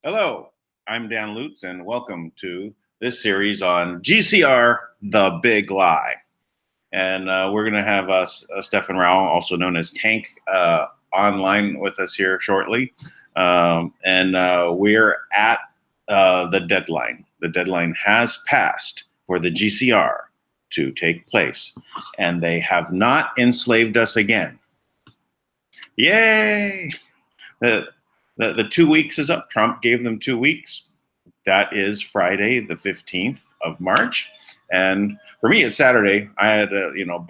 Hello, I'm Dan Lutz, and welcome to this series on GCR, The Big Lie. And we're going to have Stefan Rowe, also known as Tank, online with us here shortly. We're at the deadline. The deadline has passed for the GCR to take place, and they have not enslaved us again. Yay! The 2 weeks is up. Trump gave them 2 weeks. That is Friday, the 15th of March. And for me, it's Saturday. I had to,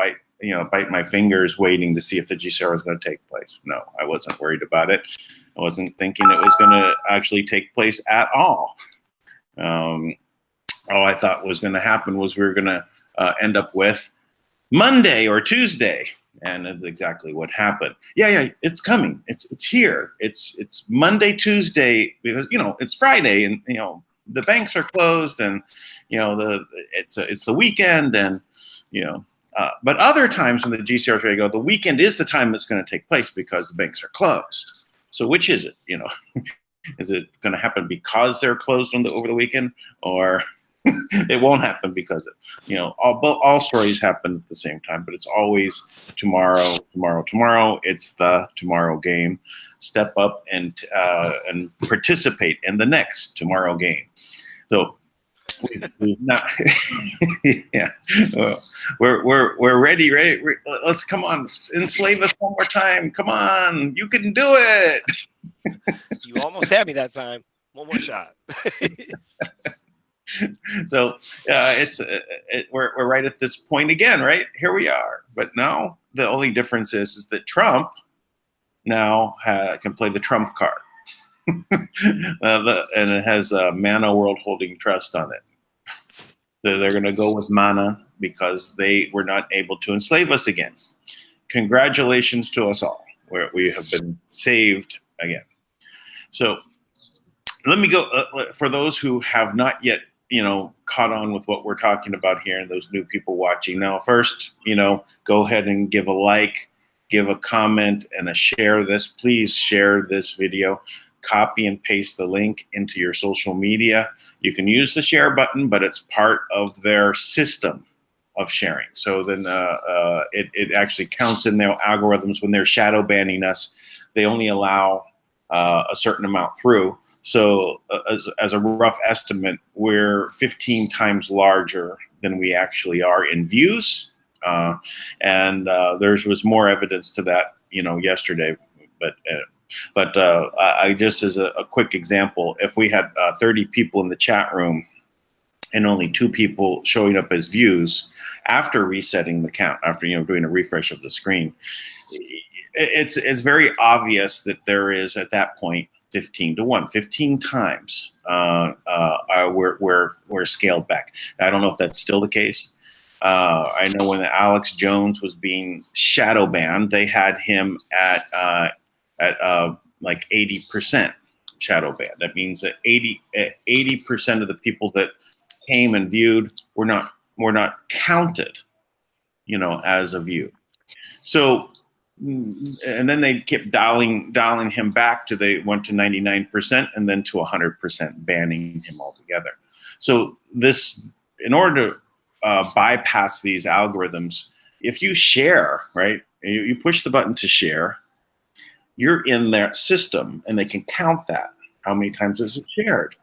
bite my fingers waiting to see if the GCR was going to take place. No, I wasn't worried about it. I wasn't thinking it was going to actually take place at all. All I thought was going to happen was we were going to end up with Monday or Tuesday. And that's exactly what happened. Yeah, it's coming. It's here. It's Monday, Tuesday, because it's Friday, and the banks are closed, and it's the weekend, and but other times when the GCR is ready to go, the weekend is the time that's going to take place because the banks are closed. So which is it? Is it going to happen because they're closed over the weekend, or it won't happen because all stories happen at the same time, but it's always tomorrow. It's the tomorrow game. Step up and participate in the next tomorrow game. So we've not. Yeah, we're ready, right? Let's come on, enslave us one more time. Come on, you can do it. You almost had me that time. One more shot. So we're right at this point again, right? Here we are. But now the only difference is that Trump now can play the Trump card. And it has Manna World Holding Trust on it. So they're going to go with Manna because they were not able to enslave us again. Congratulations to us all. We have been saved again. So let me go for those who have not yet caught on with what we're talking about here, and those new people watching. Now, first, go ahead and give a like, give a comment, and a share this. Please share this video. Copy and paste the link into your social media. You can use the share button, but it's part of their system of sharing. So then it actually counts in their algorithms when they're shadow banning us. They only allow a certain amount through. So as a rough estimate, we're 15 times larger than we actually are in views. And there was more evidence to that, yesterday. But I just as a quick example, if we had 30 people in the chat room and only 2 people showing up as views after resetting the count, after doing a refresh of the screen, it's very obvious that there is at that point 15 to 1, 15 times we're scaled back. I don't know if that's still the case. I know when Alex Jones was being shadow banned, they had him at at like 80% shadow ban. That means that 80% of the people that came and viewed were not counted, as a view. So, and then they kept dialing him back they went to 99% and then to 100%, banning him altogether. So this, in order to bypass these algorithms, if you share, right, you push the button to share, you're in their system and they can count that. How many times is it shared,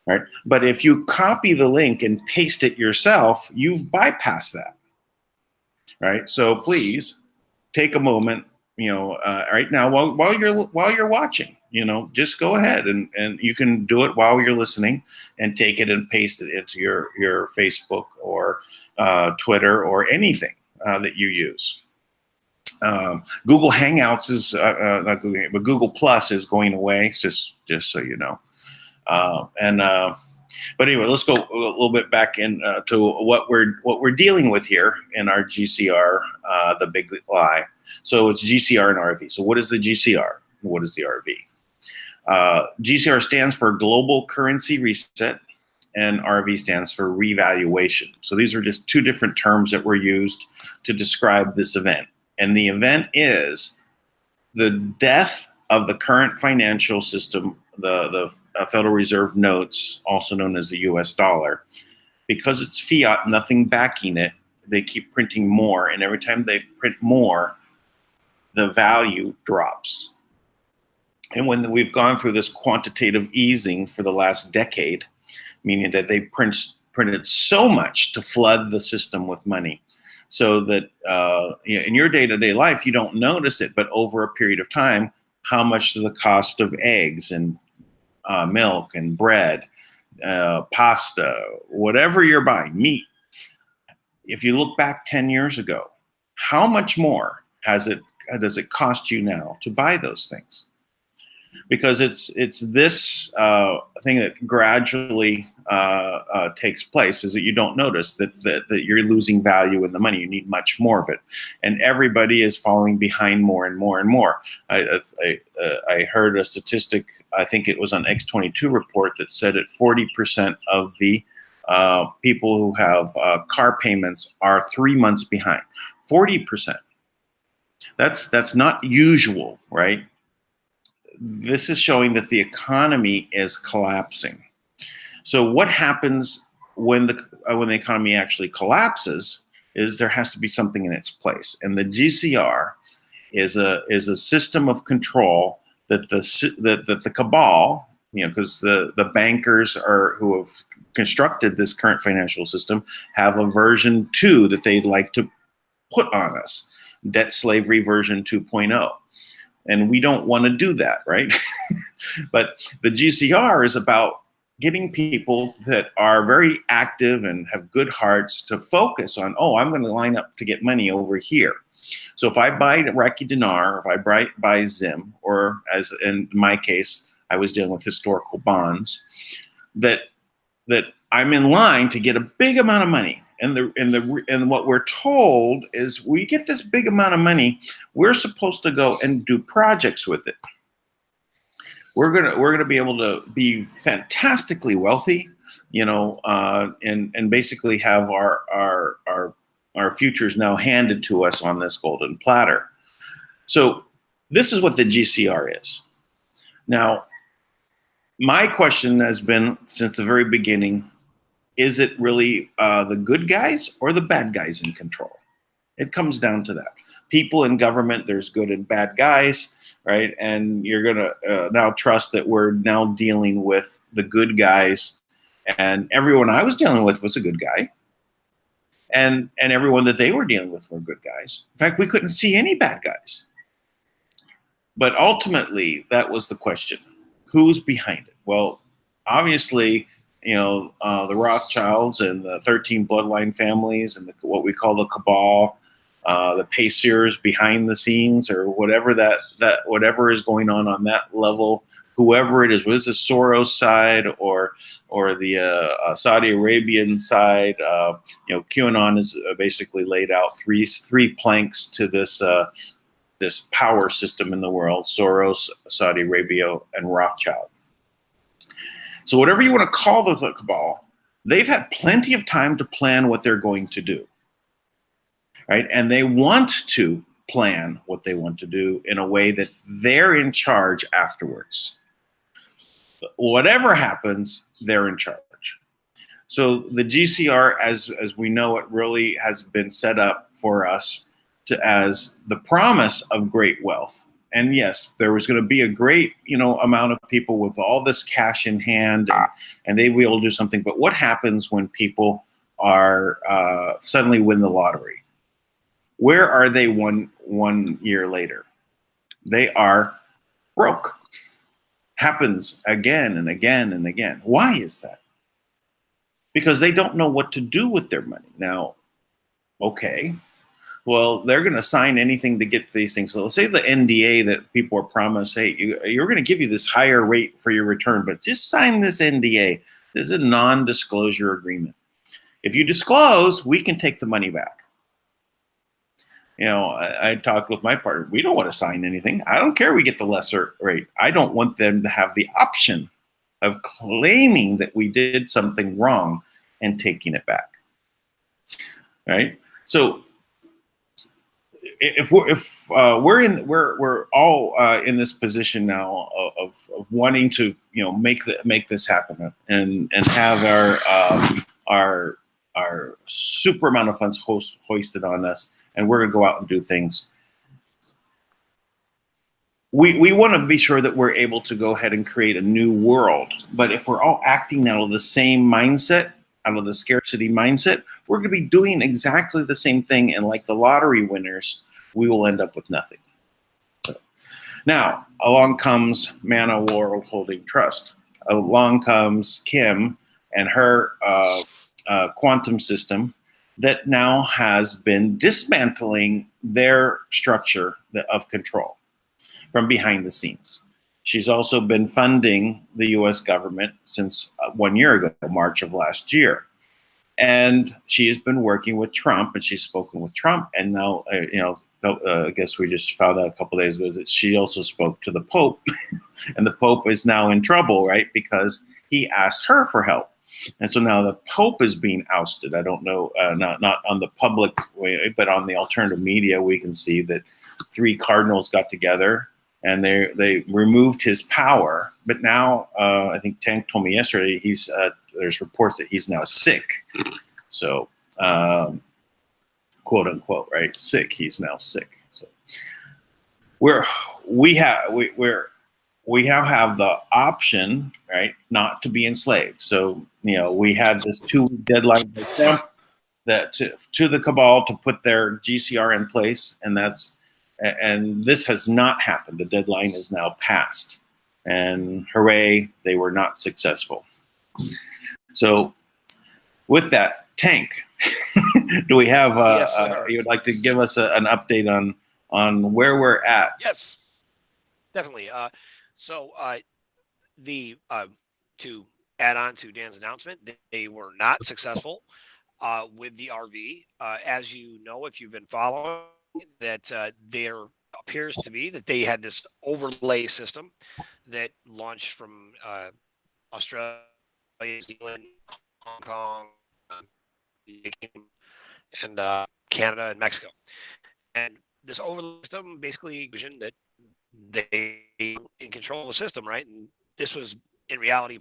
right? But if you copy the link and paste it yourself, you've bypassed that, right? So please take a moment, right now while you're watching, just go ahead and you can do it while you're listening and take it and paste it into your Facebook or Twitter or anything that you use. Google Hangouts is not Google, but Google Plus is going away. Just so you know. But anyway, let's go a little bit back in to what we're dealing with here in our GCR, the big lie. So it's GCR and RV. So what is the GCR? What is the RV? GCR stands for Global Currency Reset, and RV stands for revaluation. So these are just two different terms that were used to describe this event. And the event is the death of the current financial system, the Federal Reserve notes, also known as the US dollar. Because it's fiat, nothing backing it, they keep printing more. And every time they print more, the value drops. And when we've gone through this quantitative easing for the last decade, meaning that they printed so much to flood the system with money, so that in your day-to-day life, you don't notice it, but over a period of time, how much the cost of eggs and milk and bread, pasta, whatever you're buying, meat. If you look back 10 years ago, how much more does it cost you now to buy those things? Because it's this thing that gradually takes place, is that you don't notice that you're losing value in the money. You need much more of it, and everybody is falling behind more and more and more. I heard a statistic, I think it was on X22 report, that said that 40% of the people who have car payments are 3 months behind. 40%. That's not usual, right? This is showing that the economy is collapsing. So what happens when the economy actually collapses is there has to be something in its place, and the GCR is a system of control that the cabal, because the bankers who have constructed this current financial system have a version 2 that they'd like to put on us, debt slavery version 2.0. And we don't want to do that, right? But the GCR is about getting people that are very active and have good hearts to focus on, I'm going to line up to get money over here. So if I buy Iraqi dinar, if I buy Zim, or as in my case, I was dealing with historical bonds, that I'm in line to get a big amount of money. And what we're told is, we get this big amount of money, we're supposed to go and do projects with it. We're gonna be able to be fantastically wealthy, and basically have our futures now handed to us on this golden platter. So this is what the GCR is. Now, my question has been since the very beginning, is it really the good guys or the bad guys in control? It comes down to that. People in government, there's good and bad guys, right? And you're going to now trust that we're now dealing with the good guys, and everyone I was dealing with was a good guy. And everyone that they were dealing with were good guys. In fact, we couldn't see any bad guys. But ultimately, that was the question. Who's behind it? Well, obviously, the Rothschilds and the 13 bloodline families and what we call the cabal, the paysers behind the scenes, or whatever whatever is going on that level, whoever it is, whether it's the Soros side or the Saudi Arabian side, QAnon has basically laid out three planks to this this power system in the world: Soros, Saudi Arabia, and Rothschild. So whatever you want to call the cabal, they've had plenty of time to plan what they're going to do, right? And they want to plan what they want to do in a way that they're in charge afterwards. Whatever happens, they're in charge. So the GCR, as we know it, really has been set up for us as the promise of great wealth. And yes, there was going to be a great, amount of people with all this cash in hand, and they will be able to do something. But what happens when people are suddenly win the lottery? Where are they one year later? They are broke. Happens again and again and again. Why is that? Because they don't know what to do with their money. Now, okay, well, they're going to sign anything to get these things. So let's say the NDA that people are promised, hey, you're going to give you this higher rate for your return, but just sign this NDA. This is a non-disclosure agreement. If you disclose, we can take the money back. I talked with my partner. We don't want to sign anything. I don't care we get the lesser rate. I don't want them to have the option of claiming that we did something wrong and taking it back. Right? So if we're all in this position now of wanting to make this happen and have our super amount of funds hoisted on us, and we're going to go out and do things. We want to be sure that we're able to go ahead and create a new world. But if we're all acting out of the same mindset, out of the scarcity mindset, we're going to be doing exactly the same thing. And like the lottery winners, we will end up with nothing. So, now, along comes Manna World Holding Trust. Along comes Kim and her quantum system that now has been dismantling their structure of control from behind the scenes. She's also been funding the U.S. government since 1 year ago, March of last year. And she has been working with Trump, and she's spoken with Trump. And now, I guess we just found out a couple of days ago that she also spoke to the Pope. And the Pope is now in trouble, right? Because he asked her for help. And so now the Pope is being ousted. I don't know, not on the public way, but on the alternative media, we can see that 3 cardinals got together and they removed his power. But now, I think Tank told me yesterday, there's reports that he's now sick. So, quote unquote, right? Sick. He's now sick. So we now have the option, right, not to be enslaved. So, we had this 2-week deadline by Trump that to the cabal to put their GCR in place, and this has not happened. The deadline is now passed, and hooray, they were not successful. So, with that, Tank, do we have? Yes, you would like to give us an update on where we're at? Yes, definitely. To add on to Dan's announcement, they were not successful with the RV. As you know, if you've been following, that there appears to be that they had this overlay system that launched from Australia, New Zealand, Hong Kong, and Canada and Mexico. And this overlay system basically envisioned that they in control of the system, right? And this was in reality,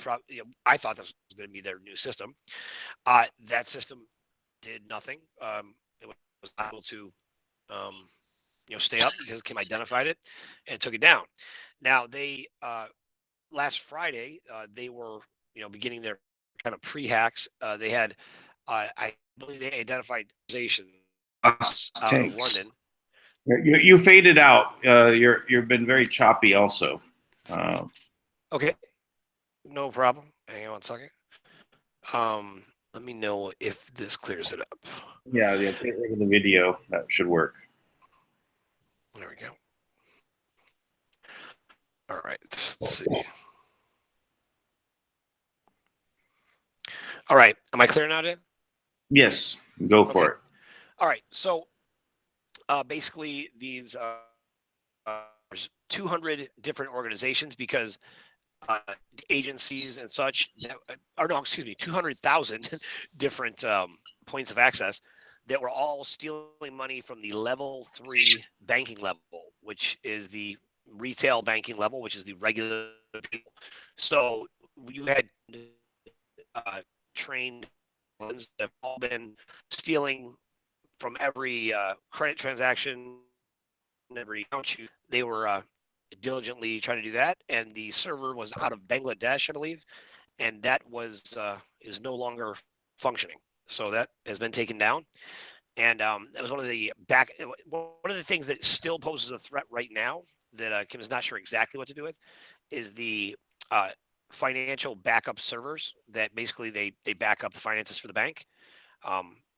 I thought this was going to be their new system. That system did nothing. It was not able to, stay up because Kim identified it and took it down. Now they last Friday they were, beginning their kind of pre-hacks. They had, I believe, they identified organizations out of London. You faded out. You've been very choppy also. Okay, no problem. Hang on one second. Let me know if this clears it up. Yeah, the video, that should work. There we go. All right, let's see. All right, am I clear now, Dan? Yes, go for it. All right, so basically these 200 different organizations because agencies and such, or no, excuse me, 200,000 different points of access that were all stealing money from the level 3 banking level, which is the retail banking level, which is the regular people. So you had trained ones that have all been stealing from every credit transaction, every account. They were diligently trying to do that, and the server was out of Bangladesh, I believe, and that was is no longer functioning. So that has been taken down, and that was one of the things that still poses a threat right now that Kim is not sure exactly what to do with is the uh, financial backup servers that basically they back up the finances for the bank.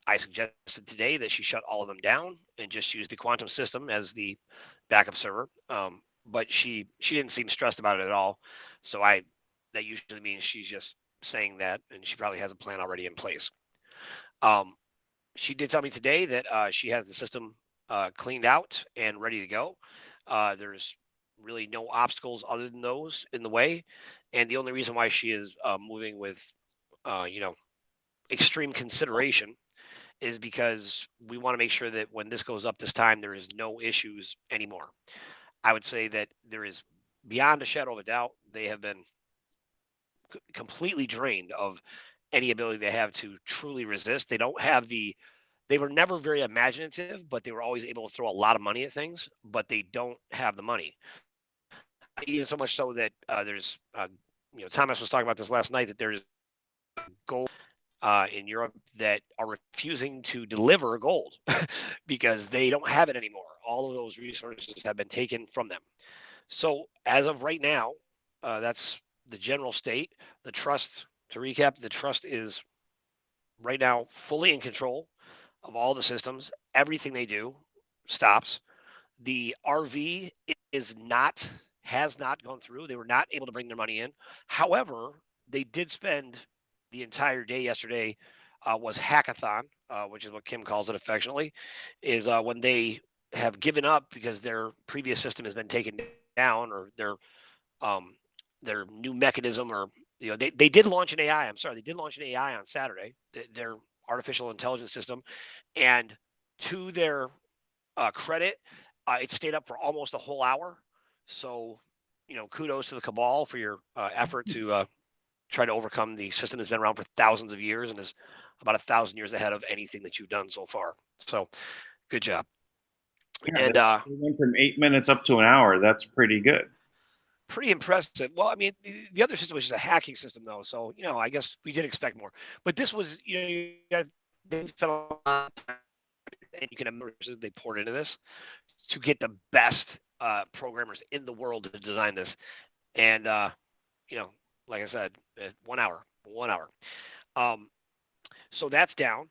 I suggested today that she shut all of them down and just use the quantum system as the backup server. But she didn't seem stressed about it at all. So that usually means she's just saying that, and she probably has a plan already in place. Um, she did tell me today that she has the system cleaned out and ready to go. There's really no obstacles other than those in the way, and the only reason why she is moving with, you know, extreme consideration is because we want to make sure that when this goes up this time, there is no issues anymore. I would say that there is beyond a shadow of a doubt, they have been completely drained of any ability they have to truly resist. They don't have they were never very imaginative, but they were always able to throw a lot of money at things, but they don't have the money. Even so much so that Thomas was talking about this last night that there's gold in Europe that are refusing to deliver gold because they don't have it anymore. All of those resources have been taken from them. So as of right now, that's the general state. The trust, to recap, the trust is right now fully in control of all the systems. Everything they do stops. The RV is not has not gone through. They were not able to bring their money in. However, they did spend the entire day yesterday was hackathon, which is what Kim calls it affectionately, is when they have given up because their previous system has been taken down or um, their new mechanism or they did launch an AI. I'm sorry, they did launch an AI on Saturday. Their artificial intelligence system, and to their credit, it stayed up for almost a whole hour. So, kudos to the cabal for your effort to try to overcome the system that's been around for thousands of years and is about 1,000 years ahead of anything that you've done so far. So, good job. Yeah, And they went from 8 minutes up to an hour. That's pretty good. pretty impressive. Well, I mean, the other system was just a hacking system, though. So, I guess we did expect more. But this was, they spent a lot of time, and you can imagine they poured into this to get the best programmers in the world to design this. And you know, like I said, 1 hour, 1 hour. Um, so that's down.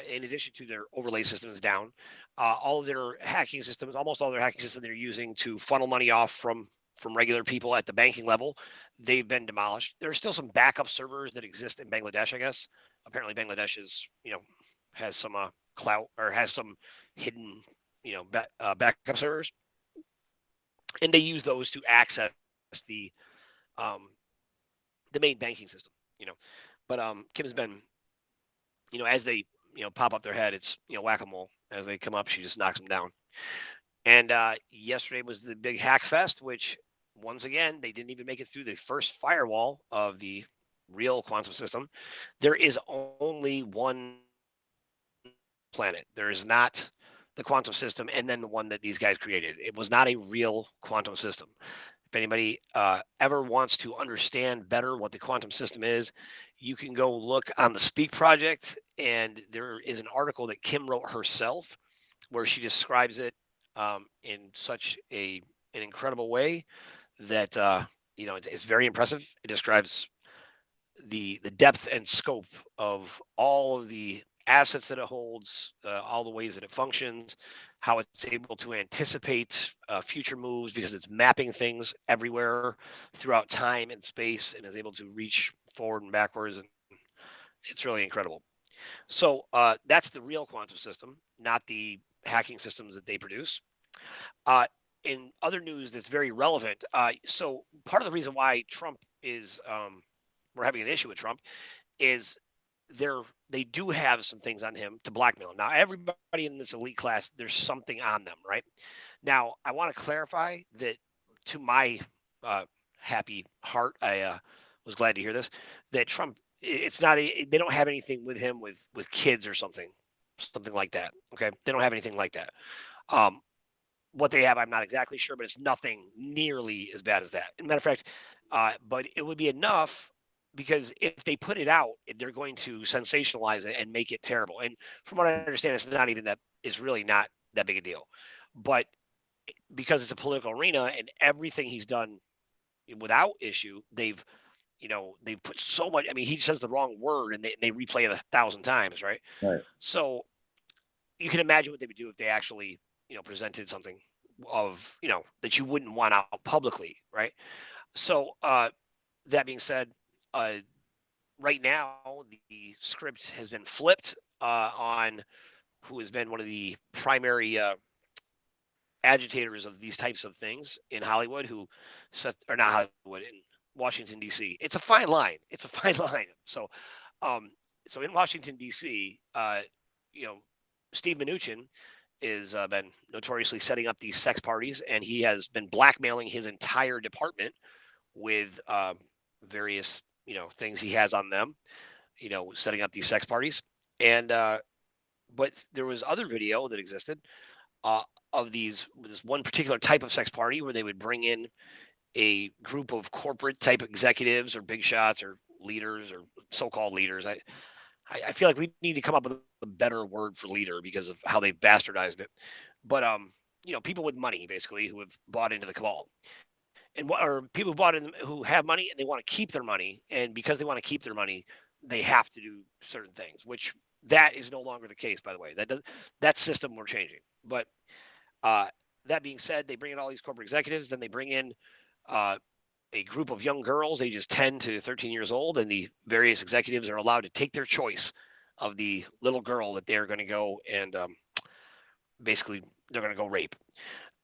In addition to their overlay system is down. All of their hacking systems, almost all their hacking systems they're using to funnel money off from regular people at the banking level, they've been demolished. There are still some backup servers that exist in Bangladesh, I guess. Apparently, Bangladesh is has some clout or has some hidden backup servers, and they use those to access the um, the main banking system. You know, but Kim's been as they pop up their head, it's whack a mole. As they come up, she just knocks them down. And yesterday was the big hack fest, which once again they didn't even make it through the first firewall of the real quantum system. There is only one planet. There is not the quantum system and then the one that these guys created. It was not a real quantum system. If anybody ever wants to understand better what the quantum system is, you can go look on the Speak project, and there is an article that Kim wrote herself where she describes it in such an incredible way that it's very impressive. It describes the depth and scope of all of the assets that it holds, all the ways that it functions, how it's able to anticipate future moves because it's mapping things everywhere throughout time and space and is able to reach forward and backwards. And it's really incredible. So that's the real quantum system, not the hacking systems that they produce. Uh, in other news that's very relevant, so part of the reason why Trump is we're having an issue with Trump is they're they do have some things on him to blackmail him. Now, everybody in this elite class, there's something on them, right? Now, I want to clarify that to my uh, happy heart, I was glad to hear this, that Trump, it's not, they don't have anything with him with kids or something like that. Okay. They don't have anything like that. Um, what they have, I'm not exactly sure, but it's nothing nearly as bad as that. As a matter of fact, but it would be enough because if they put it out, they're going to sensationalize it and make it terrible. And from what I understand, it's not even that. It's really not that big a deal. But because it's a political arena and everything he's done without issue, they've put so much. I mean, he says the wrong word and they replay it 1,000 times, right? Right. So you can imagine what they would do if they actually, presented something of, that you wouldn't want out publicly, right? So that being said, uh, right now the script has been flipped on who has been one of the primary agitators of these types of things in Hollywood, who or not Hollywood, in Washington D.C. It's a fine line. It's a fine line. Um, so in Washington D.C., you know, Steve Mnuchin is been notoriously setting up these sex parties, and he has been blackmailing his entire department with various things he has on them. Setting up these sex parties, and but there was other video that existed uh, of this one particular type of sex party where they would bring in a group of corporate type executives or big shots or leaders or so-called leaders. I feel like we need to come up with a better word for leader because of how they've bastardized it. But people with money basically who have bought into the cabal, and what or people who bought in who have money and they want to keep their money, and because they want to keep their money, they have to do certain things, which that is no longer the case, by the way. That system we're changing. But uh, that being said, they bring in all these corporate executives, then they bring in uh, a group of young girls, ages 10 to 13 years old, and the various executives are allowed to take their choice of the little girl that they're going to go and basically they're going to go rape.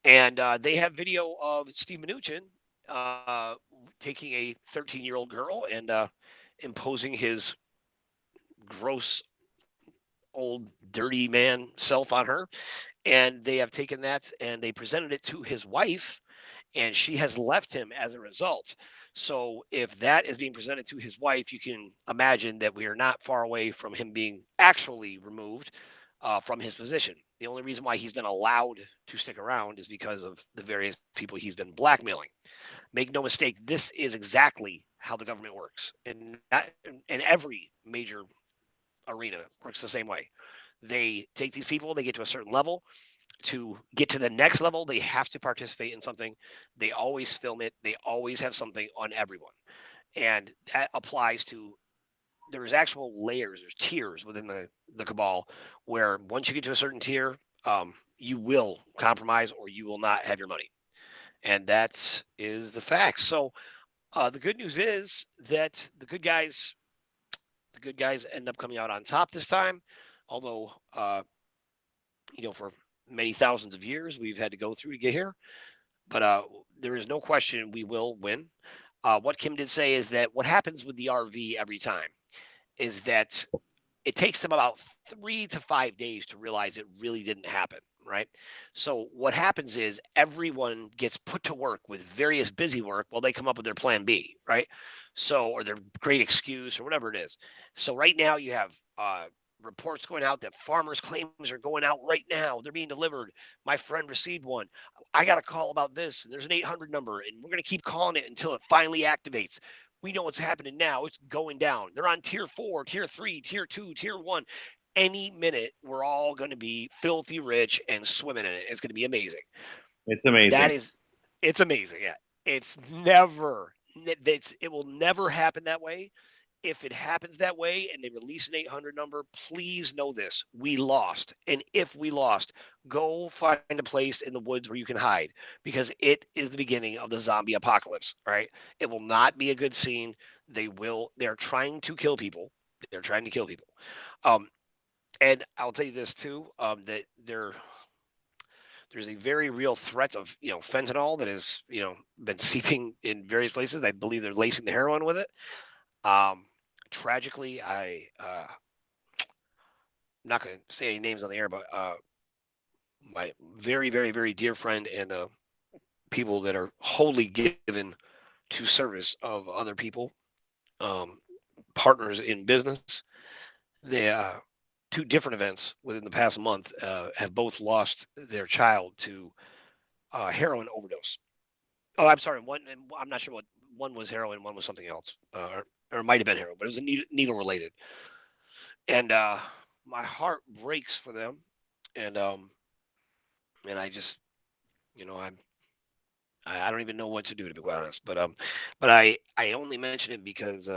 And they have video of Steve Mnuchin uh, taking a 13-year-old girl and imposing his gross old dirty man self on her. And they have taken that and they presented it to his wife, and she has left him as a result. So if that is being presented to his wife, you can imagine that we are not far away from him being actually removed from his position. The only reason why he's been allowed to stick around is because of the various people he's been blackmailing. Make no mistake, this is exactly how the government works, and every major arena works the same way. They take these people, they get to a certain level, to get to the next level, they have to participate in something. They always film it. They always have something on everyone. And that applies to there's actual layers, there's tiers within the cabal where once you get to a certain tier, you will compromise or you will not have your money. And that is the facts. So the good news is that the good guys end up coming out on top this time. Although for many thousands of years we've had to go through to get here. But there is no question we will win. What Kim did say is that what happens with the RV every time is that it takes them about 3 to 5 days to realize it really didn't happen, right? So what happens is everyone gets put to work with various busy work while they come up with their plan B, right? So, or their great excuse or whatever it is. So right now you have reports going out that farmers' claims are going out right now. They're being delivered. My friend received one. I got a call about this, and there's an 800 number, and we're going to keep calling it until it finally activates. We know what's happening now. It's going down. They're on tier 4, tier 3, tier 2, tier 1. Any minute, we're all going to be filthy rich and swimming in it. It's going to be amazing. It's amazing. It's amazing. Yeah. It will never happen that way. If it happens that way and they release an 800 number, please know this. We lost. And if we lost, go find a place in the woods where you can hide because it is the beginning of the zombie apocalypse, right? It will not be a good scene. They're trying to kill people. They're trying to kill people. Um, and I'll tell you this too, that there's a very real threat of fentanyl that has been seeping in various places. I believe they're lacing the heroin with it. Tragically, I'm not going to say any names on the air, but my very, very, very dear friend and people that are wholly given to service of other people, um, partners in business. They two different events within the past month have both lost their child to heroin overdose. Oh, I'm sorry. I'm not sure what one was heroin, one was something else, or it might have been heroin, but it was a needle related. And my heart breaks for them, and I just, I don't even know what to do, to be quite honest. But I only mention it because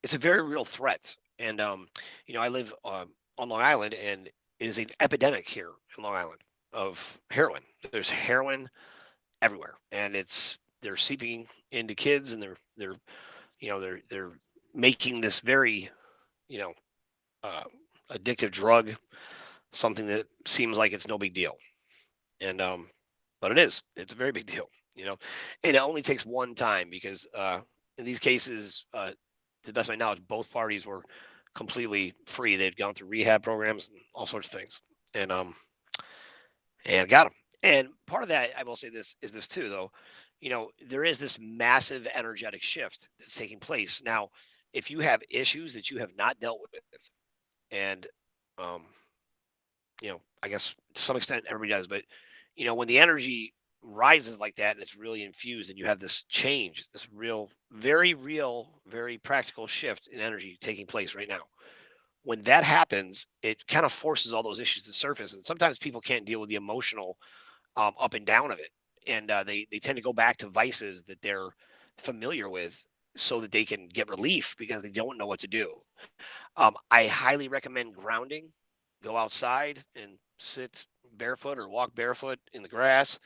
it's a very real threat. And I live on Long Island, and it is an epidemic here in Long Island of heroin. There's heroin everywhere, and they're seeping into kids, and they're making this very you know uh, addictive drug something that seems like it's no big deal, and but it is. It's a very big deal, and it only takes one time because in these cases, to the best of my knowledge, both parties were completely free. They'd gone through rehab programs and all sorts of things, and got them. And part of that, I will say this is this too, though. There is this massive energetic shift that's taking place now. If you have issues that you have not dealt with, and um, I guess to some extent everybody does, but when the energy rises like that and it's really infused, and you have this change, this real, very practical shift in energy taking place right now. When that happens, it kind of forces all those issues to surface, and sometimes people can't deal with the emotional up and down of it, and they tend to go back to vices that they're familiar with, so that they can get relief because they don't know what to do. I highly recommend grounding. Go outside and sit barefoot or walk barefoot in the grass.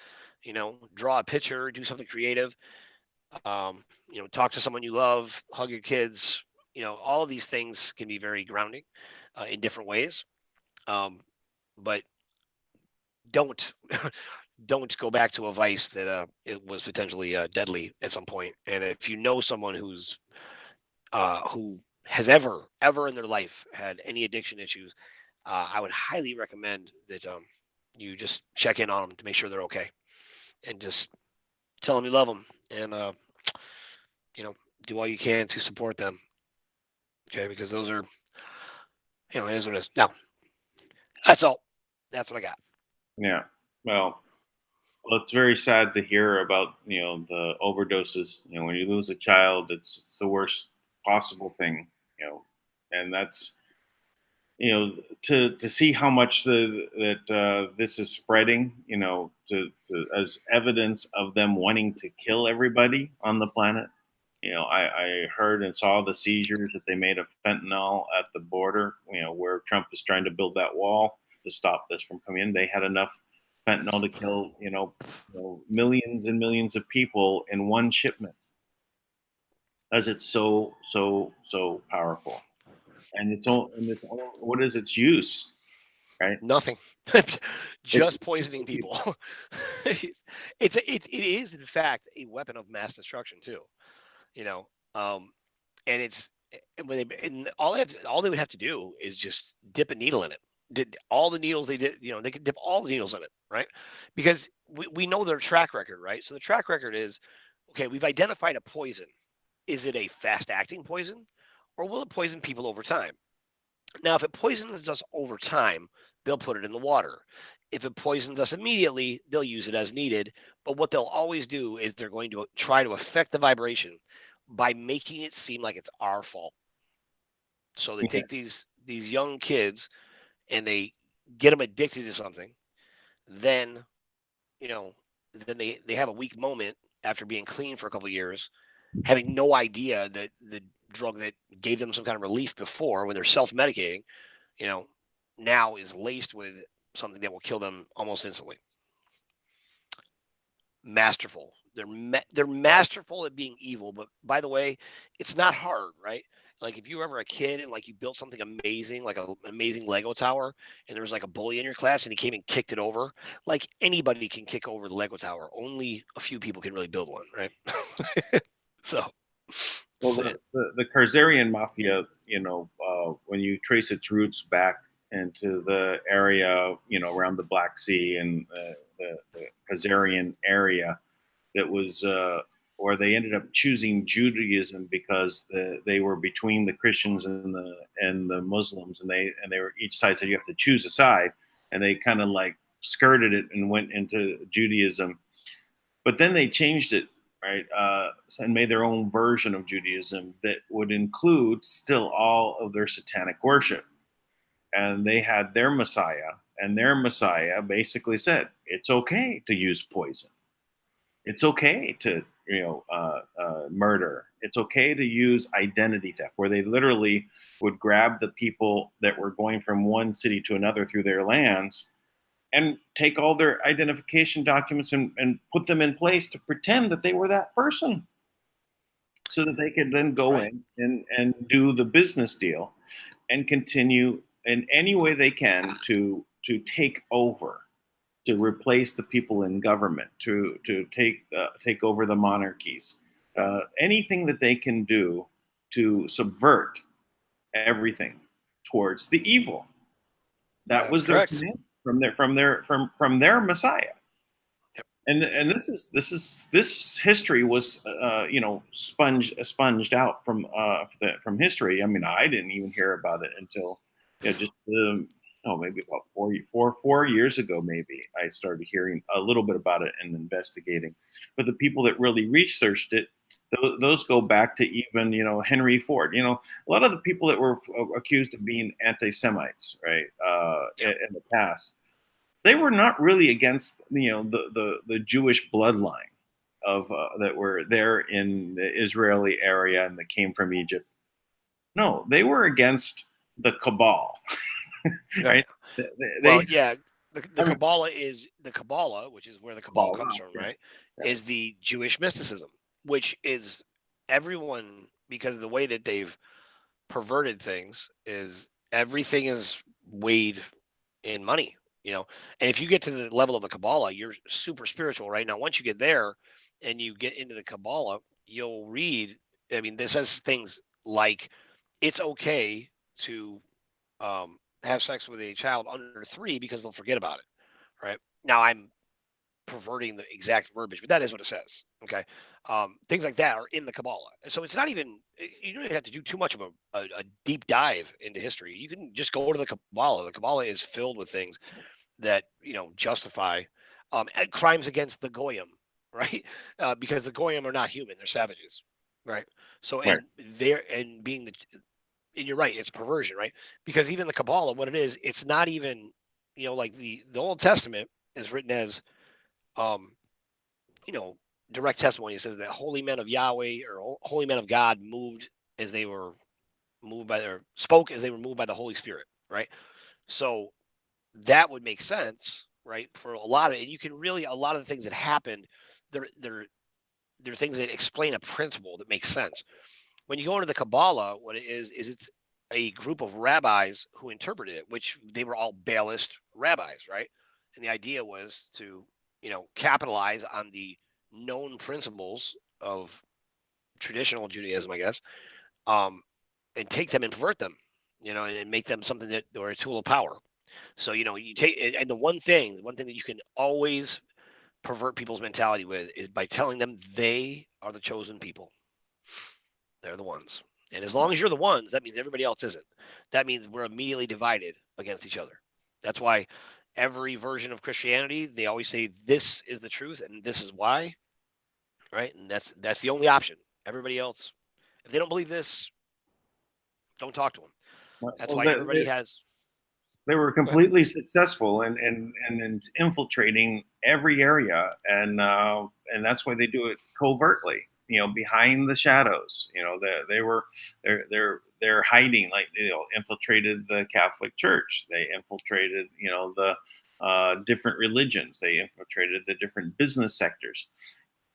Draw a picture, do something creative. Talk to someone you love, hug your kids. All of these things can be very grounding in different ways. But don't don't go back to a vice that it was potentially deadly at some point. And if you know someone who has ever in their life had any addiction issues, I would highly recommend that you just check in on them to make sure they're okay, and just tell them you love them, and you know do all you can to support them. Okay, because those are it is what it is. Now that's all. That's what I got. Yeah. Well, it's very sad to hear about the overdoses. When you lose a child, it's the worst possible thing. And that's to see how much that this is spreading. As evidence of them wanting to kill everybody on the planet. I heard and saw the seizures that they made of fentanyl at the border. Where Trump is trying to build that wall to stop this from coming in. They had enough fentanyl to kill millions and millions of people in one shipment, as it's so powerful. And what is its use, right? Nothing. It's Just poisoning people. It is in fact a weapon of mass destruction too. You know, um, and it's and all they would have to do is just dip a needle in it. Did all the needles they did, they could dip all the needles in it, right? Because we know their track record, right? So the track record is, okay, we've identified a poison. Is it a fast acting poison, or will it poison people over time? Now, if it poisons us over time, they'll put it in the water. If it poisons us immediately, they'll use it as needed. But what they'll always do is they're going to try to affect the vibration by making it seem like it's our fault. So they yeah, take these young kids and they get them addicted to something. Then, you know, then they have a weak moment after being clean for a couple of years, having no idea that the drug that gave them some kind of relief before, when they're self-medicating, you know, now is laced with something that will kill them almost instantly. Masterful. They're masterful at being evil, but by the way, it's not hard, right? Like if you were ever a kid and like you built something amazing, like an amazing Lego tower, and there was like a bully in your class and he came and kicked it over, like anybody can kick over the Lego tower. Only a few people can really build one, right? So, Well, sit. the Khazarian mafia, when you trace its roots back into the area, around the Black Sea and the Khazarian area, that was or they ended up choosing Judaism because they were between the Christians and the Muslims, and they were, each side said you have to choose a side, and they kind of like skirted it and went into Judaism, but then they changed it, right, and made their own version of Judaism that would include still all of their satanic worship, and they had their Messiah, and their Messiah basically said it's okay to use poison. It's okay to murder. It's okay to use identity theft, where they literally would grab the people that were going from one city to another through their lands and take all their identification documents and put them in place to pretend that they were that person, so that they could then go Right. in and do the business deal and continue in any way they can to take over, to replace the people in government, to take over the monarchies, anything that they can do to subvert everything towards the evil. That That's was their correct. command from their Messiah. Yep. And this history was sponged out from history. I mean, I didn't even hear about it until just maybe about 4 years ago. Maybe I started hearing a little bit about it and investigating. But the people that really researched it, those go back to even Henry Ford. A lot of the people that were accused of being anti-Semites, right, Yep. in the past, they were not really against the Jewish bloodline of that were there in the Israeli area and that came from Egypt. No, they were against the cabal, Yep. right? Well, They yeah, the I mean, Kabbalah, which is where the Kabbalah cabal, comes wow, from, yeah, right? yeah. Is the Jewish mysticism, which is everyone because of the way that they've perverted things is everything is weighed in money, you know. And if you get to the level of the Kabbalah, you're super spiritual, right? Now, once you get there and you get into the Kabbalah, you'll read. I mean, this says things like it's okay to have sex with a child under 3 because they'll forget about it, right? Now, I'm perverting the exact verbiage, but that is what it says. Okay, things like that are in the Kabbalah, so it's not even you don't even have to do too much of a deep dive into history. You can just go to the Kabbalah. The Kabbalah is filled with things that justify crimes against the goyim, right? Because the goyim are not human; they're savages, right? So Right. and they're and being the and you're right, it's perversion, right? Because even the Kabbalah, what it is, it's not even like the Old Testament is written as um you know, direct testimony. It says that holy men of Yahweh or holy men of God moved as they were moved by their spoke as they were moved by the Holy Spirit, right? So that would make sense, right? For a lot of, and you can really a lot of the things that happened, they're things that explain a principle that makes sense. When you go into the Kabbalah, what it is it's a group of rabbis who interpreted it, which they were all Baalist rabbis, right? And the idea was to, capitalize on the known principles of traditional Judaism, I guess, um, and take them and pervert them, and make them something that or a tool of power. So, you take and the one thing that you can always pervert people's mentality with is by telling them they are the chosen people. They're the ones. And as long as you're the ones, that means everybody else isn't. That means we're immediately divided against each other. That's why every version of Christianity, they always say this is the truth and this is why, right? And that's the only option. Everybody else, if they don't believe this, don't talk to them. That's Well, why everybody has. they were Go ahead. completely successful in infiltrating every area, and that's why they do it covertly, behind the shadows. They're hiding, like infiltrated the Catholic Church. They infiltrated the different religions. They infiltrated the different business sectors.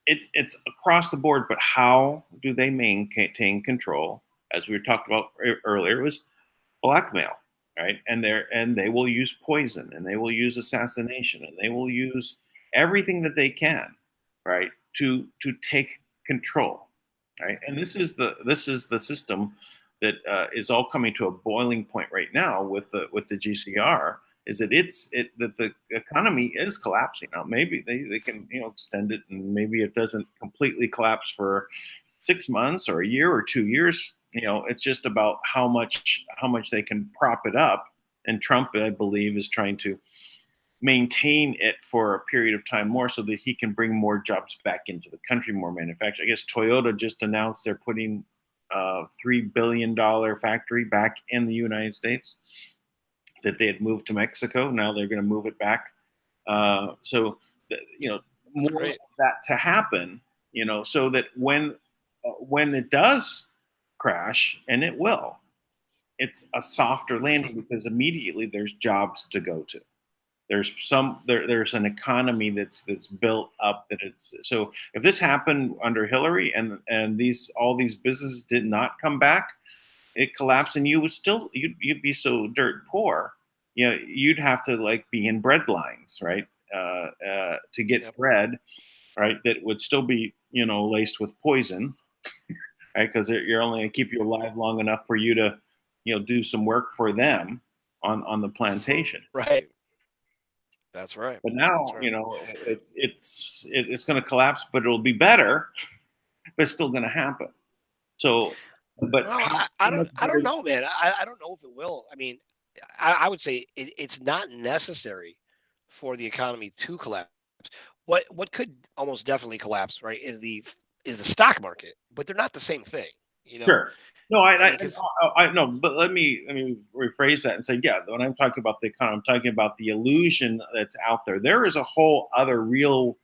It's across the board, but how do they maintain control? as we talked about earlier, was blackmail, right? And they will use poison, and they will use assassination, and they will use everything that they can, right, to take control, right? And this is the system that is all coming to a boiling point right now with the GCR. Is that that the economy is collapsing now? Maybe they can extend it, and maybe it doesn't completely collapse for 6 months or a year or 2 years. It's just about how much they can prop it up. And Trump, I believe, is trying to maintain it for a period of time more so that he can bring more jobs back into the country, more manufacturing. I guess Toyota just announced they're putting a $3 billion factory back in the United States that they had moved to Mexico. Now they're going to move it back. So, That's more of great. that to happen, so that when it does crash, and it will, it's a softer landing because immediately there's jobs to go to. There's an economy that's built up that it's so if this happened under Hillary and all these businesses did not come back, it collapsed, and you'd be so dirt poor, you'd have to like be in bread lines, right, to get Yep. bread, right, that would still be laced with poison, right, because you're only going to keep you alive long enough for you to do some work for them on the plantation. Right. That's right. But That's now, right. it's going to collapse, but it'll be better, but it's still going to happen. So, but Well, how much I don't better? know, man. I don't know if it will. I mean, I would say it's not necessary for the economy to collapse. What could almost definitely collapse, right, is the stock market, but they're not the same thing, you know. Sure. No, I mean, because I no, but let me rephrase that and say, yeah, when I'm talking about the economy, I'm talking about the illusion that's out there. There is a whole other real,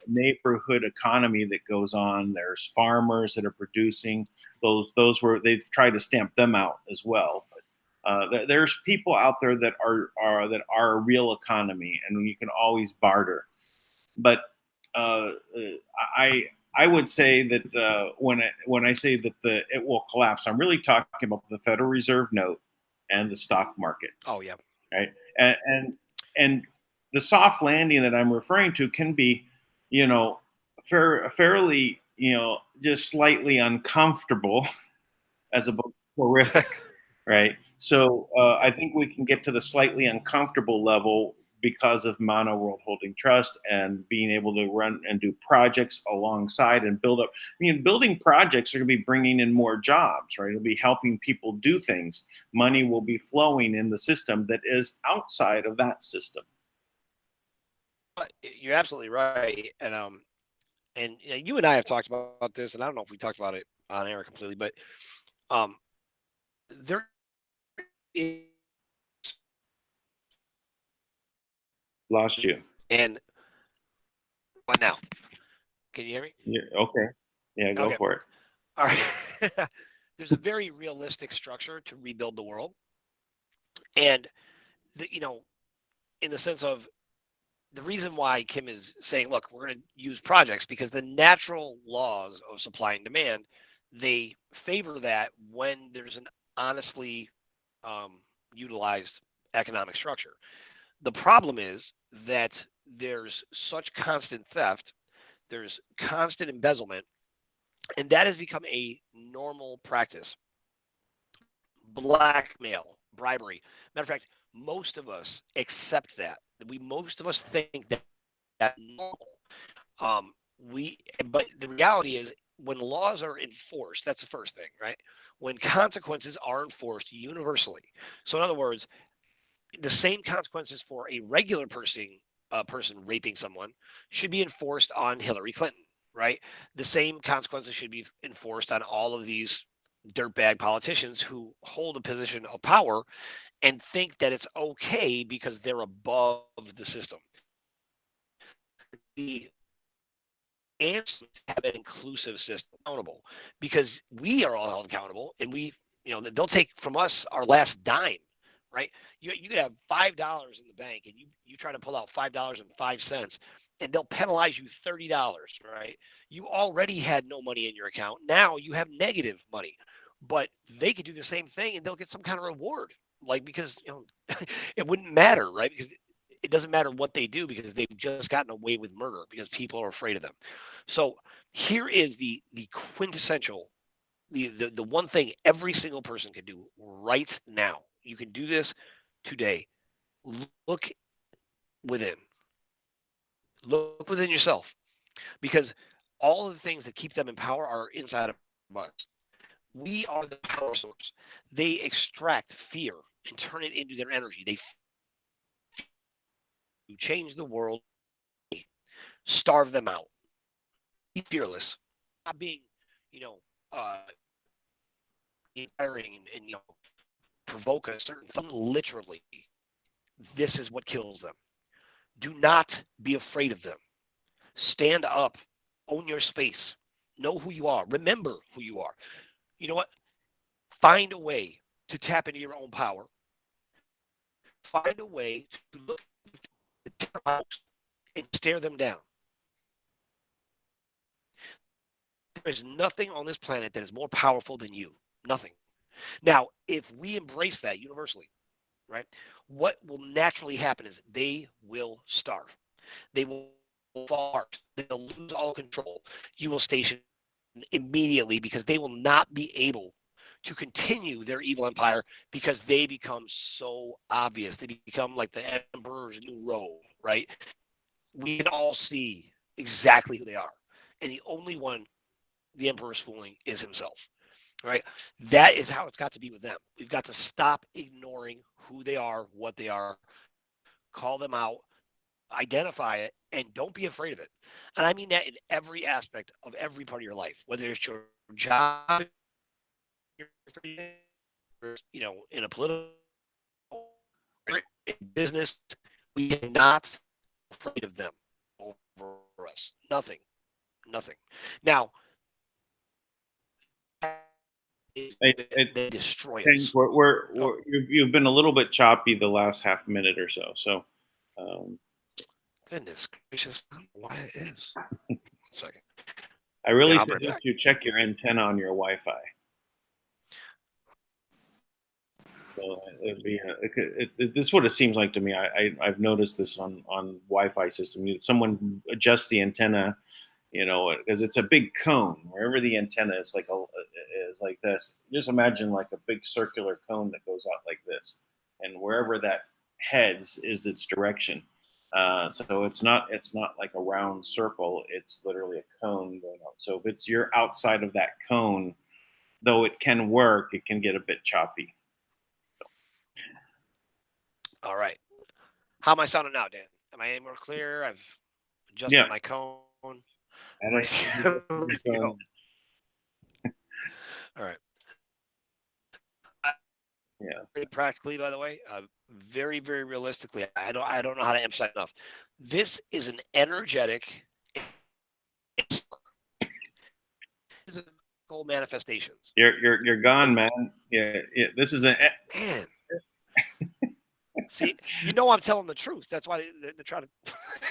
neighborhood economy that goes on. There's farmers that are producing those were they've tried to stamp them out as well. But there's people out there that are a real economy, and you can always barter. But I I would say that when I say that it will collapse, I'm really talking about the Federal Reserve note and the stock market, oh yeah, right? And the soft landing that I'm referring to can be, fairly, just slightly uncomfortable as opposed to horrific, right? So I think we can get to the slightly uncomfortable level because of Manna World Holding Trust and being able to run and do projects alongside and build up. I mean, building projects are going to be bringing in more jobs, right? It'll be helping people do things. Money will be flowing in the system that is outside of that system. you're absolutely right. And you and I have talked about this, and I don't know if we talked about it on air completely, but um, there is Lost you. and what now? Can you hear me? Yeah, okay. Yeah, go Okay. for it. All right. There's a very realistic structure to rebuild the world, and in the sense of the reason why Kim is saying, look, we're going to use projects because the natural laws of supply and demand, they favor that when there's an honestly um, utilized economic structure. The problem is that there's such constant theft, there's constant embezzlement, and that has become a normal practice. Blackmail, bribery. Matter of fact, most of us accept that. Most of us think that that's normal. But the reality is, when laws are enforced, that's the first thing, right? When consequences are enforced universally. So, in other words, the same consequences for a regular person raping someone should be enforced on Hillary Clinton, right? The same consequences should be enforced on all of these dirtbag politicians who hold a position of power and think that it's okay because they're above the system. The answer is to have an inclusive system accountable because we are all held accountable and they'll take from us our last dime, right? You could have $5 in the bank and you try to pull out $5.05, and they'll penalize you $30, right? You already had no money in your account. Now you have negative money, but they could do the same thing and they'll get some kind of reward. Like, because, it wouldn't matter, right? Because it doesn't matter what they do because they've just gotten away with murder because people are afraid of them. So here is the quintessential, the one thing every single person can do right now. You can do this today. Look within. Look within yourself, because all of the things that keep them in power are inside of us. We are the power source. They extract fear and turn it into their energy. They change the world, starve them out. Be fearless. Not being, you know, uh, inspiring and provoke a certain thing. Literally, this is what kills them. Do not be afraid of them. Stand up. Own your space. Know who you are. Remember who you are. You know what? Find a way to tap into your own power. Find a way to look at the and stare them down. There is nothing on this planet that is more powerful than you. Nothing. Now, if we embrace that universally, right, what will naturally happen is they will starve. They will fall apart. They'll lose all control. You will station immediately because they will not be able to continue their evil empire because they become so obvious. They become like the emperor's new robe, right? We can all see exactly who they are. And the only one the emperor's fooling is himself, right? That is how it's got to be with them. We've got to stop ignoring who they are, what they are, call them out, identify it, and don't be afraid of it. And I mean that in every aspect of every part of your life, whether it's your job, in a political business, we are not afraid of them over us. Nothing. Nothing. Now, they destroy Hank, us. you've been a little bit choppy the last half minute or so. So, Goodness gracious, I don't know why it is. 1 second. I really Yeah, I'll be right suggest back. you check your antenna on your Wi-Fi. So it'd be this is what it seems like to me. I've noticed this on Wi-Fi system. Someone adjusts the antenna, because it's a big cone. Wherever the antenna is is like this. Just imagine like a big circular cone that goes out like this, and wherever that heads is its direction. So it's not like a round circle. It's literally a cone going out. So if you're outside of that cone, though it can work, it can get a bit choppy. All right. How am I sounding now, Dan? Am I any more clear? I've adjusted Yeah. my cone. And Ready to go. All right. Yeah. Practically, by the way, very, very realistically, I don't know how to emphasize enough. This is an energetic physical manifestations. You're gone, man. Yeah. This is an Man, see, I'm telling the truth. That's why they're trying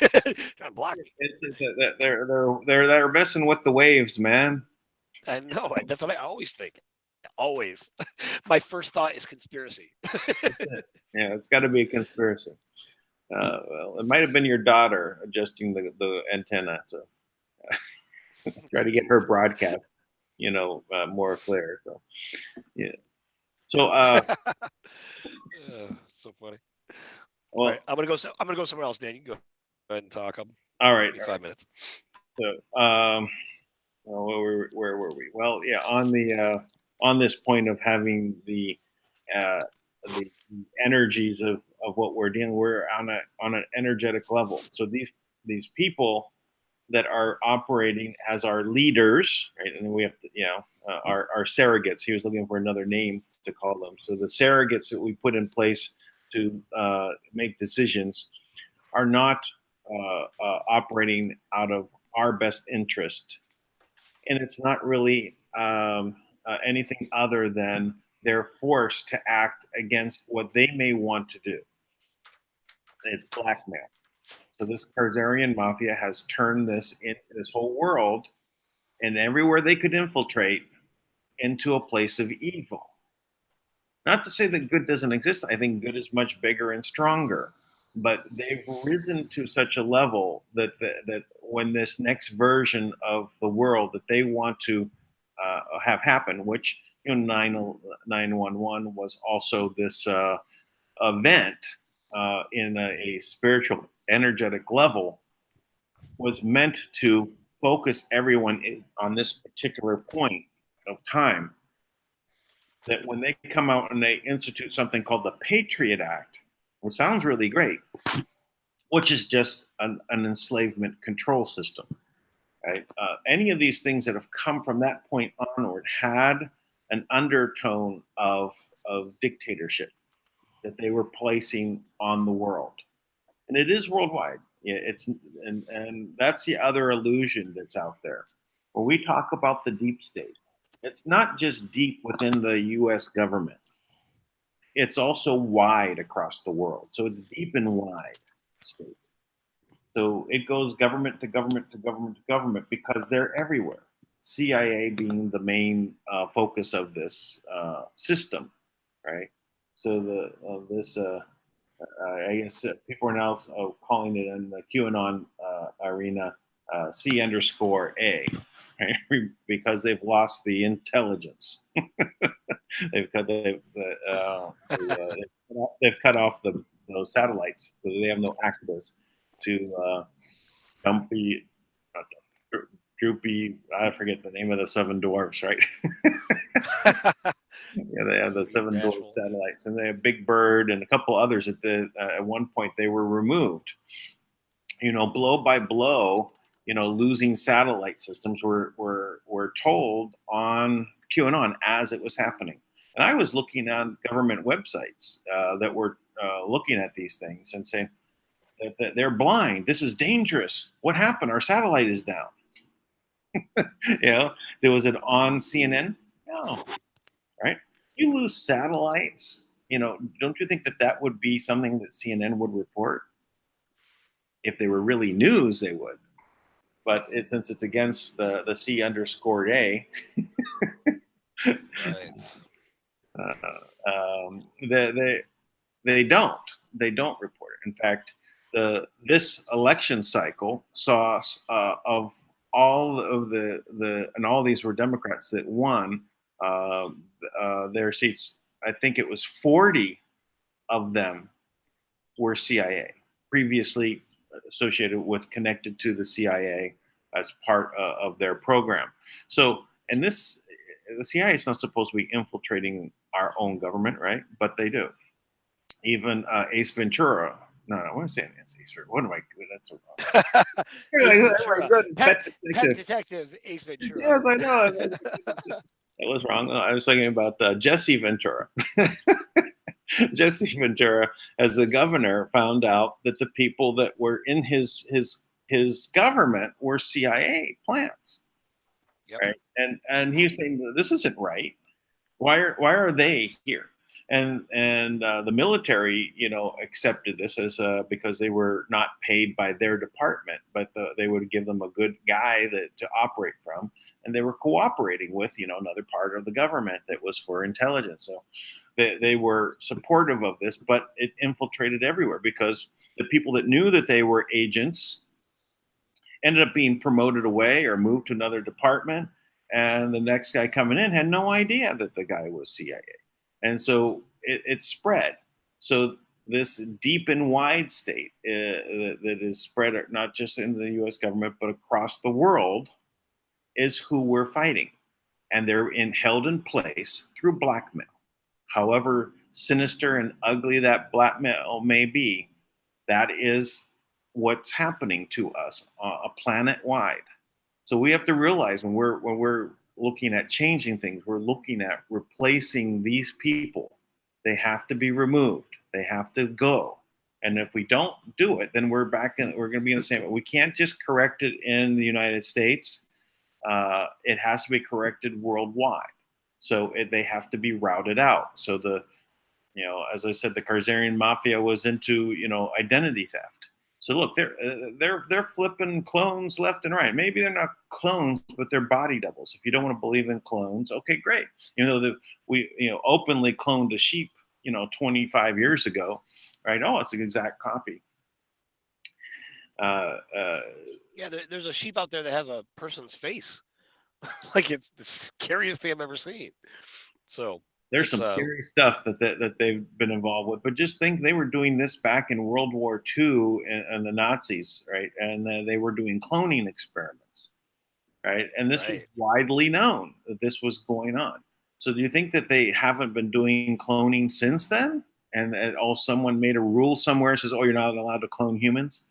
to block me. they're messing with the waves, man. I know. That's what I always think. Always. My first thought is conspiracy. Yeah, it's got to be a conspiracy. Well, it might have been your daughter adjusting the antenna, so try to get her broadcast, more clear. So, yeah. So, So funny. well, All right, I'm gonna go somewhere else, Dan. You can go ahead and talk. all right. 5 minutes. So, well, where were we? Well, yeah, on this point of having the energies of what we're dealing, we're on an energetic level. So these people that are operating as our leaders, right? And then we have to, our surrogates. He was looking for another name to call them. So the surrogates that we put in place to make decisions are not operating out of our best interest, and it's not really anything other than they're forced to act against what they may want to do. It's blackmail. So this Khazarian mafia has turned this whole world and everywhere they could infiltrate into a place of evil. Not to say that good doesn't exist. I think good is much bigger and stronger. But they've risen to such a level that when this next version of the world that they want to have happen, which 911 was also this event in a spiritual, energetic level, was meant to focus everyone on this particular point of time, that when they come out and they institute something called the Patriot Act, which sounds really great, which is just an enslavement control system, right? Any of these things that have come from that point onward had an undertone of dictatorship that they were placing on the world. And it is worldwide. Yeah, and that's the other illusion that's out there. When we talk about the deep state, it's not just deep within the U.S. government. It's also wide across the world. So it's deep and wide state. So it goes government to government to government to government because they're everywhere. CIA being the main focus of this system, right? So this I guess people are now calling it in the QAnon arena C_A, right? Because they've lost the intelligence. They've cut off those satellites, so they have no access to dumpy, droopy. I forget the name of the seven dwarfs, right? Yeah, they have the seven dwarf satellites, and they have Big Bird and a couple others. At one point, they were removed. Blow by blow, losing satellite systems were told on QAnon as it was happening. And I was looking on government websites that were looking at these things and saying that they're blind. This is dangerous. What happened? Our satellite is down. There was it on CNN? No, right? You lose satellites. Don't you think that would be something that CNN would report? If they were really news, they would. But since it's against the C_A, Right. They don't report it. In fact, this election cycle saw of all of and all these were Democrats that won their seats. I think it was 40 of them were CIA, previously associated with, connected to the CIA as part of their program. So, and the CIA is not supposed to be infiltrating our own government, right? But they do. Even Ace Ventura. No, I want to say Ace Ventura. What am I? That's wrong. Pet detective Ace Ventura. Yes, I know. That was wrong. I was thinking about Jesse Ventura. Jesse Ventura, as the governor, found out that the people that were in his government were CIA plants. Yep. Right? And he was saying, this isn't right. Why are they here? And the military, accepted this as because they were not paid by their department, but they would give them a good guy to operate from, and they were cooperating with another part of the government that was for intelligence. So they were supportive of this, but it infiltrated everywhere because the people that knew that they were agents ended up being promoted away or moved to another department, and the next guy coming in had no idea that the guy was CIA. And so it spread. So this deep and wide state that is spread not just in the U.S. government, but across the world is who we're fighting. And they're held in place through blackmail. However sinister and ugly that blackmail may be, that is what's happening to us planet-wide. So we have to realize when we're looking at changing things, we're looking at replacing these people. They have to be removed. They have to go. And if we don't do it, then we're going to be in the same. We can't just correct it in the United States. It has to be corrected worldwide. So they have to be routed out. So as I said, the Khazarian mafia was into, identity theft. So look, they're flipping clones left and right. Maybe they're not clones, but they're body doubles. If you don't want to believe in clones, okay, great. We openly cloned a sheep, 25 years ago, right? Oh, it's an exact copy. Yeah, there's a sheep out there that has a person's face. Like it's the scariest thing I've ever seen. So There's it's some scary stuff that they've been involved with, but just think they were doing this back in World War II and the Nazis, right? And they were doing cloning experiments, right? And this was right. widely known that this was going on. So do you think that they haven't been doing cloning since then? And someone made a rule somewhere says, "Oh, you're not allowed to clone humans."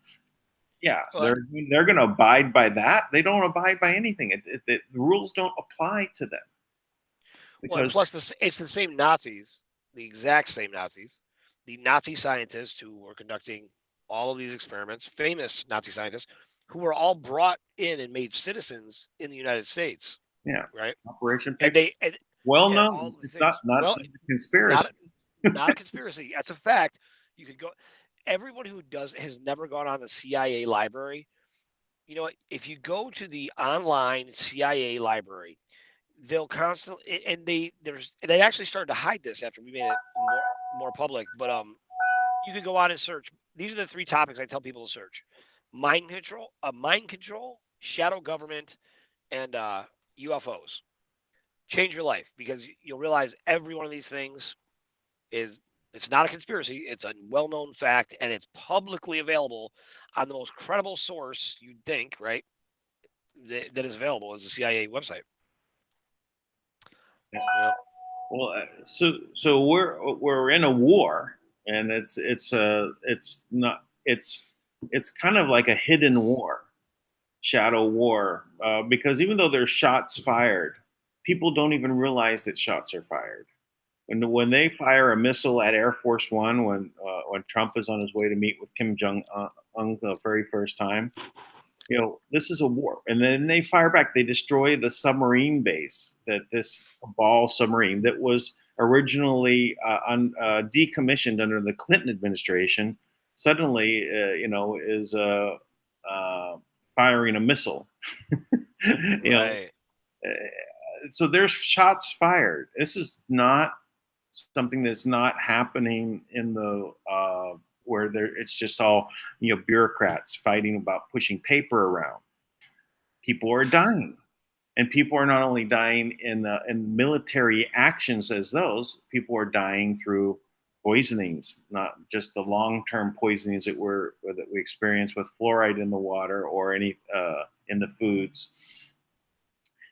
Yeah, Well, they're going to abide by that. They don't abide by anything. The rules don't apply to them and because plus it's the same Nazis, the exact same Nazis, the Nazi scientists who were conducting all of these experiments, famous Nazi scientists, who were all brought in and made citizens in the United States, yeah, right? Operation And Paper. yeah, all Well-known. the It's things. not Well, a conspiracy. not not a conspiracy. That's a fact. You could go. Everyone who has never gone on the CIA library. You know what? If you go to the online CIA library, they'll constantly and they actually started to hide this after we made it more public. But you could go on and search. These are the three topics I tell people to search: mind control, shadow government, and UFOs. Change your life because you'll realize every one of these things is it's not a conspiracy. It's a well-known fact, and it's publicly available on the most credible source you'd think, right? That is available is the CIA website. Yep. Well, so we're in a war, and it's kind of like a hidden war, shadow war, because even though there's shots fired, people don't even realize that shots are fired. When they fire a missile at Air Force One, when Trump is on his way to meet with Kim Jong Un the very first time, this is a war. And then they fire back. They destroy the submarine base that this ball submarine that was originally decommissioned under the Clinton administration suddenly, is firing a missile. you know, Right. uh, so there's shots fired. This is not something that's not happening in the where there it's just all bureaucrats fighting about pushing paper around. People are dying, and people are not only dying in military actions as those. People are dying through poisonings, not just the long-term poisonings that we experience with fluoride in the water or any in the foods.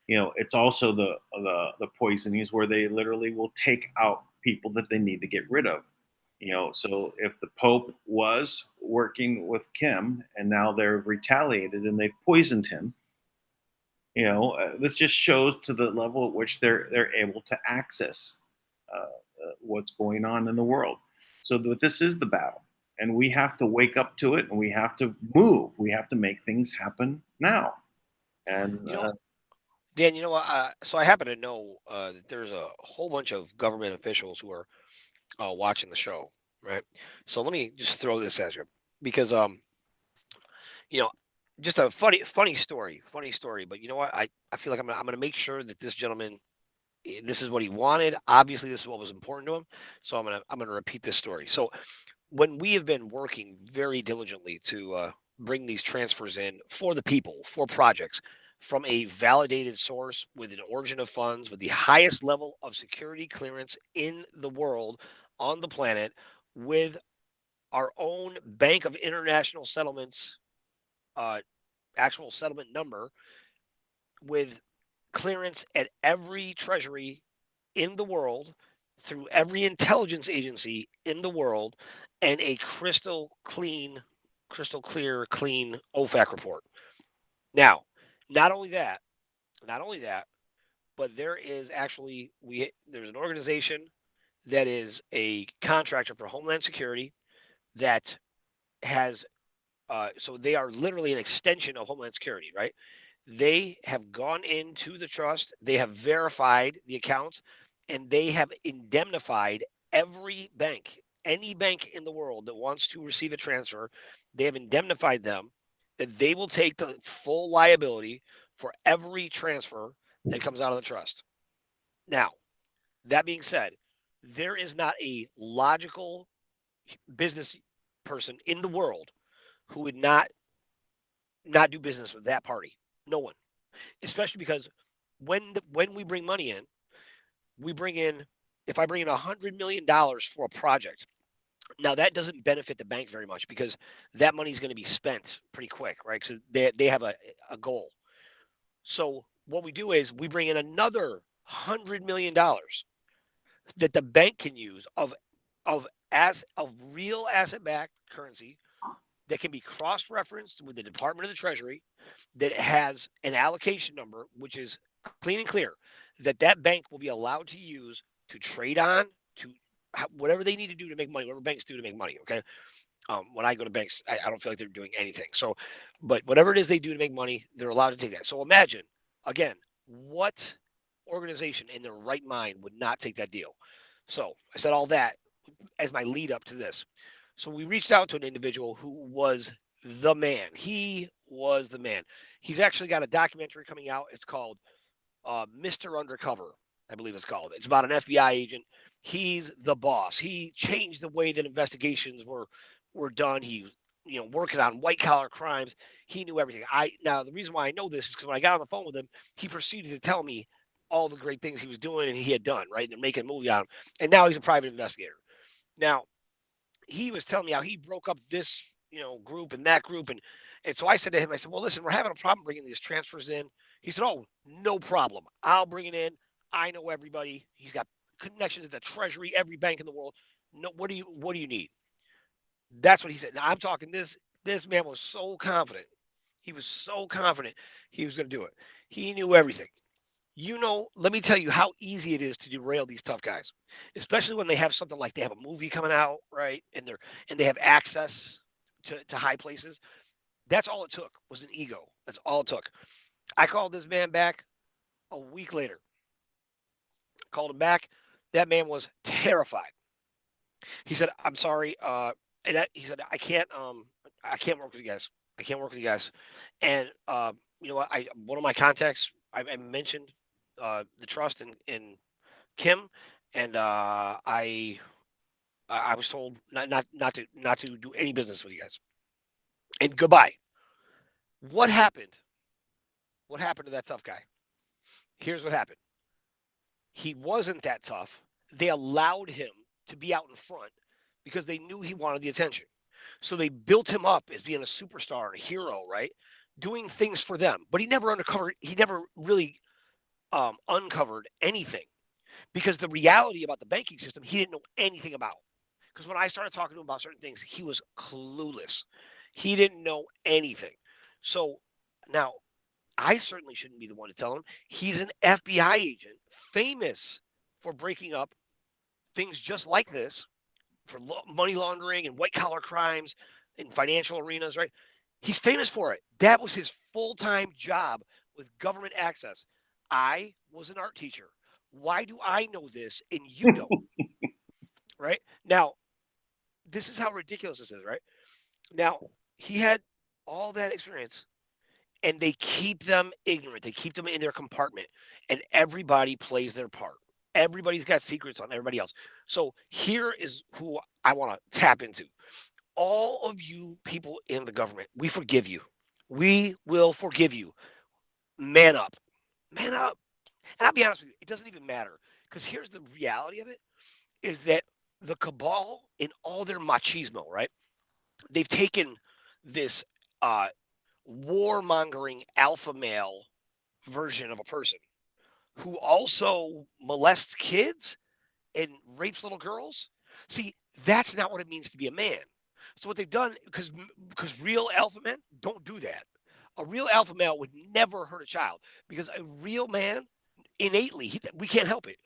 It's also the poisonings where they literally will take out people that they need to get rid of. So if the Pope was working with Kim and now they've retaliated and they've poisoned him, this just shows to the level at which they're able to access what's going on in the world. So this is the battle, and we have to wake up to it, and we have to move. We have to make things happen now. And You know, Dan, you know what? So I happen to know that there's a whole bunch of government officials who are watching the show, right? So let me just throw this at you because you know, just a funny story. But you know what? I feel like I'm gonna make sure that this gentleman, this is what he wanted. Obviously, this is what was important to him. So I'm gonna repeat this story. So when we have been working very diligently to bring these transfers in for the people, for projects, from a validated source with an origin of funds, with the highest level of security clearance in the world, on the planet, with our own Bank of International Settlements uh, actual settlement number, with clearance at every treasury in the world, through every intelligence agency in the world, and a crystal clear, clean OFAC report. Now, not only that, not only that, but there is actually there's an organization that is a contractor for Homeland Security that has so they are literally an extension of Homeland Security, right? They have gone into the trust, they have verified the accounts, and they have indemnified every bank. any bank in the world that wants to receive a transfer, they have indemnified them that they will take the full liability for every transfer that comes out of the trust. Now, that being said, there is not a logical business person in the world who would not do business with that party. No one, especially because when we bring money in, we bring in if I bring in $100 million for a project. Now that doesn't benefit the bank very much because that money is going to be spent pretty quick, right? Because they have a goal. So what we do is we bring in another $100 million that the bank can use of real asset backed currency that can be cross referenced with the Department of the Treasury that has an allocation number, which is clean and clear, that bank will be allowed to use to trade on, to whatever they need to do to make money, whatever banks do to make money. Okay. When I go to banks, I don't feel like they're doing anything. So, but whatever it is they do to make money, they're allowed to take that. So imagine, again, what organization in their right mind would not take that deal? So I said all that as my lead up to this. So we reached out to an individual who was the man. He was the man. He's actually got a documentary coming out. It's called Mr. Undercover, I believe it's called. It's about an FBI agent. He's the boss. He changed the way that investigations were done. He, working on white collar crimes. He knew everything. Now the reason why I know this is because when I got on the phone with him, he proceeded to tell me all the great things he was doing and he had done. Right, they're making a movie on him, and now he's a private investigator. Now he was telling me how he broke up this group and that group, and so I said to him, I said, well, listen, we're having a problem bringing these transfers in. He said, oh, no problem, I'll bring it in. I know everybody. He's got connections at the Treasury, every bank in the world. No, what do you need? That's what he said. Now I'm talking, this man was so confident. He was so confident he was going to do it. He knew everything. Let me tell you how easy it is to derail these tough guys, especially when they have something like they have a movie coming out, right? And they have access to high places. That's all it took was an ego. That's all it took. I called this man back a week later. Called him back. That man was terrified. He said, "I'm sorry," he said, I can't work with you guys. I can't work with you guys." And you know what? I One of my contacts, I mentioned the trust in Kim, and I was told not to do any business with you guys. And goodbye. What happened? What happened to that tough guy? Here's what happened. He wasn't that tough. They allowed him to be out in front because they knew he wanted the attention. So they built him up as being a superstar, a hero, right? Doing things for them. But he never really uncovered anything because the reality about the banking system, he didn't know anything about. Because when I started talking to him about certain things, he was clueless. He didn't know anything. So now I certainly shouldn't be the one to tell him. He's an FBI agent, famous for breaking up things just like this, for money laundering and white collar crimes in financial arenas, right? He's famous for it. That was his full time job with government access. I was an art teacher. Why do I know this and you don't? Right? Now, this is how ridiculous this is, right? Now, he had all that experience and they keep them ignorant. They keep them in their compartment, and everybody plays their part. Everybody's got secrets on everybody else. So here is who I want to tap into. All of you people in the government, we forgive you. We will forgive you. Man up. Man up. And I'll be honest with you, it doesn't even matter. Because here's the reality of it is that the cabal in all their machismo, right? They've taken this uh, warmongering alpha male version of a person who also molests kids and rapes little girls. See, that's not what it means to be a man. So what they've done, because real alpha men don't do that. A real alpha male would never hurt a child because a real man innately we can't help it.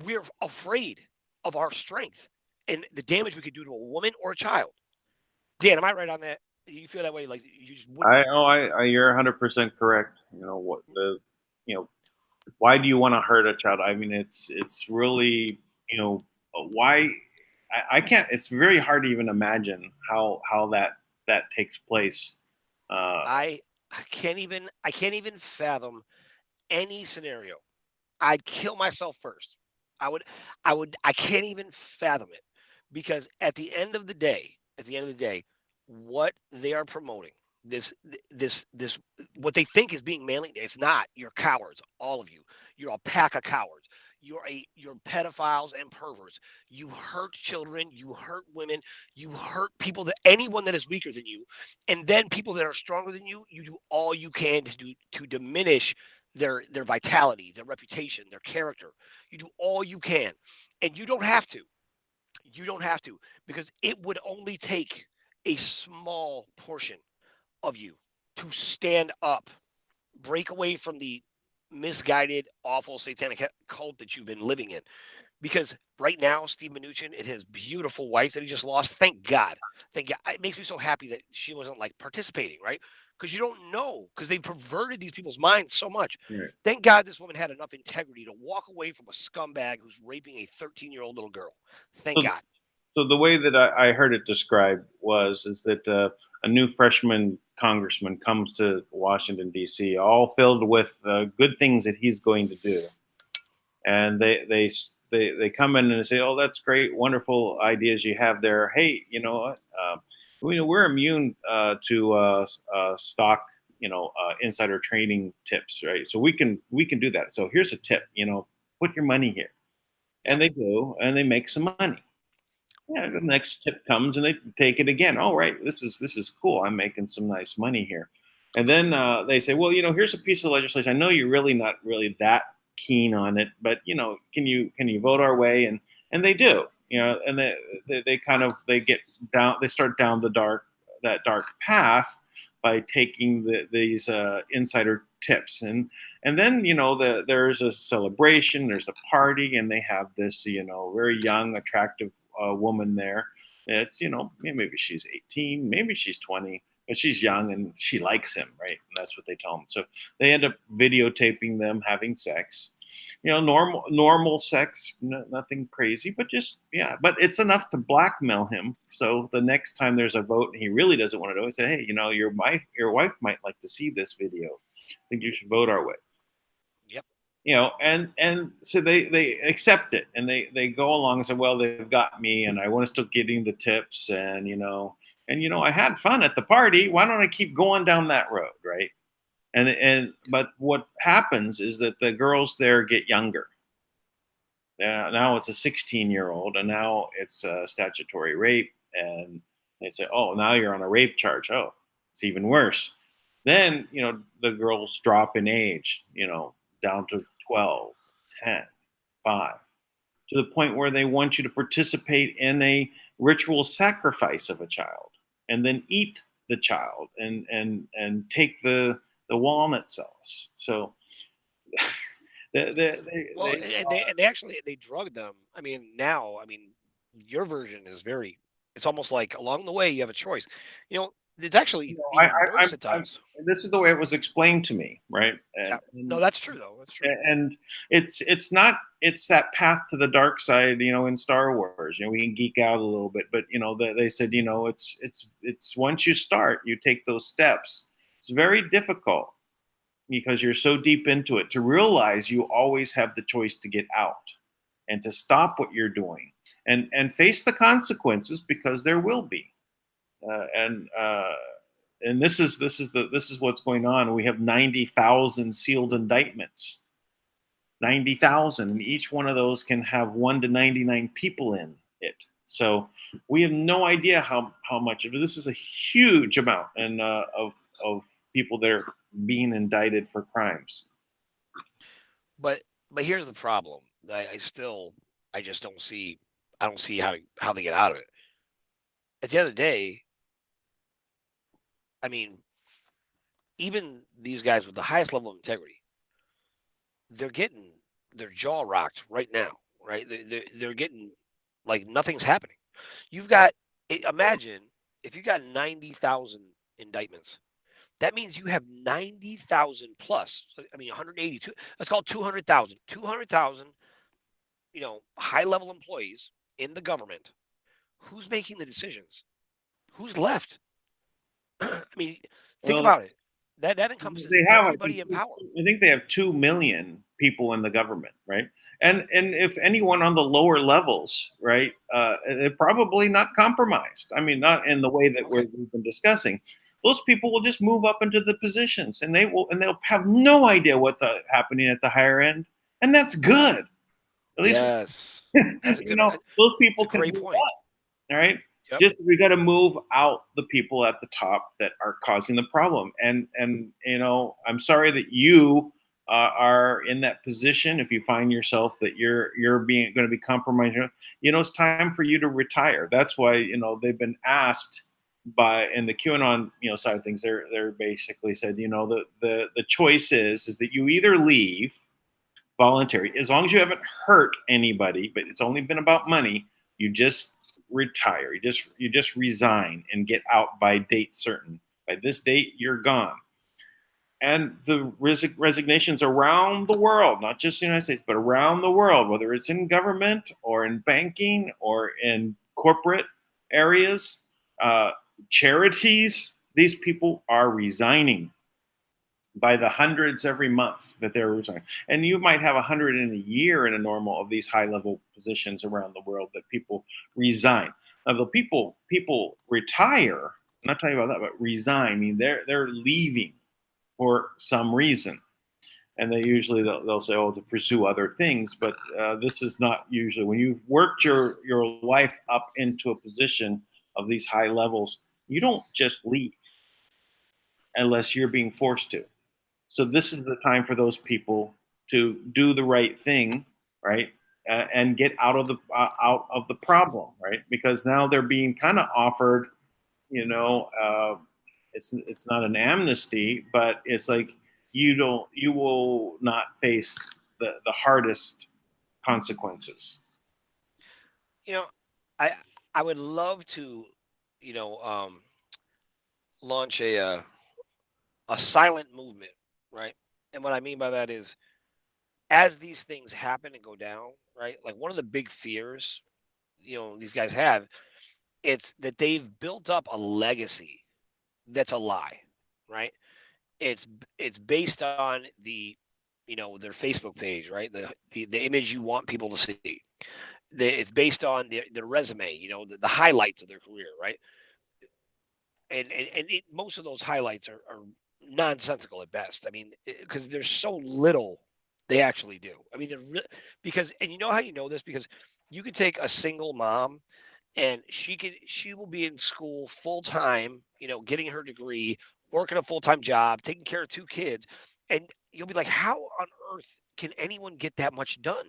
We're afraid of our strength and the damage we could do to a woman or a child. Dan, am I right on that? You feel that way? Like you just wouldn't. You're 100% correct. You know, why do you want to hurt a child? I mean, it's really, why? I can't. It's very hard to even imagine how that takes place. I can't even fathom any scenario. I'd kill myself first. I can't even fathom it because at the end of the day, what they are promoting, this, what they think is being manly, it's not. You're cowards, all of you. You're a pack of cowards. You're pedophiles and perverts. You hurt children. You hurt women. You hurt people anyone that is weaker than you, and then people that are stronger than you. You do all you can to diminish their vitality, their reputation, their character. You do all you can, and you don't have to. You don't have to because it would only take a small portion of you to stand up, break away from the misguided, awful satanic cult that you've been living in. Because right now, Steve Mnuchin and his beautiful wife that he just lost, thank God. Thank God. It makes me so happy that she wasn't like participating, right? Because you don't know, because they perverted these people's minds so much. Right. Thank God this woman had enough integrity to walk away from a scumbag who's raping a 13-year-old little girl. Thank So, God. so the way that I heard it described is that a new freshman congressman comes to Washington D.C. all filled with good things that he's going to do, and they come in and say, "Oh, that's great, wonderful ideas you have there. Hey, you know what? We're immune to stock, insider trading tips, right? So we can do that. So here's a tip. Put your money here." And Yep. they go and they make some money. Yeah, the next tip comes and they take it again. Oh, right, this is cool. I'm making some nice money here. And then they say, well, here's a piece of legislation. I know you're really not really that keen on it, but can you vote our way? And they do. And they kind of they get down. They start down that dark path by taking these insider tips and then there's a celebration, there's a party, and they have this very young, attractive woman there. It's maybe she's 18, maybe she's 20, but she's young and she likes him, right? And that's what they tell him. So they end up videotaping them having sex. Normal sex, nothing crazy, but just yeah. But it's enough to blackmail him. So the next time there's a vote and he really doesn't want to do it, say, hey, your wife might like to see this video. I think you should vote our way. Yep. And so they accept it and they go along and say, well, they've got me and I want to still getting the tips and I had fun at the party. Why don't I keep going down that road, right? But what happens is that the girls there get younger. Now it's a 16-year-old, and now it's a statutory rape, and they say, oh, now you're on a rape charge. Oh, it's even worse. Then the girls drop in age, down to 12, 10, 5, to the point where they want you to participate in a ritual sacrifice of a child, and then eat the child and take the walnut cells. So Well, they and they actually they drug them. Your version is very. It's almost like along the way you have a choice. It's actually I, even worse at I'm times. this is the way it was explained to me, right? Yeah. And No, and, that's true though. That's true. and it's not it's that path to the dark side, in Star Wars. We can geek out a little bit, but they said, it's once you start, you take those steps. It's very difficult because you're so deep into it to realize you always have the choice to get out and to stop what you're doing and face the consequences because there will be. And this is what's going on. We have 90,000 sealed indictments, 90,000, and each one of those can have 1 to 99 people in it. So we have no idea how much of it. This is a huge amount and of people that are being indicted for crimes. But here's the problem. I just don't see. I don't see how they get out of it. At the end of the day, I mean, even these guys with the highest level of integrity, they're getting their jaw rocked right now, right? They're getting like nothing's happening. You've got imagine if you got 90,000 indictments. That means you have 90,000 plus. 182. Let's call it 200,000. 200,000, high level employees in the government who's making the decisions? Who's left? I mean, think Well, about it. That encompasses they have, everybody in power. I think they have 2 million people in the government, right? And if anyone on the lower levels, right, they're probably not compromised. I mean, not in the way that Okay. we've been discussing. Those people will just move up into the positions, and they'll have no idea what's happening at the higher end, and that's good. At least Yes. That's a you good. know those It's people a can great move point. up. All right. Yep. Just we got to move out the people at the top that are causing the problem. And I'm sorry that you are in that position. If you find yourself that you're being going to be compromised, it's time for you to retire. That's why they've been asked by in the QAnon side of things. They're basically said the choice is that you either leave voluntary, as long as you haven't hurt anybody, but it's only been about money, you just retire. You just resign and get out by date certain. By this date, you're gone. And the resignations around the world, not just the United States, but around the world, whether it's in government or in banking or in corporate areas, charities, these people are resigning by the hundreds every month that they're resigning. And you might have 100 in a year in a normal of these high level positions around the world that people resign. Now the people retire. I'm not talking about that, but resign. I mean they're leaving for some reason, and they usually they'll say, "Oh, to pursue other things." But this is not usually when you've worked your life up into a position of these high levels. You don't just leave unless you're being forced to. So this is the time for those people to do the right thing, right, and get out of the problem, right? Because now they're being kind of offered, you know, uh, it's not an amnesty, but it's like you will not face the hardest consequences. You know, I I would love to, you know, launch a silent movement, right? And what I mean by that is, as these things happen and go down, right? Like one of the big fears, these guys have, it's that they've built up a legacy that's a lie, right? It's it's based on their Facebook page, right? The image you want people to see. It's based on their resume, the highlights of their career, right? And most of those highlights are nonsensical at best. I mean, because there's so little they actually do. I mean, because, and you know how you know this, because you could take a single mom and she will be in school full time, getting her degree, working a full time job, taking care of 2 kids, and you'll be like, how on earth can anyone get that much done?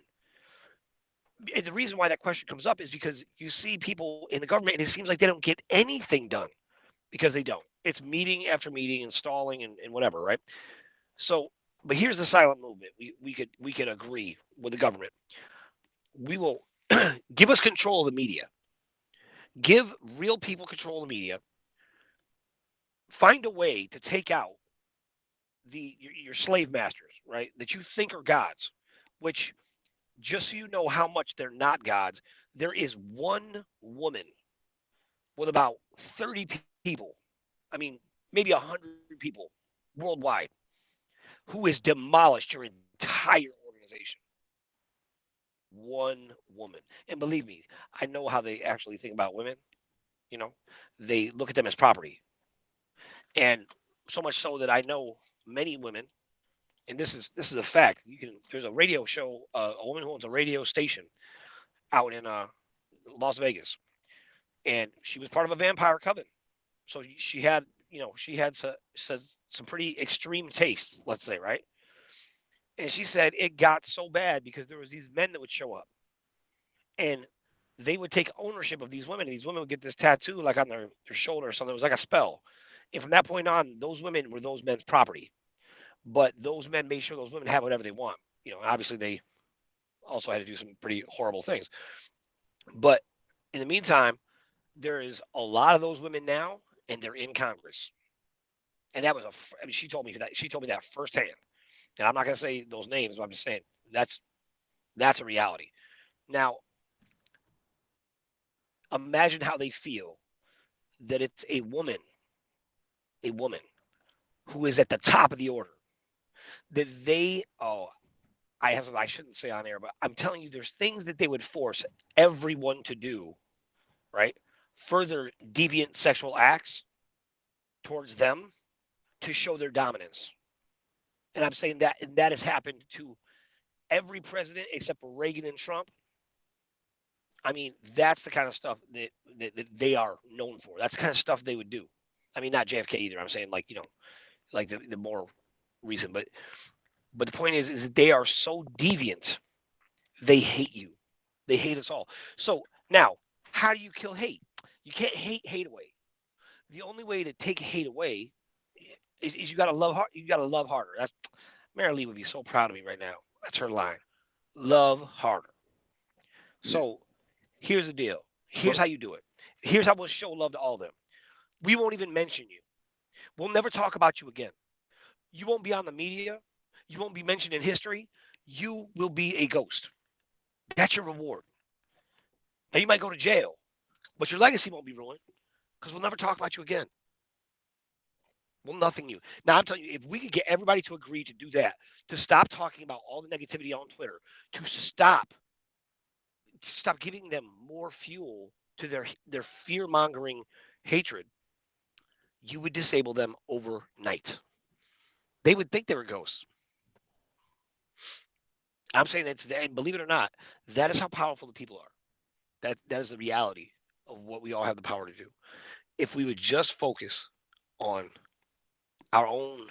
And the reason why that question comes up is because you see people in the government and it seems like they don't get anything done because they don't. It's meeting after meeting, installing and whatever, right? So, but here's the silent movement. We could agree with the government. We will give us control of the media. Give real people control of the media. Find a way to take out your slave masters, right? That you think are gods, which, just so you know how much they're not gods, there is one woman with about 30 people. I mean, maybe 100 people worldwide who has demolished your entire organization. One woman. And believe me, I know how they actually think about women. You know, they look at them as property. And so much so that I know many women, and this is a fact. There's a radio show, a woman who owns a radio station out in Las Vegas, and she was part of a vampire coven. So she had some pretty extreme tastes, let's say, right? And she said it got so bad because there was these men that would show up and they would take ownership of these women. And these women would get this tattoo like on their shoulder or something. It was like a spell. And from that point on, those women were those men's property. But those men made sure those women had whatever they want. Obviously they also had to do some pretty horrible things. But in the meantime, there is a lot of those women now, and they're in Congress. And that was I mean, she told me that firsthand. And I'm not going to say those names, but I'm just saying that's a reality. Now, Imagine how they feel that it's a woman who is at the top of the order. That they, I shouldn't say on air, but I'm telling you, there's things that they would force everyone to do, right? Further deviant sexual acts towards them to show their dominance. And I'm saying that, and that has happened to every president except for Reagan and Trump. I mean, that's the kind of stuff that they are known for. That's the kind of stuff they would do. I mean, not JFK either. I'm saying like, like the more recent, but the point is that they are so deviant. They hate you. They hate us all. So now, how do you kill hate? You can't hate away. The only way to take hate away is you got to love hard. You got to love harder. That's Mary Lee would be so proud of me right now. That's her line. Love harder. Yeah. So here's the deal. Here's how you do it. Here's how we'll show love to all of them. We won't even mention you. We'll never talk about you again. You won't be on the media. You won't be mentioned in history. You will be a ghost. That's your reward. Now you might go to jail, but your legacy won't be ruined because we'll never talk about you again. We'll nothing you. Now I'm telling you, if we could get everybody to agree to do that, to stop talking about all the negativity on Twitter, to stop giving them more fuel to their fear mongering hatred, you would disable them overnight. They would think they were ghosts. I'm saying that's, and believe it or not, that is how powerful the people are. That is the reality of what we all have the power to do. If we would just focus on our own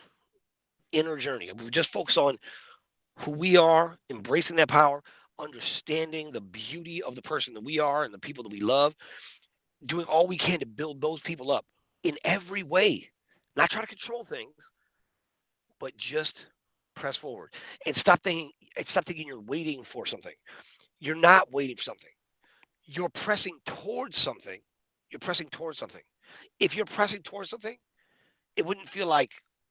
inner journey, if we would just focus on who we are, embracing that power, understanding the beauty of the person that we are and the people that we love, doing all we can to build those people up in every way, not try to control things, but just press forward and stop thinking you're waiting for something. You're not waiting for something. You're pressing towards something. You're pressing towards something. If you're pressing towards something, it wouldn't feel like,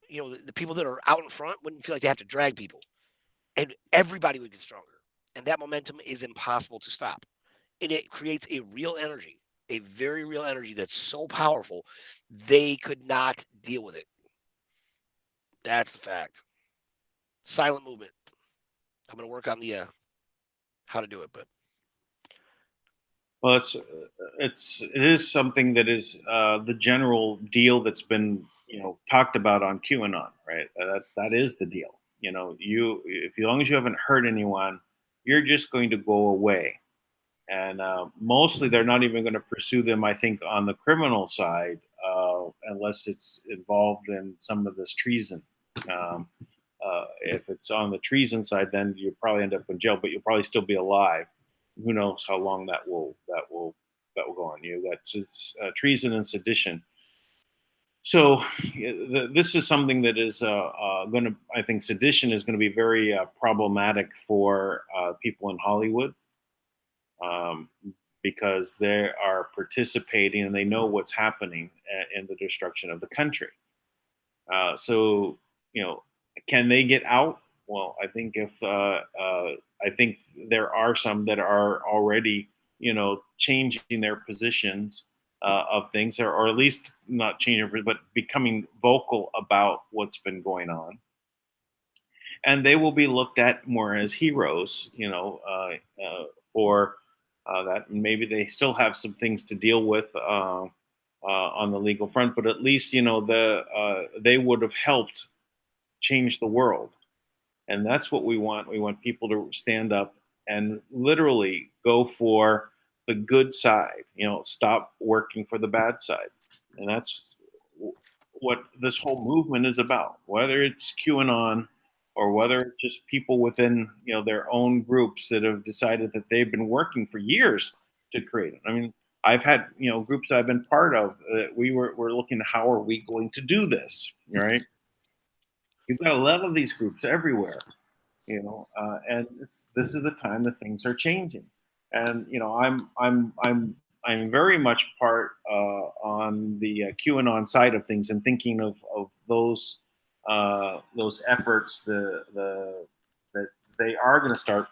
the people that are out in front wouldn't feel like they have to drag people. And everybody would get stronger. And that momentum is impossible to stop. And it creates a real energy, a very real energy that's so powerful, they could not deal with it. That's the fact. Silent movement. I'm going to work on the how to do it, but Well, it is something that is the general deal that's been talked about on QAnon, right? That is the deal. If as long as you haven't hurt anyone, you're just going to go away. And mostly, they're not even going to pursue them. I think on the criminal side, unless it's involved in some of this treason. If it's on the treason side, then you probably end up in jail, but you'll probably still be alive. Who knows how long that will go on? That's treason and sedition. So this is something that is going to. I think sedition is going to be very problematic for people in Hollywood. Um, because they are participating and they know what's happening in the destruction of the country. So, can they get out? Well, I think I think there are some that are already, changing their positions of things, or at least not changing, but becoming vocal about what's been going on. And they will be looked at more as heroes, for that. And maybe they still have some things to deal with on the legal front, but at least they would have helped change the world, and that's what we want. We want people to stand up and literally go for the good side. Stop working for the bad side, and that's what this whole movement is about. Whether it's QAnon or whether it's just people within their own groups that have decided that they've been working for years to create it. I mean, I've had groups I've been part of. We're looking at how are we going to do this, right? You've got a lot of these groups everywhere, and this is the time that things are changing. And I'm very much part on the QAnon side of things and thinking of those efforts, that they are going to start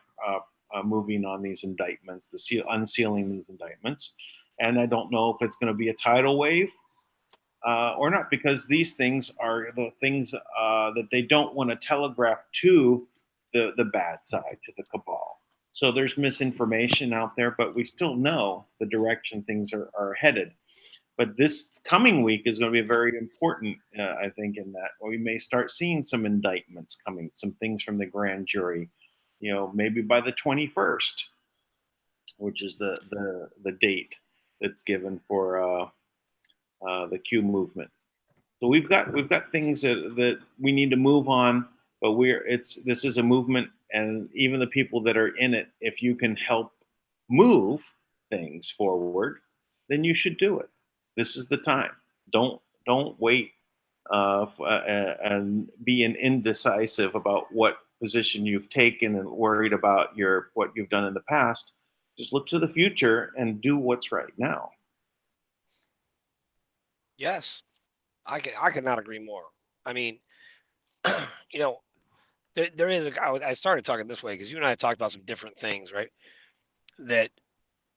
moving on these indictments, unsealing these indictments, and I don't know if it's going to be a tidal wave or not, because these things are the things that they don't want to telegraph to the bad side, to the cabal. So there's misinformation out there, but we still know the direction things are headed. But this coming week is going to be very important, I think, in that we may start seeing some indictments coming, some things from the grand jury, maybe by the 21st, which is the date that's given for the Q movement. So we've got things that we need to move on, but this is a movement, and even the people that are in it, if you can help move things forward, then you should do it. This is the time. Don't wait and be indecisive about what position you've taken and worried about what you've done in the past. Just look to the future and do what's right now. Yes, I could not agree more. I mean, you know, there is I started talking this way because you and I talked about some different things, right? That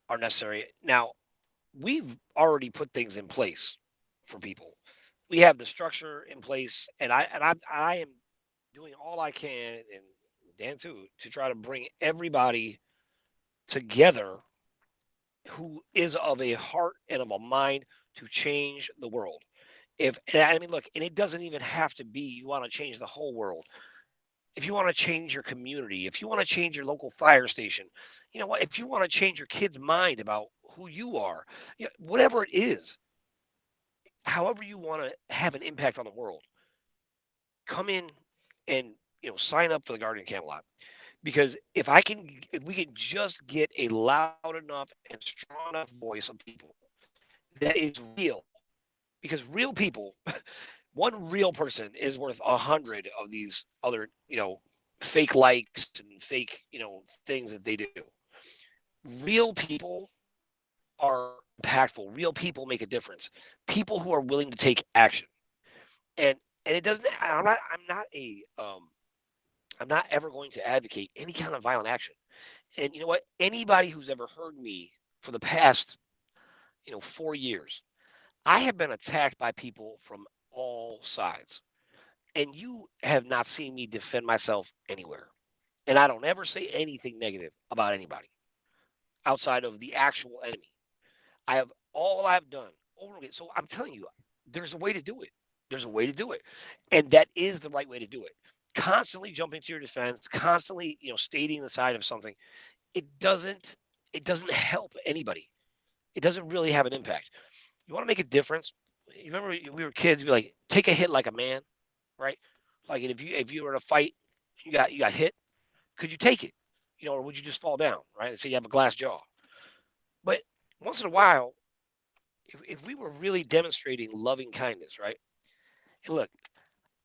are necessary. Now, we've already put things in place for people. We have the structure in place, and I am doing all I can, and Dan too, to try to bring everybody together who is of a heart and of a mind to change the world. If and I mean, look, and it doesn't even have to be you want to change the whole world. If you want to change your community, if you want to change your local fire station, you know what? If you want to change your kid's mind about who you are, whatever it is, however you want to have an impact on the world, come in and sign up for the Guardian Camelot. Because if we can just get a loud enough and strong enough voice of people that is real, because real people, one real person is worth 100 of these other, fake likes and fake, things that they do. Real people are impactful. Real people make a difference. People who are willing to take action. And it doesn't. I'm not ever going to advocate any kind of violent action. And you know what? Anybody who's ever heard me for the past, 4 years, I have been attacked by people from all sides. And you have not seen me defend myself anywhere. And I don't ever say anything negative about anybody outside of the actual enemy. All I've done over again. So I'm telling you, there's a way to do it. There's a way to do it. And that is the right way to do it. Constantly jumping to your defense, constantly, stating the side of something, it doesn't it doesn't help anybody. It doesn't really have an impact. You want to make a difference? You remember we were kids, you'd be like, take a hit like a man, right? Like if you were in a fight, you got hit, could you take it? Or would you just fall down, right? And say you have a glass jaw. But once in a while, if we were really demonstrating loving kindness, right? And look,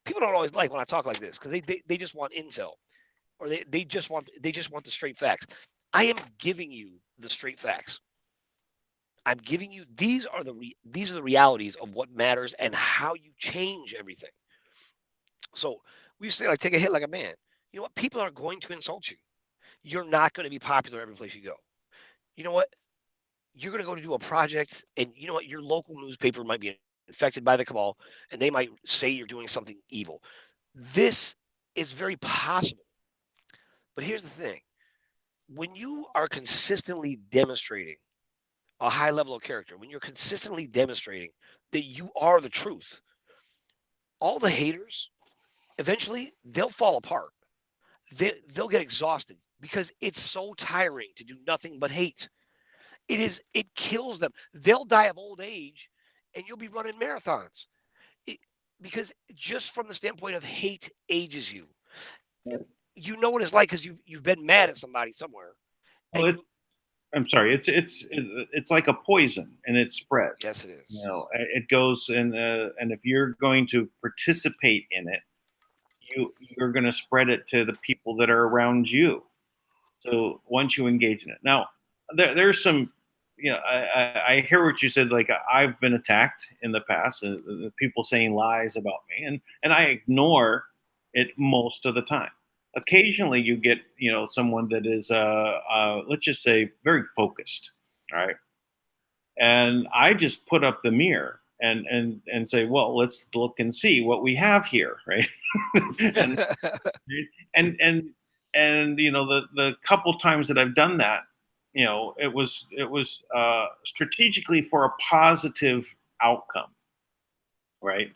people don't always like when I talk like this because they just want intel, or they just want the straight facts. I am giving you the straight facts. I'm giving you these are the realities of what matters and how you change everything. So we say like take a hit like a man. You know what? People are going to insult you. You're not going to be popular every place you go. You know what? You're going to go to do a project, and you know what? Your local newspaper might be infected by the cabal, and they might say you're doing something evil. This is very possible. But here's the thing: when you are consistently demonstrating a high level of character, when you're consistently demonstrating that you are the truth, all the haters eventually they'll fall apart. They'll get exhausted because it's so tiring to do nothing but hate. It kills them. They'll die of old age, and you'll be running marathons. It, because just from the standpoint of hate ages you. You know what it's like because you've been mad at somebody somewhere, Well, and you. I'm sorry. It's like a poison, and it Yes, spreads. it is. It goes, and if you're going to participate in it, you're going to spread it to the people that are around you. So once you engage in it, now there's some, I hear what you said. Like I've been attacked in the past, people saying lies about me, and I ignore it most of the time. Occasionally, you get someone that is let's just say very focused, all right, And I just put up the mirror and say, well, let's look and see what we have here, right? and and and the couple times that I've done that, it was strategically for a positive outcome, right?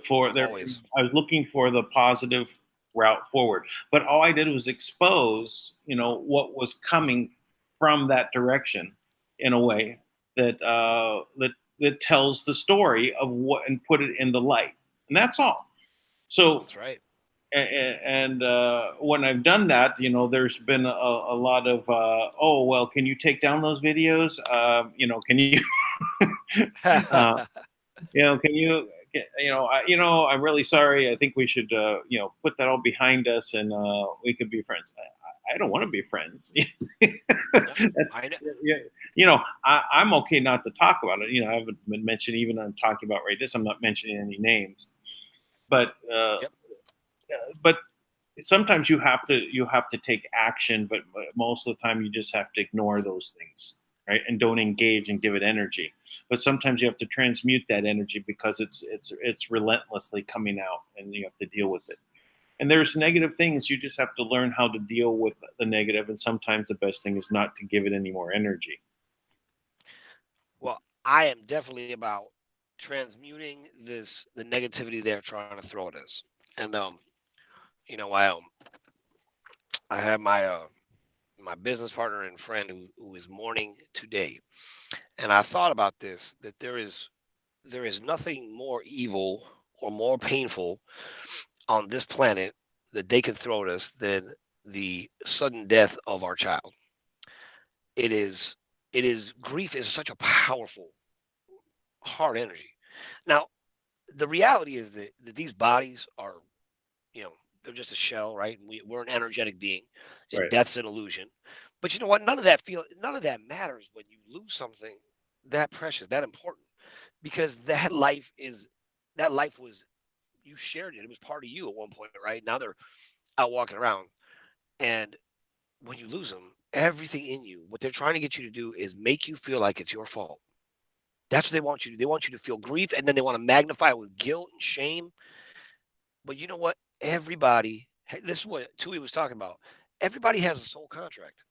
For there, Always. I was looking for the positive route forward, but all I did was expose, what was coming from that direction in a way that tells the story of what and put it in the light, and that's all. So That's right. and when I've done that, there's been a lot of, oh well, can you take down those videos? Can you, uh, can you, I'm really sorry. I think we should, put that all behind us, and we could be friends. I don't want to be friends. No, That's, I know. yeah, I'm okay not to talk about it. I haven't been mentioned, even I'm talking about right this. I'm not mentioning any names, but Yep. but sometimes you have to take action, but most of the time you just have to ignore those things, right? And don't engage and give it energy. But sometimes you have to transmute that energy because it's relentlessly coming out, and you have to deal with it. And there's negative things, you just have to learn how to deal with the negative, and sometimes the best thing is not to give it any more energy. Well, I am definitely about transmuting the negativity they're trying to throw at us. And I have my business partner and friend who is mourning today. And I thought about this, that there is nothing more evil or more painful on this planet that they can throw at us than the sudden death of our child. It is grief is such a powerful, hard energy. Now, the reality is that these bodies are, you know, they're just a shell, right? And we're an energetic being, and Right. death's an illusion. But you know what? None of that matters when you lose something that precious, that important, because that life was, you shared it. It was part of you at one point, right? Now they're out walking around, and when you lose them, everything in you, what they're trying to get you to do is make you feel like it's your fault. That's what they want you to do. They want you to feel grief, and then they want to magnify it with guilt and shame. But you know what? Everybody, this is what Tui was talking about. Everybody has a soul contract.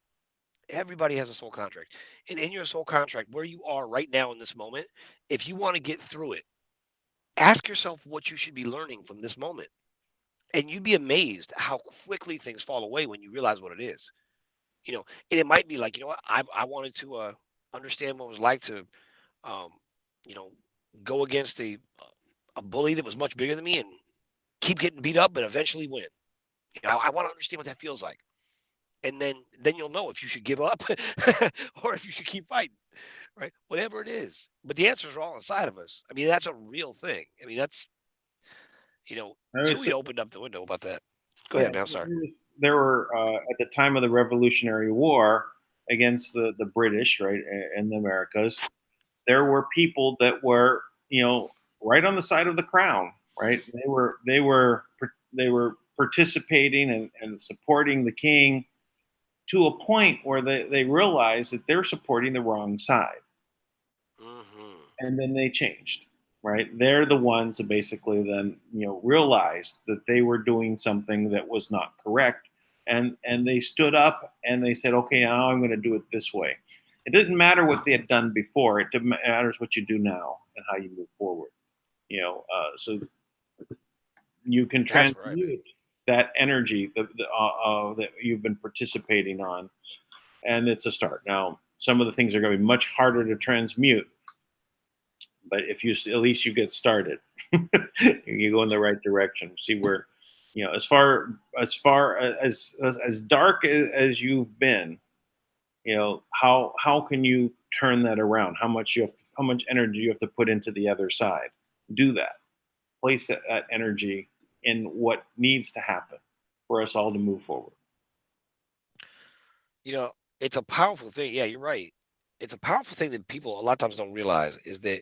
Everybody has a soul contract. And in your soul contract, where you are right now in this moment, if you want to get through it, ask yourself what you should be learning from this moment. And you'd be amazed how quickly things fall away when you realize what it is. And it might be like, you know what, I wanted to understand what it was like to, um, you know, go against a bully that was much bigger than me and keep getting beat up, but eventually win. I want to understand what that feels like, and then you'll know if you should give up or if you should keep fighting, right? Whatever it is. But the answers are all inside of us. I mean, that's a real thing. I mean, that's I was Tui opened up the window about that. Go Yeah, ahead, man. I'm sorry. there were at the time of the Revolutionary War against the British, right, in the Americas. There were people that were, right on the side of the crown, right. They were participating and supporting the king to a point where they realized that they're supporting the wrong side, Hmm. and then they changed, right. They're the ones that basically then realized that they were doing something that was not correct, and they stood up and they said, okay, now I'm going to do it this way. It didn't matter what they had done before. It matters what you do now and how you move forward. So you can That's right, man. transmute that energy that you've been participating on, and it's a start. Now some of the things are going to be much harder to transmute, but if you at least you get started, you go in the right direction. See where, as dark as you've been, how can you turn that around? How much energy you have to put into the other side? Do that. Place that energy in what needs to happen for us all to move forward. You know, it's a powerful thing. Yeah, you're right. It's a powerful thing that people a lot of times don't realize is that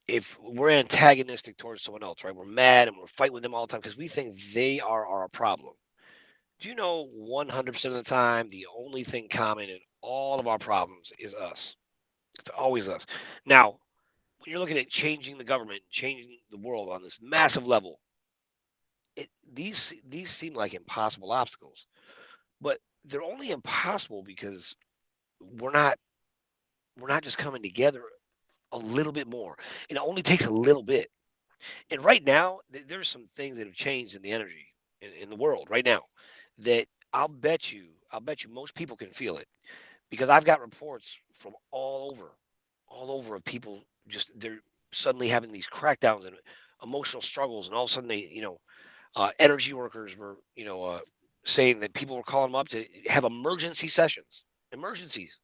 if we're antagonistic towards someone else, right? We're mad and we're fighting with them all the time because we think they are our problem. Do you know 100% of the time, the only thing common in all of our problems is us? It's always us. Now, when you're looking at changing the government, changing the world on this massive level, these seem like impossible obstacles, but they're only impossible because we're not we're not just coming together a little bit more. It only takes a little bit. And right now, there's some things that have changed in the energy in the world right now that I'll bet you most people can feel it because I've got reports from all over of people just they're suddenly having these crackdowns and emotional struggles, and all of a sudden energy workers were saying that people were calling them up to have emergency sessions, emergencies.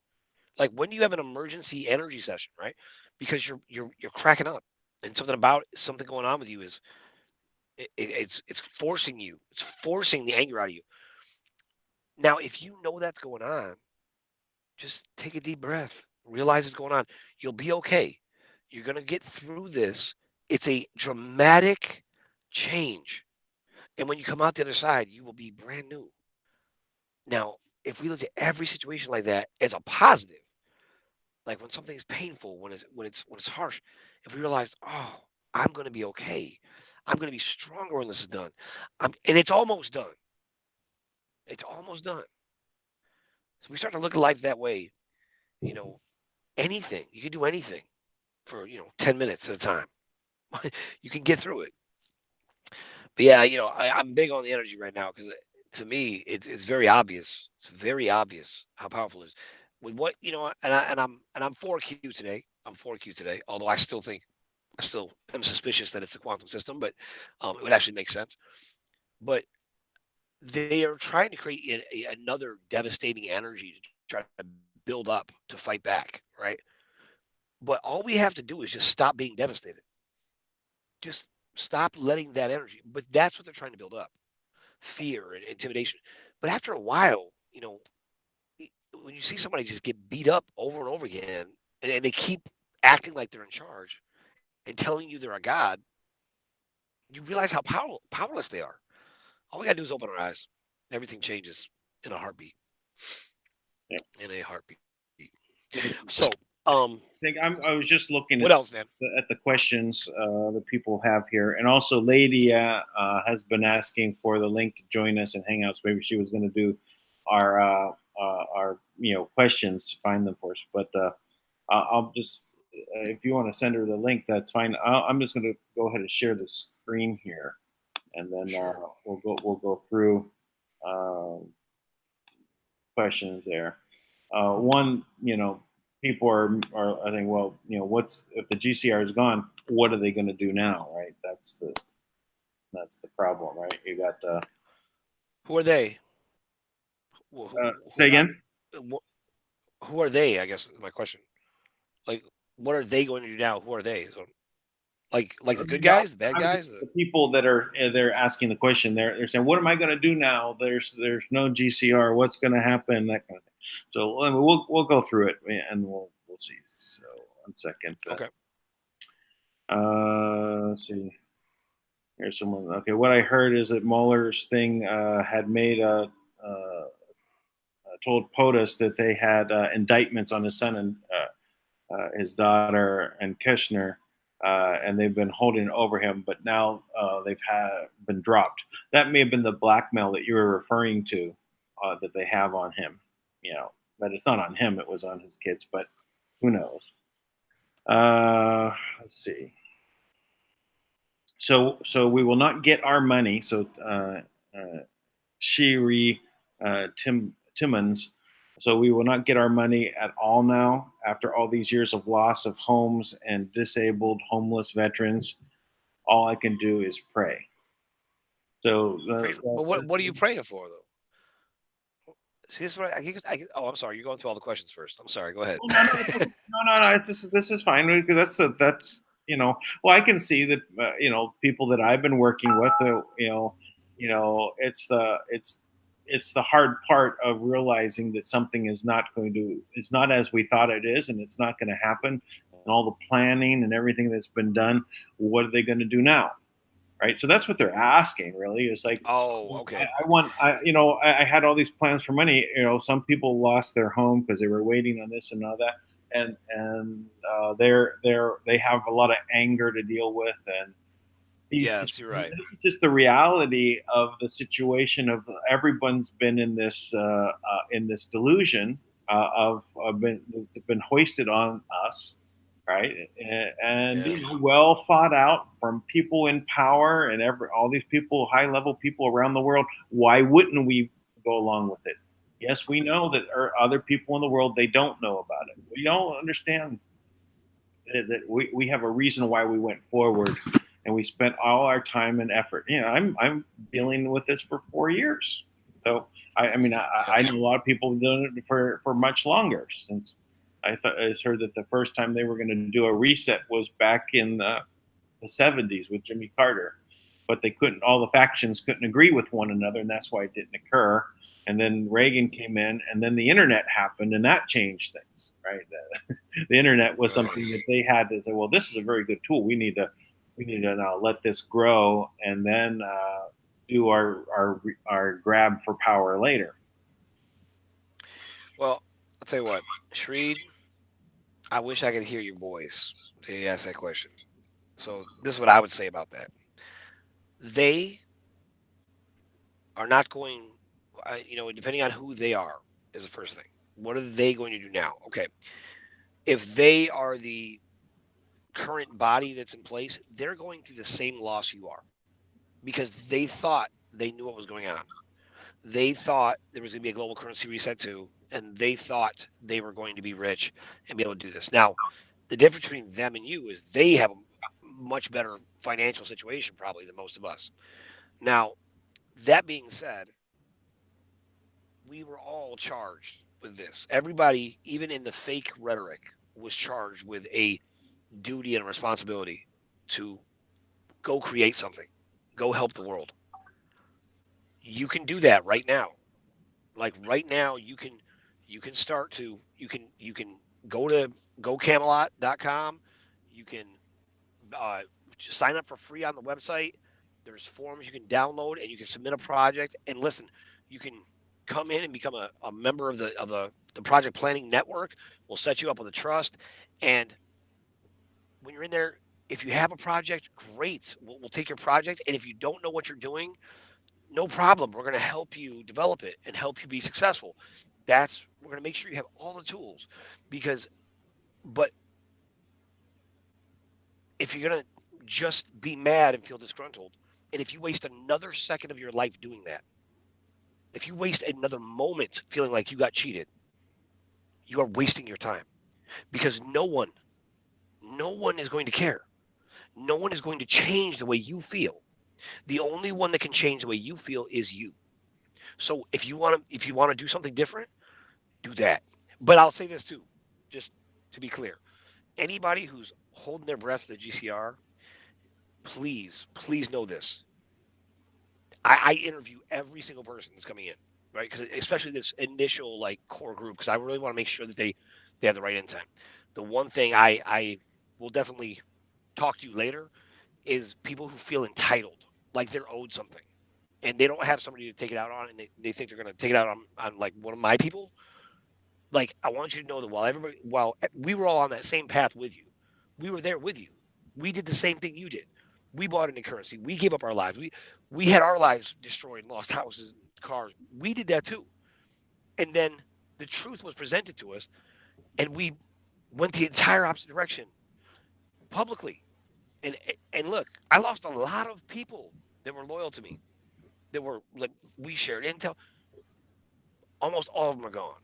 Like when do you have an emergency energy session, right? Because you're cracking up, and something going on with you is it's forcing you. It's forcing the anger out of you. Now, if you know that's going on, just take a deep breath. Realize it's going on. You'll be okay. You're gonna get through this. It's a dramatic change, and when you come out the other side, you will be brand new. Now, if we look at every situation like that as a positive, like when something's painful, when it's harsh, if we realize, oh, I'm gonna be okay. I'm gonna be stronger when this is done. And it's almost done. It's almost done. So we start to look at life that way. You know, anything you can do anything for 10 minutes at a time. You can get through it. But yeah, I'm big on the energy right now because to me it's very obvious. It's very obvious how powerful it is. With what and I'm for Q today. I'm for Q today. Although I still am suspicious that it's the quantum system, but it would actually make sense. But they are trying to create another devastating energy to try to build up to fight back, right? But all we have to do is just stop being devastated. Just stop letting that energy. But that's what they're trying to build up: fear and intimidation. But after a while, when you see somebody just get beat up over and over again, and they keep acting like they're in charge and telling you they're a god, you realize how powerless they are. All we gotta do is open our eyes. Everything changes in a heartbeat. Yeah. In a heartbeat. I So, think I was just what looking else, man? at the questions that people have here, and also Lady has been asking for the link to join us in Hangouts. Maybe she was going to do our questions, find them for us. But I'll just if you want to send her the link, that's fine. I'm just going to go ahead and share the screen here, and then Sure. we'll go through questions there. One, people are I think, well, what's if the GCR is gone? What are they going to do now, right? That's the problem, right? You got Who are they? say again. Who are they? I guess is my question. Like, what are they going to do now? Who are they? So, like the good guys, the bad Obviously, guys. the people that are they're asking the question, they're saying, "What am I going to do now? There's no GCR. What's going to happen?" That kind of thing. So I mean, we'll go through it and we'll see. So 1 second. Okay. Let's see. Here's someone. Okay, what I heard is that Mueller's thing had made told POTUS that they had indictments on his son and his daughter and Kushner, and they've been holding it over him, but now they've been dropped. That may have been the blackmail that you were referring to that they have on him. But it's not on him; it was on his kids. But who knows? Let's see. So we will not get our money. So Shiri Timmons. So we will not get our money at all now after all these years of loss of homes and disabled homeless veterans. All I can do is pray. So But what are you praying for though? See, this is what oh, I'm sorry. You're going through all the questions first. I'm sorry. Go ahead. no, no, no. This is fine because that's Well, I can see that people that I've been working with. It's the hard part of realizing that something is not as we thought it is, and it's not going to happen. And all the planning and everything that's been done, what are they going to do now? Right. So that's what they're asking. Really, is like, Oh, okay. I had all these plans for money. Some people lost their home because they were waiting on this and all that. and they have a lot of anger to deal with, and Yes, you're right. this is just the reality of the situation of everyone's been in this delusion it's been hoisted on us, right? And Yeah. well thought out from people in power and all these people, high level people around the world. Why wouldn't we go along with it? Yes, we know that there are other people in the world, they don't know about it. We don't understand that we have a reason why we went forward, and we spent all our time and effort. I'm dealing with this for 4 years, so I mean I know a lot of people have done it for much longer. Since I heard that the first time they were going to do a reset was back in the 70s with Jimmy Carter, but they couldn't. All the factions couldn't agree with one another, and that's why it didn't occur. And then Reagan came in, and then the internet happened, and that changed things. Right, the internet was something that they had to say, well, this is a very good tool. We need to now let this grow, and then do our grab for power later. Well, I'll tell you what, Shreed, I wish I could hear your voice to you ask that question. So this is what I would say about that. They are not going, depending on who they are, is the first thing. What are they going to do now? Okay. If they are the current body that's in place, they're going through the same loss you are because they thought they knew what was going on. They thought there was going to be a global currency reset too, and they thought they were going to be rich and be able to do this. Now, the difference between them and you is they have a much better financial situation probably than most of us. Now, that being said, we were all charged with this. Everybody, even in the fake rhetoric, was charged with a duty and responsibility to go create something, go help the world. You can do that right now. Like right now, you can start to you can go Camelot.com. You can uh, sign up for free on the website. There's forms you can download and you can submit a project. And listen, you can come in and become a member of the project planning network. We'll set you up with a trust. And when you're in there, if you have a project, great. We'll take your project. And if you don't know what you're doing, no problem. We're going to help you develop it and help you be successful. We're going to make sure you have all the tools but if you're going to just be mad and feel disgruntled, and if you waste another second of your life doing that, if you waste another moment feeling like you got cheated, you are wasting your time because no one is going to care. No one is going to change the way you feel. The only one that can change the way you feel is you. So if you want to do something different, do that. But I'll say this too, just to be clear. Anybody who's holding their breath at the GCR, please know this. I interview every single person that's coming in, right? Because especially this initial like core group, because I really want to make sure that they have the right intent. The one thing I will definitely talk to you later is people who feel entitled, like they're owed something, and they don't have somebody to take it out on, and they think they're going to take it out on like one of my people. Like I want you to know that while we were all on that same path with you, we were there with you. We did the same thing you did. We bought into currency. We gave up our lives. We had our lives destroyed, lost houses, cars. We did that too. And then the truth was presented to us, and we went the entire opposite direction publicly. And and look, I lost a lot of people that were loyal to me. That were like we shared intel. Almost all of them are gone.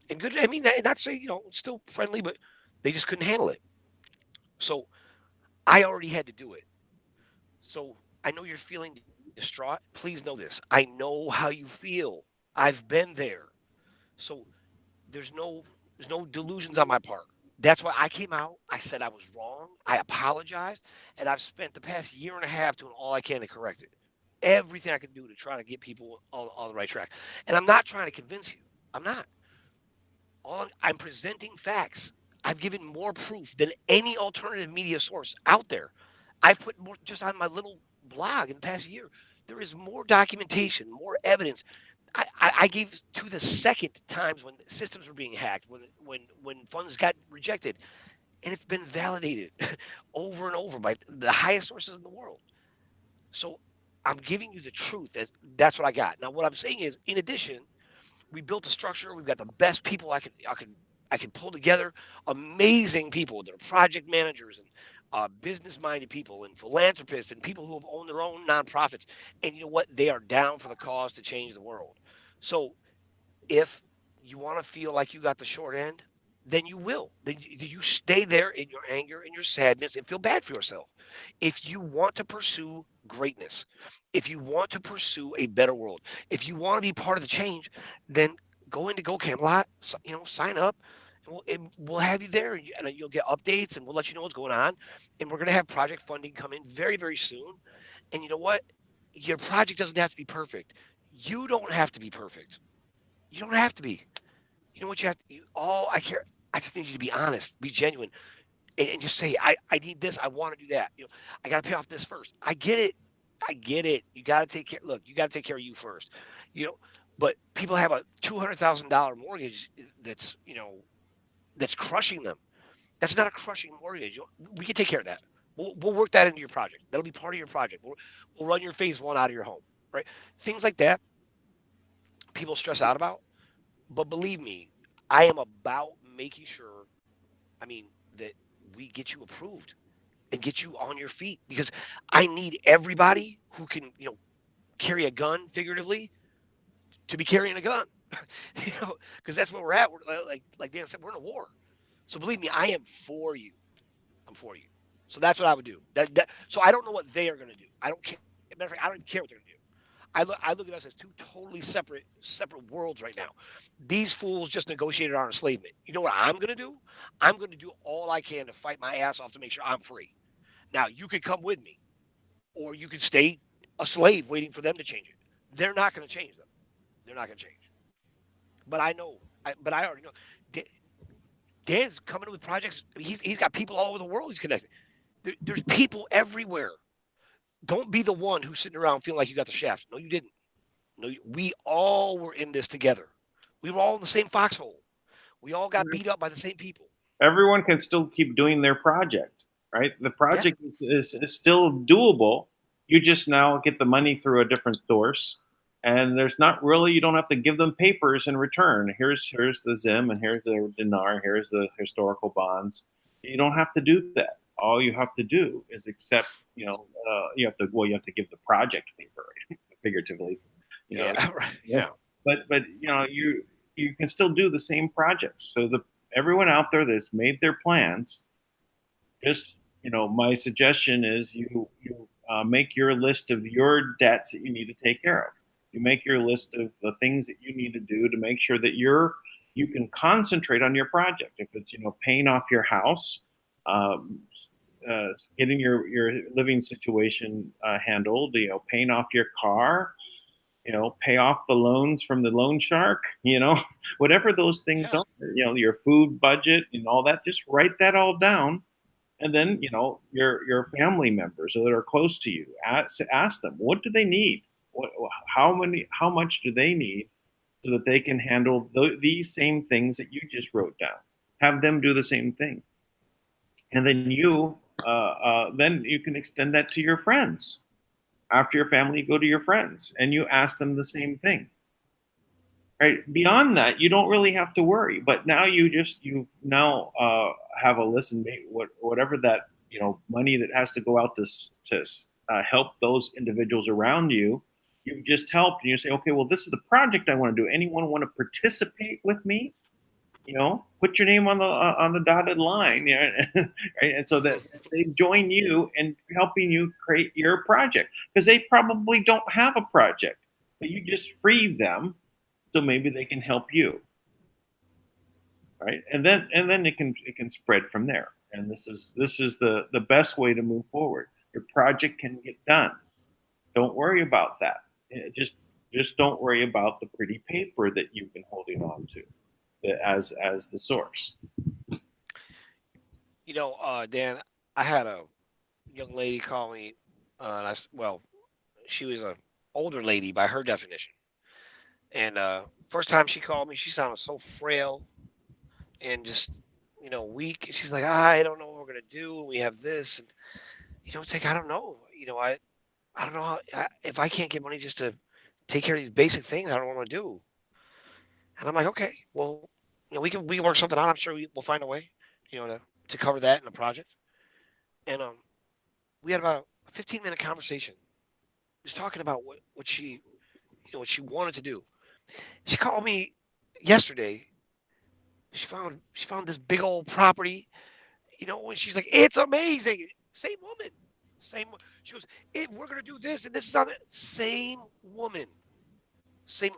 And good. I mean, not say still friendly, but they just couldn't handle it. So I already had to do it. So I know you're feeling distraught. Please know this. I know how you feel. I've been there. So there's no there's no delusions on my part. That's why I came out. I said I was wrong. I apologized, and I've spent the past year and a half doing all I can to correct it. Everything I can do to try to get people on the right track. And I'm not trying to convince you. I'm not. I'm presenting facts. I've given more proof than any alternative media source out there. I've put more just on my little blog in the past year. There is more documentation, more evidence. I gave to the second times when systems were being hacked, when funds got rejected, and it's been validated over and over by the highest sources in the world. So I'm giving you the truth. That's what I got. Now, what I'm saying is, in addition, we built a structure. We've got the best people I could pull together. Amazing people. They're project managers and business-minded people and philanthropists and people who have owned their own nonprofits. And you know what? They are down for the cause to change the world. So if you want to feel like you got the short end, then you will. Then you stay there in your anger and your sadness and feel bad for yourself. If you want to pursue greatness, if you want to pursue a better world, if you want to be part of the change, then go into Go Camelot, sign up, and we'll have you there, and you'll get updates, and we'll let you know what's going on. And we're going to have project funding come in very, very soon. And you know what? Your project doesn't have to be perfect. You don't have to be perfect. You don't have to be. You know what you have to? All I care. I just need you to be honest, be genuine, and just say, I need this. I want to do that. I got to pay off this first. I get it. I get it. You got to take care. Look, you got to take care of you first. But people have a $200,000 mortgage that's crushing them. That's not a crushing mortgage. We can take care of that. We'll work that into your project. That'll be part of your project. We'll run your phase one out of your home, right? Things like that. People stress out about. But believe me, I am about making sure, that we get you approved and get you on your feet, because I need everybody who can, carry a gun figuratively to be carrying a gun, because that's where we're at. We're like Dan said, we're in a war. So believe me, I am for you. I'm for you. So that's what I would do. So I don't know what they are going to do. I don't care. Matter of fact, I don't even care what they're going to do. I look at us as two totally separate worlds right now. These fools just negotiated our enslavement. You know what I'm going to do? I'm going to do all I can to fight my ass off to make sure I'm free. Now, you could come with me, or you could stay a slave waiting for them to change it. They're not going to change them. They're not going to change. But I know. I already know. Dan's coming with projects. He's got people all over the world he's connected. There's people everywhere. Don't be the one who's sitting around feeling like you got the shaft. No, you didn't. No, we all were in this together. We were all in the same foxhole. We all got beat up by the same people. Everyone can still keep doing their project, right? The project is still doable. You just now get the money through a different source, and there's not really, you don't have to give them papers in return. Here's the Zim, and here's the dinar, here's the historical bonds. You don't have to do that. All you have to do is accept. You have to give the project paper, right? Figuratively. Right. Yeah. But you can still do the same projects. So everyone out there that's made their plans, just my suggestion is you make your list of your debts that you need to take care of. You make your list of the things that you need to do to make sure that you can concentrate on your project. If it's paying off your house, getting your living situation handled, paying off your car, pay off the loans from the loan shark, whatever those things are, your food budget and all that, just write that all down. And then, your family members that are close to you, ask them, what do they need? How much do they need so that they can handle these same things that you just wrote down? Have them do the same thing. And then you can extend that to your friends. After your family, you go to your friends and you ask them the same thing. Right? Beyond that, you don't really have to worry. But now you have a list, and whatever that money that has to go out to help those individuals around you. You've just helped, and you say, okay, well, this is the project I want to do. Anyone want to participate with me? Put your name on the dotted line, right? And so that they join you in helping you create your project, because they probably don't have a project, but you just freed them, so maybe they can help you, right? And then it can spread from there. And this is the best way to move forward. Your project can get done. Don't worry about that. Just don't worry about the pretty paper that you've been holding on to as the source. Dan, I had a young lady call me. She was an older lady by her definition, And first time she called me, she sounded so frail and just, weak. She's like, I don't know what we're gonna do. We have this, and it's like, I don't know. I don't know if I can't get money just to take care of these basic things, I don't want to do. And I'm like, okay, well, we can work something out. I'm sure we'll find a way, to cover that in the project. And we had about a 15-minute conversation, just talking about what she what she wanted to do. She called me yesterday. She found this big old property, and she's like, it's amazing. Same woman, same. She goes, we're gonna do this and this is on it. Same woman, same.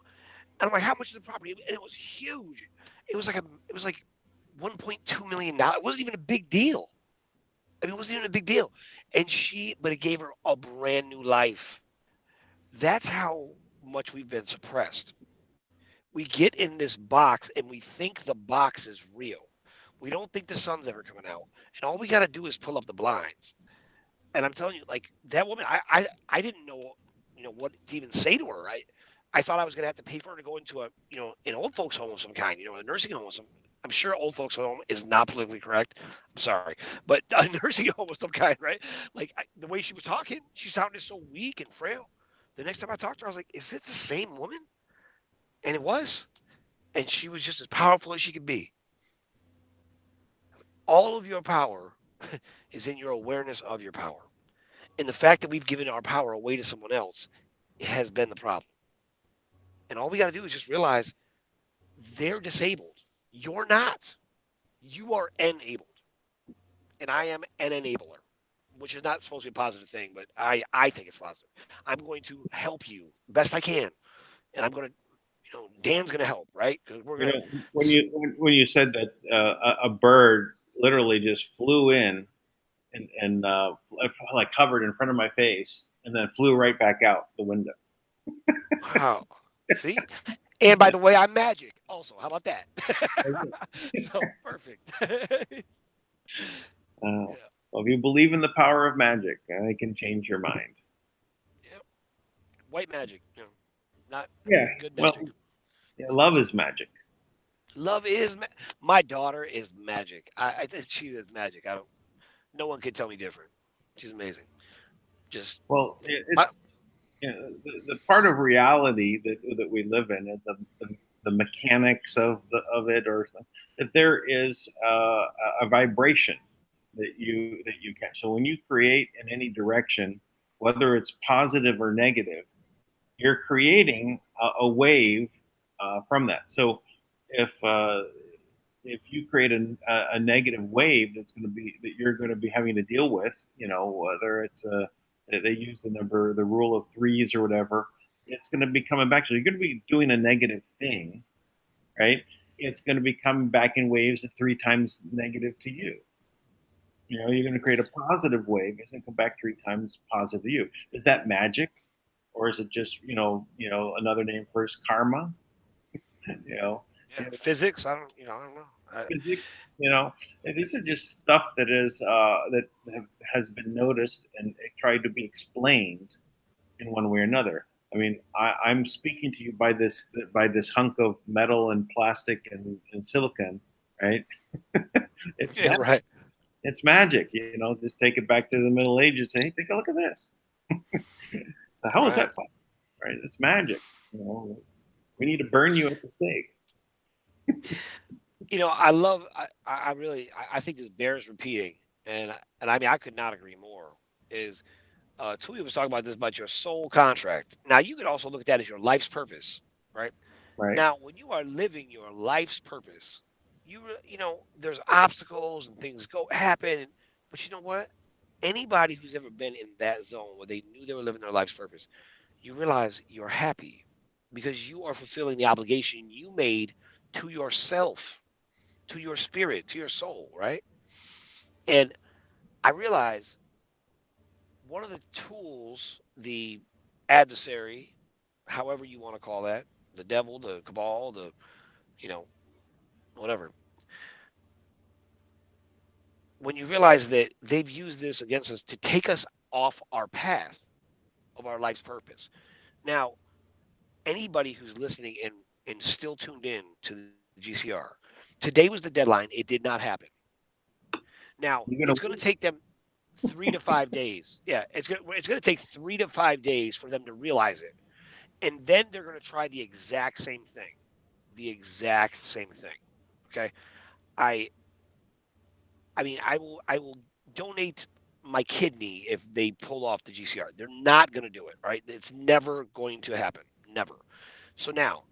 And I'm like, how much is the property? And it was huge. It was like $1.2 million. It wasn't even a big deal. I mean, it wasn't even a big deal. But it gave her a brand new life. That's how much we've been suppressed. We get in this box and we think the box is real. We don't think the sun's ever coming out. And all we got to do is pull up the blinds. And I'm telling you, like that woman, I didn't know, what to even say to her. I thought I was gonna have to pay for her to go into an old folks home of some kind, a nursing home of some. I'm sure old folks home is not politically correct. I'm sorry, but a nursing home of some kind, right? Like the way she was talking, she sounded so weak and frail. The next time I talked to her, I was like, "Is it the same woman?" And it was, and she was just as powerful as she could be. All of your power is in your awareness of your power. And the fact that we've given our power away to someone else has been the problem. And all we got to do is just realize they're disabled. You're not. You are enabled. And I am an enabler, which is not supposed to be a positive thing, but I think it's positive. I'm going to help you best I can. And I'm going to, Dan's going to help, right? Because we're going to. When you said that a bird literally just flew in and like hovered in front of my face and then flew right back out the window. Wow. See? And by the way, I'm magic also. How about that? So perfect. Yeah. Well, if you believe in the power of magic, it can change your mind. Yep. White magic, not good Well, magic. yeah, love is magic. Love is my daughter is magic. I think she is magic. No one can tell me different. She's amazing. Just Well, my, it's the part of reality that we live in, the mechanics of it, or that there is a vibration that you catch. So when you create in any direction, whether it's positive or negative, you're creating a wave from that. So if if you create a negative wave that you're going to be having to deal with, whether it's they use the rule of threes or whatever, it's going to be coming back. So you're going to be doing a negative thing, right? It's going to be coming back in waves of 3 times negative to you. You're going to create a positive wave. It's going to come back 3 times positive to you. Is that magic, or is it just another name for his karma? physics. I don't know. Physics, this is just stuff that is has been noticed and tried to be explained in one way or another. I mean, I'm speaking to you by this hunk of metal and plastic and silicon, right? it's Yeah, right. It's magic, Just take it back to the Middle Ages. Say, hey, take a look at this. How is that possible? Right? It's magic. We need to burn you at the stake. I think this bears repeating, and I mean I could not agree more. Is Tui was talking about your soul contract. Now you could also look at that as your life's purpose, right? Right. Now when you are living your life's purpose, there's obstacles and things happen, but you know what? Anybody who's ever been in that zone where they knew they were living their life's purpose, you realize you're happy because you are fulfilling the obligation you made to yourself, to your spirit, to your soul, right? And I realize one of the tools the adversary, however you want to call that, the devil, the cabal, you know, whatever, when you realize that they've used this against us to take us off our path of our life's purpose. Now, anybody who's listening and still tuned in to the GCR, today was the deadline. It did not happen. Now it's going to take them 3 to 5 days. Yeah, it's going to take 3 to 5 days for them to realize it, and then they're going to try the exact same thing. The exact same thing. Okay, I mean, I will donate my kidney if they pull off the GCR. They're not going to do it, right? It's never going to happen. Never. So now,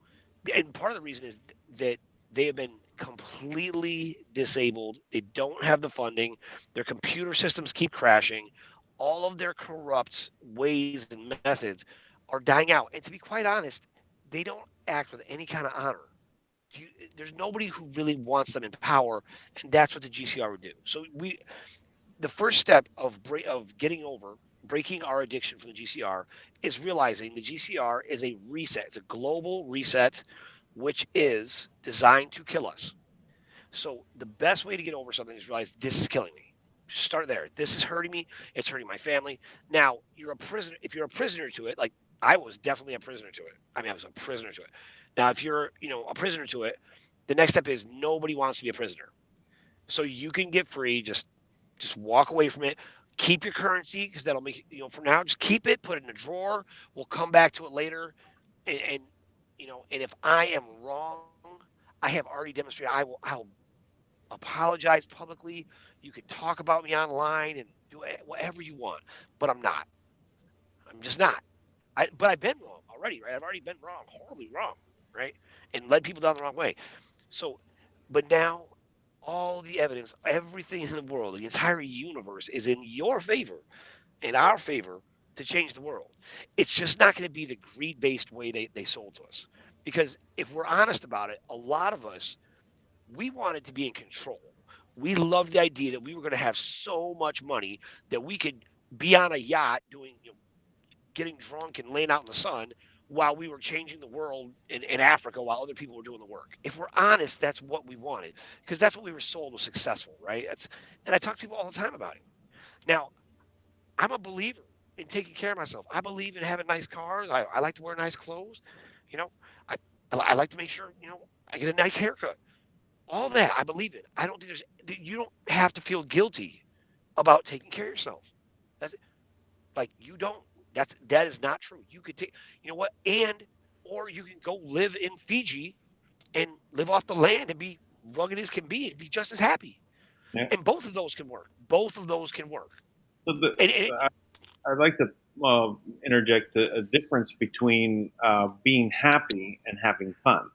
and part of the reason is that they have been completely disabled. They don't have the funding. Their computer systems keep crashing. All of their corrupt ways and methods are dying out. And to be quite honest, they don't act with any kind of honor. There's nobody who really wants them in power, and that's what the GCR would do. So the first step of breaking our addiction from the GCR is realizing the GCR is a reset. It's a global reset, which is designed to kill us. So the best way to get over something is realize this is killing me. Start there. This is hurting me. It's hurting my family. Now you're a prisoner. If you're a prisoner to it, like I was definitely a prisoner to it. I mean, I was a prisoner to it. Now, if you're, a prisoner to it, the next step is nobody wants to be a prisoner. So you can get free. Just walk away from it. Keep your currency because that'll make it, for now, just keep it, put it in a drawer. We'll come back to it later. And and if I am wrong, I have already demonstrated I'll apologize publicly. You can talk about me online and do whatever you want, but I'm not. I'm just not. But I've been wrong already, right? I've already been wrong, horribly wrong, right? And led people down the wrong way. So, but now all the evidence, everything in the world, the entire universe is in your favor, in our favor to change the world. It's just not going to be the greed-based way they sold to us. Because if we're honest about it, a lot of us, we wanted to be in control. We loved the idea that we were going to have so much money that we could be on a yacht doing, getting drunk and laying out in the sun while we were changing the world in Africa while other people were doing the work. If we're honest, that's what we wanted because that's what we were sold was successful, right? And I talk to people all the time about it. Now, I'm a believer in taking care of myself. I believe in having nice cars. I like to wear nice clothes. You know, I, I like to make sure, I get a nice haircut. All that I believe in. I don't think you don't have to feel guilty about taking care of yourself. That's like you don't. That is not true. You could take, what, or you can go live in Fiji and live off the land and be rugged as can be and be just as happy. Yeah. And both of those can work. Both of those can work. So I'd like to interject a difference between being happy and having fun.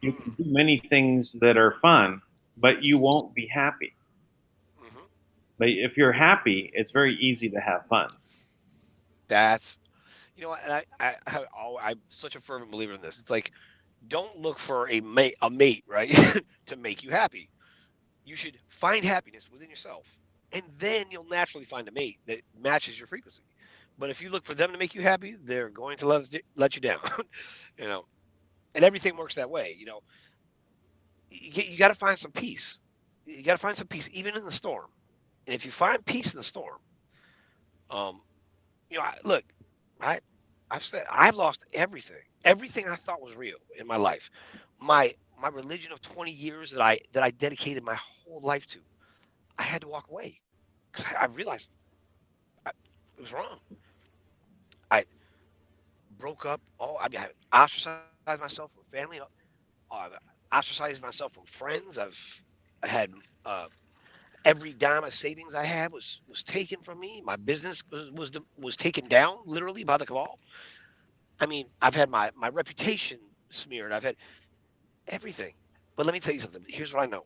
You can do many things that are fun, but you won't be happy. Mm-hmm. But if you're happy, it's very easy to have fun. That's, and I'm such a fervent believer in this. It's like, don't look for a mate, right, to make you happy. You should find happiness within yourself, and then you'll naturally find a mate that matches your frequency. But if you look for them to make you happy, they're going to let you down, and everything works that way. You got to find some peace. You got to find some peace, even in the storm. And if you find peace in the storm, I've said I've lost everything. Everything I thought was real in my life. My religion of 20 years that I dedicated my whole life to, I had to walk away because I realized it was wrong. I broke up. I ostracized myself from family. I've ostracized myself from friends. I had every dime of savings I had was taken from me. My business was taken down literally by the cabal. I mean, I've had my reputation smeared. I've had everything. But let me tell you something. Here's what I know,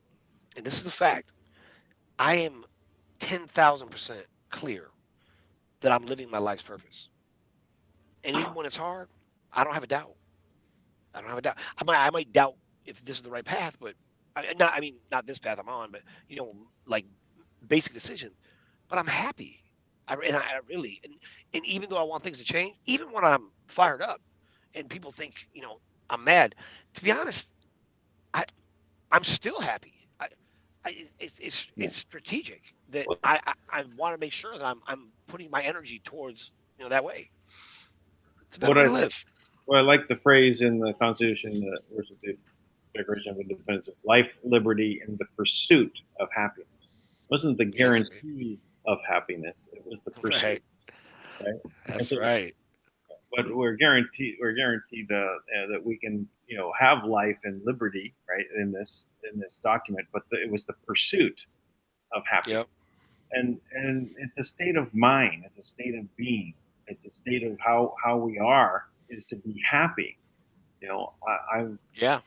and this is a fact. I am 10,000% clear that I'm living my life's purpose. And even when it's hard, I don't have a doubt. I don't have a doubt. I might doubt if this is the right path, but not this path I'm on, but like basic decision. But I'm happy. I really, and even though I want things to change, even when I'm fired up, and people think I'm mad. To be honest, I'm still happy. It's strategic that I want to make sure that I'm putting my energy towards that way. It's a better way to live. Well, I like the phrase in the Constitution, versus the Declaration of Independence: it's life, liberty, and the pursuit of happiness. It wasn't the guarantee of happiness; it was the pursuit. Right. That's right. But we're guaranteed that we can have life and liberty, right, in this document. But it was the pursuit of happiness. Yep. And it's a state of mind. It's a state of being. It's a state of how we are, is to be happy. Yeah.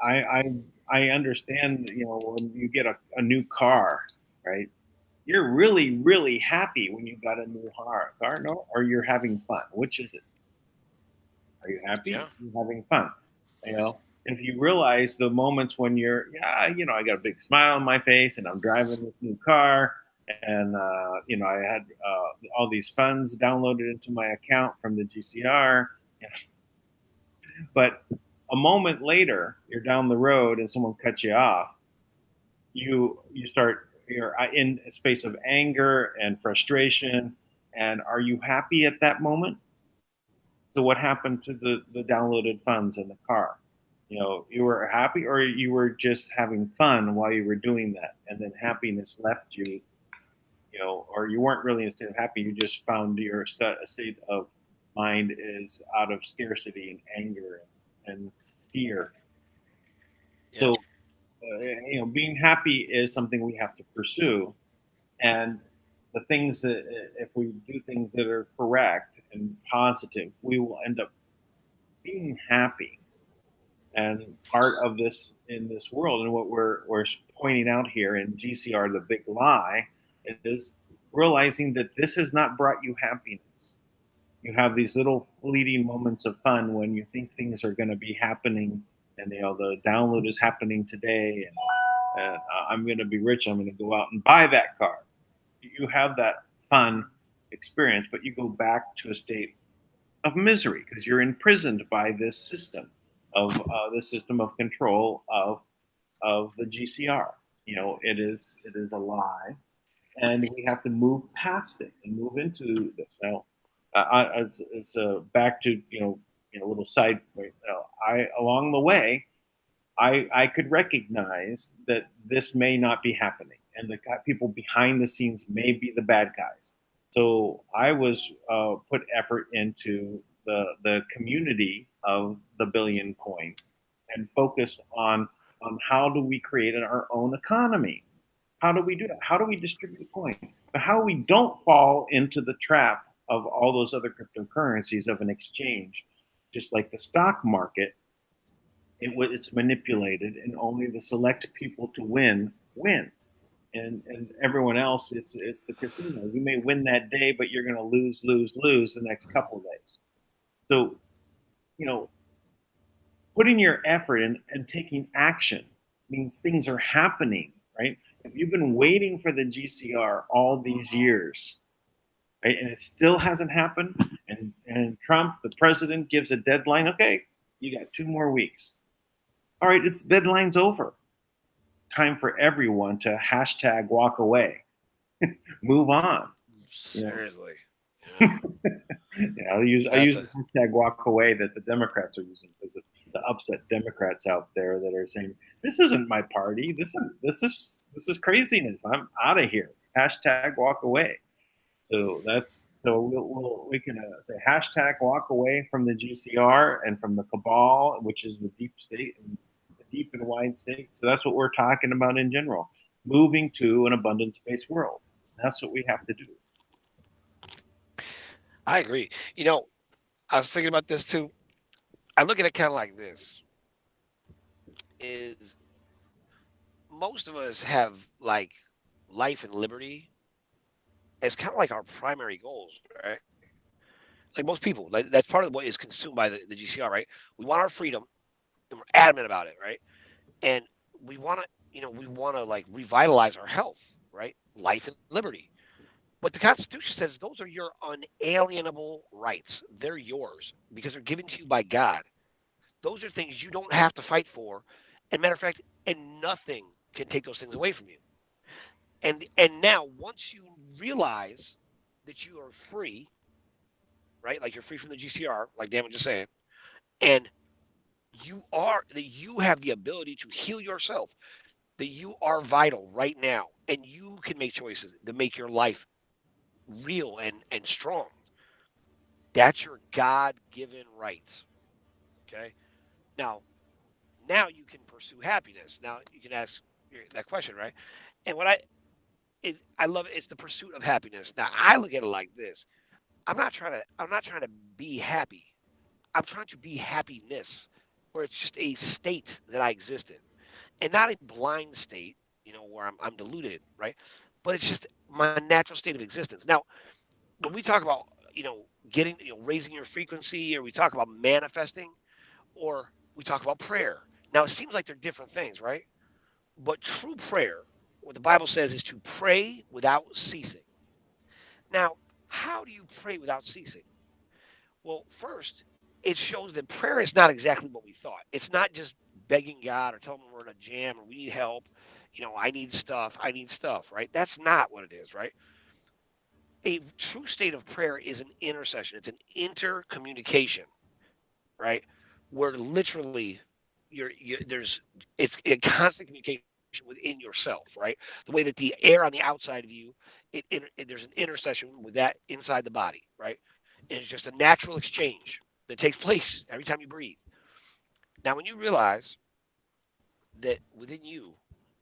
I understand. When you get a new car, right? You're really, really happy when you got a new car, no? Or you're having fun. Which is it? Are you happy? Yeah. You're having fun. If you realize the moments when I got a big smile on my face and I'm driving this new car, and I had all these funds downloaded into my account from the GCR. But a moment later, you're down the road and someone cuts you off. You're in a space of anger and frustration. And are you happy at that moment? So what happened to the downloaded funds in the car? You were happy, or you were just having fun while you were doing that, and then happiness left you, or you weren't really in a state of happy. You just found your state of mind is out of scarcity and anger and fear. Yeah. So, being happy is something we have to pursue, and the things that, if we do things that are correct and positive, we will end up being happy. And part of this in this world, and what we're pointing out here in GCR, the big lie, is realizing that this has not brought you happiness. You have these little fleeting moments of fun when you think things are going to be happening, and the download is happening today, and I'm going to be rich. I'm going to go out and buy that car. You have that fun experience, but you go back to a state of misery because you're imprisoned by this system of control of the GCR. It is a lie, and we have to move past it and move into this. Now, it's back to a little side point. Along the way, I could recognize that this may not be happening, and the people behind the scenes may be the bad guys. So I was put effort into the community of the Billion Coin, and focused on how do we create our own economy. How do we do that? How do we distribute coin? But how we don't fall into the trap of all those other cryptocurrencies of an exchange, just like the stock market. It's manipulated, and only the select people to win, and everyone else, it's the casino. You may win that day, but you're going to lose the next couple of days. So, putting your effort in and taking action means things are happening, right? If you've been waiting for the GCR all these years, right, and it still hasn't happened, and Trump, the president, gives a deadline. Okay, you got 2 more weeks. All right, it's deadline's over. Time for everyone to hashtag walk away, move on. Seriously. Yeah. I use the hashtag walk away that the Democrats are using, because of the upset Democrats out there that are saying, this isn't my party. This is craziness. I'm out of here. Hashtag walk away. So we can say hashtag walk away from the GCR and from the cabal, which is the deep state and the deep and wide state. So that's what we're talking about in general, moving to an abundance-based world. That's what we have to do. I agree. I was thinking about this too. I look at it kind of like this: is most of us have like life and liberty as kind of like our primary goals, right? Like most people, that's part of what is consumed by the GCR, right? We want our freedom, and we're adamant about it, right? And we want to like revitalize our health, right? Life and liberty. But the Constitution says those are your unalienable rights. They're yours because they're given to you by God. Those are things you don't have to fight for. And matter of fact, and nothing can take those things away from you. And now once you realize that you are free, right? Like you're free from the GCR, like Dan was just saying, And you have the ability to heal yourself, that you are vital right now, and you can make choices to make your life real and strong. That's your God-given rights. Okay. Now, now you can pursue happiness. Now you can ask that question, right? And what I love it. It's the pursuit of happiness. Now I look at it like this. I'm not trying to be happy. I'm trying to be happiness, where it's just a state that I exist in, and not a blind state, where I'm deluded, right? But it's just my natural state of existence. Now, when we talk about, getting, raising your frequency, or we talk about manifesting, or we talk about prayer. Now, it seems like they're different things, right? But true prayer, what the Bible says, is to pray without ceasing. Now, how do you pray without ceasing? Well, first, it shows that prayer is not exactly what we thought. It's not just begging God or telling him we're in a jam or we need help. I need stuff, right? That's not what it is, right? A true state of prayer is an intercession, it's an intercommunication, right? Where literally there's it's a constant communication within yourself, right? The way that the air on the outside of you, there's an intercession with that inside the body, right? And it's just a natural exchange that takes place every time you breathe. Now, when you realize that within you,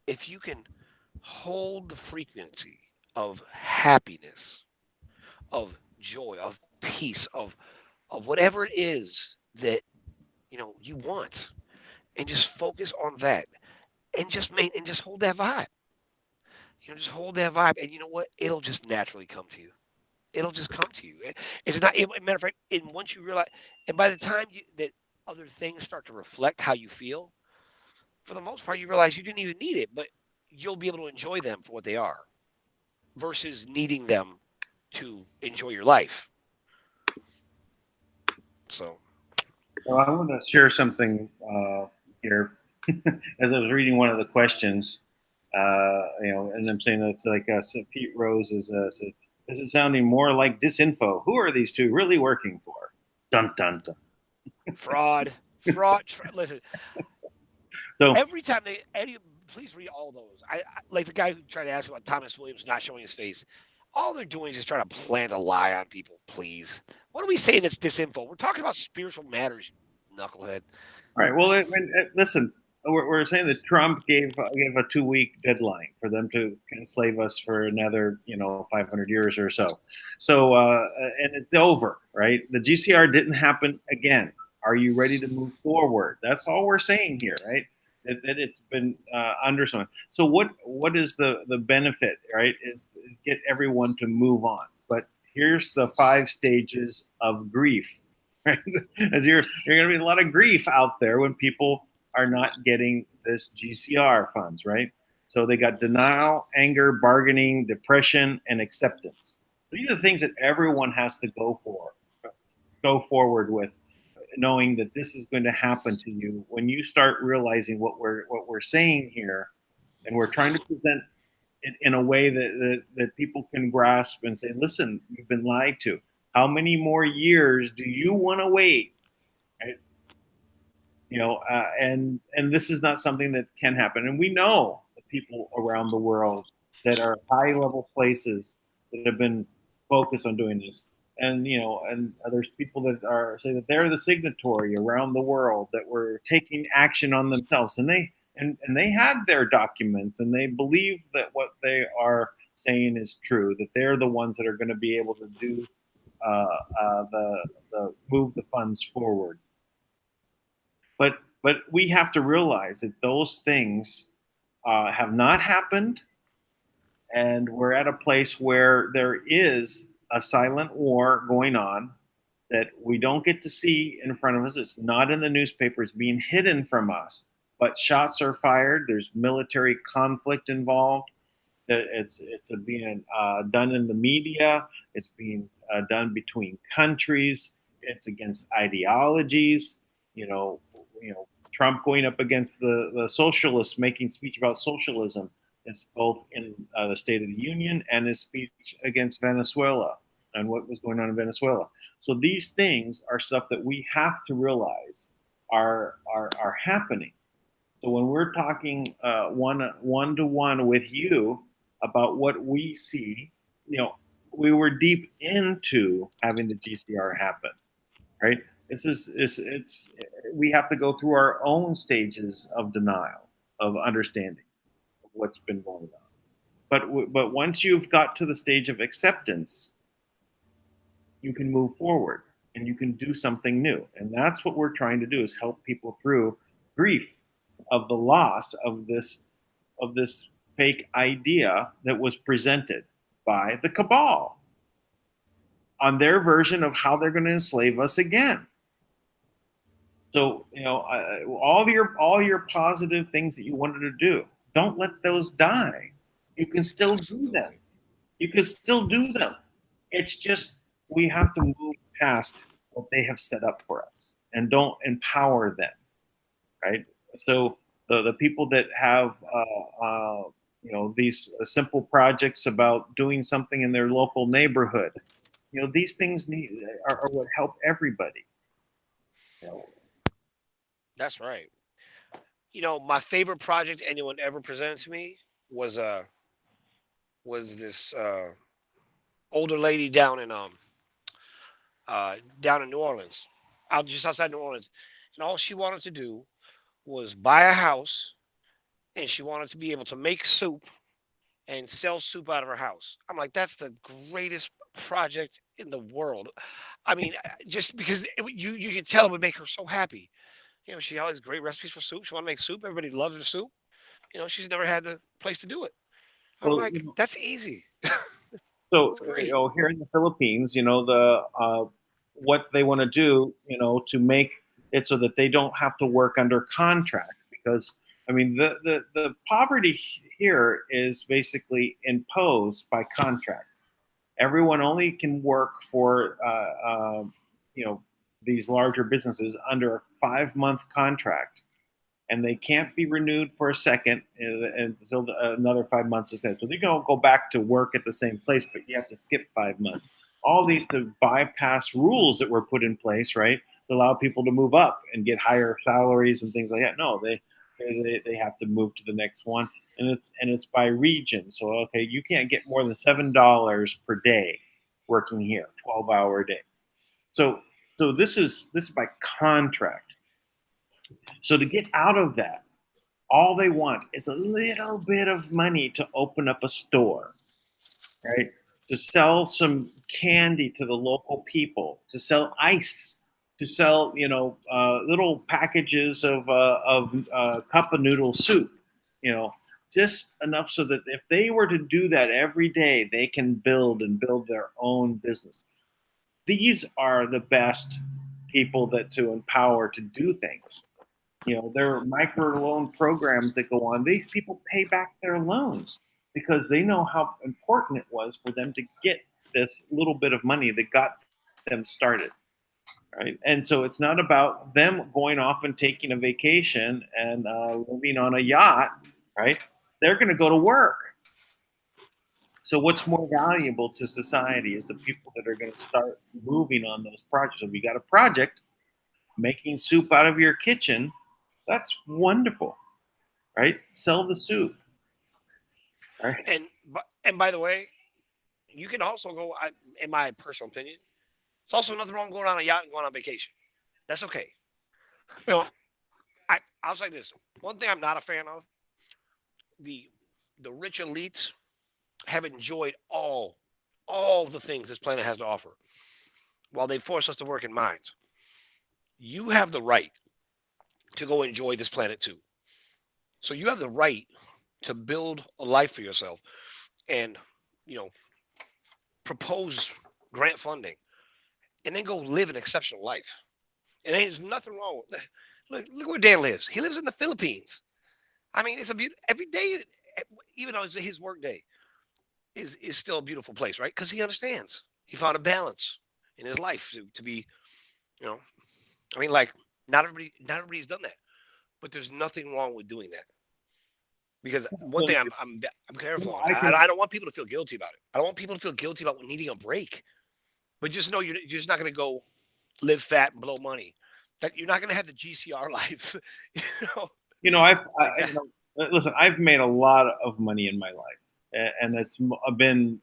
if you can hold the frequency of happiness, of joy, of peace, of whatever it is that you want, and just focus on that, and just hold that vibe. Just hold that vibe, and you know what? It'll just naturally come to you. It'll just come to you. It's not. Matter of fact, and once you realize, and by the time that other things start to reflect how you feel, for the most part, you realize you didn't even need it, but you'll be able to enjoy them for what they are, versus needing them to enjoy your life. So, Well, I want to share something here. As I was reading one of the questions, and I'm saying it's like so Pete Rose said, this is sounding more like disinfo. Who are these two really working for? Dun dun dun. fraud. Listen, So every time please read all those. I like the guy who tried to ask about Thomas Williams not showing his face. All they're doing is just trying to plant a lie on people. Please, what are we saying that's disinfo? We're talking about spiritual matters, you knucklehead. all right. Well, listen, we're saying that Trump gave a 2-week deadline for them to enslave us for another 500 years or so. So and it's over, right? The GCR didn't happen again. Are you ready to move forward? That's all we're saying here, right? That it's been under someone. So what is the benefit, right? Is get everyone to move on. But here's the 5 stages of grief. Right? As you're going to be a lot of grief out there when people are not getting this GCR funds, right? So they got denial, anger, bargaining, depression, and acceptance. These are the things that everyone has to go forward with, knowing that this is going to happen to you when you start realizing what we're saying here, and we're trying to present it in a way that people can grasp and say, listen, you've been lied to. How many more years do you want to wait? Right? And this is not something that can happen. And we know the people around the world that are high level places that have been focused on doing this. And and there's people that are say that they're the signatory around the world that were taking action on themselves, and they had their documents, and they believe that what they are saying is true. That they're the ones that are going to be able to do the move the funds forward. But we have to realize that those things have not happened, and we're at a place where there is a silent war going on that we don't get to see in front of us. It's not in the newspapers, being hidden from us. But shots are fired. There's military conflict involved. It's being done in the media. It's being done between countries. It's against ideologies. Trump going up against the socialists, making speech about socialism. It's both in the State of the Union and his speech against Venezuela. and what was going on in Venezuela. So these things are stuff that we have to realize are happening. So when we're talking one to one with you about what we see, we were deep into having the GCR happen, right? It's we have to go through our own stages of denial, of understanding of what's been going on. But once you've got to the stage of acceptance, you can move forward and you can do something new. And that's what we're trying to do, is help people through grief of the loss of this fake idea that was presented by the cabal on their version of how they're going to enslave us again. So all your positive things that you wanted to do, don't let those die. You can still do them. You can still do them. It's just we have to move past what they have set up for us and don't empower them, right? So the people that have these simple projects about doing something in their local neighborhood, these things are what help everybody. That's right. My favorite project anyone ever presented to me was this older lady down in New Orleans, just outside New Orleans, and all she wanted to do was buy a house, and she wanted to be able to make soup and sell soup out of her house. I'm like, that's the greatest project in the world. I mean, just because you can tell it would make her so happy. She had all these great recipes for soup. She wanted to make soup. Everybody loves her soup. She's never had the place to do it. I'm Well, like, that's easy. so It's great. here in the Philippines, what they want to do, to make it so that they don't have to work under contract, because I mean the poverty here is basically imposed by contract. Everyone only can work for these larger businesses under a 5-month contract, and they can't be renewed for a second until another 5 months is done. So they don't go back to work at the same place, but you have to skip 5 months. All these to bypass rules that were put in place, right, to allow people to move up and get higher salaries and things like that. No, they have to move to the next one, and it's by region. So okay, you can't get more than $7 per day working here, 12-hour day. So this is by contract. So to get out of that, all they want is a little bit of money to open up a store, right? To sell some candy to the local people, to sell ice, to sell little packages of cup of noodle soup, just enough so that if they were to do that every day, they can build their own business. These are the best people to empower to do things. There are micro loan programs that go on. These people pay back their loans because they know how important it was for them to get this little bit of money that got them started, right? And so it's not about them going off and taking a vacation and living on a yacht, right? They're going to go to work. So what's more valuable to society is the people that are going to start moving on those projects. If you got a project making soup out of your kitchen, that's wonderful, right? Sell the soup, right? And by the way, you can also go. In my personal opinion, it's also nothing wrong going on a yacht and going on vacation. That's okay. You know, I'll say this. One thing I'm not a fan of: the rich elites have enjoyed all the things this planet has to offer, while they force us to work in mines. You have the right to go enjoy this planet too. So you have the right to build a life for yourself and, you know, propose grant funding and then go live an exceptional life. And there's nothing wrong with that. Look where Dan lives. He lives in the Philippines. I mean, it's a beautiful every day, even though it's his work day, is still a beautiful place, right? Because he understands. He found a balance in his life to be, you know, I mean, like not everybody's done that, but there's nothing wrong with doing that. Because one thing I'm careful on. I can I don't want people to feel guilty about it. I don't want people to feel guilty about needing a break. But just know you're just not going to go live fat and blow money. That you're not going to have the GCR life. You know, like that. Listen, I've made a lot of money in my life, and it's been,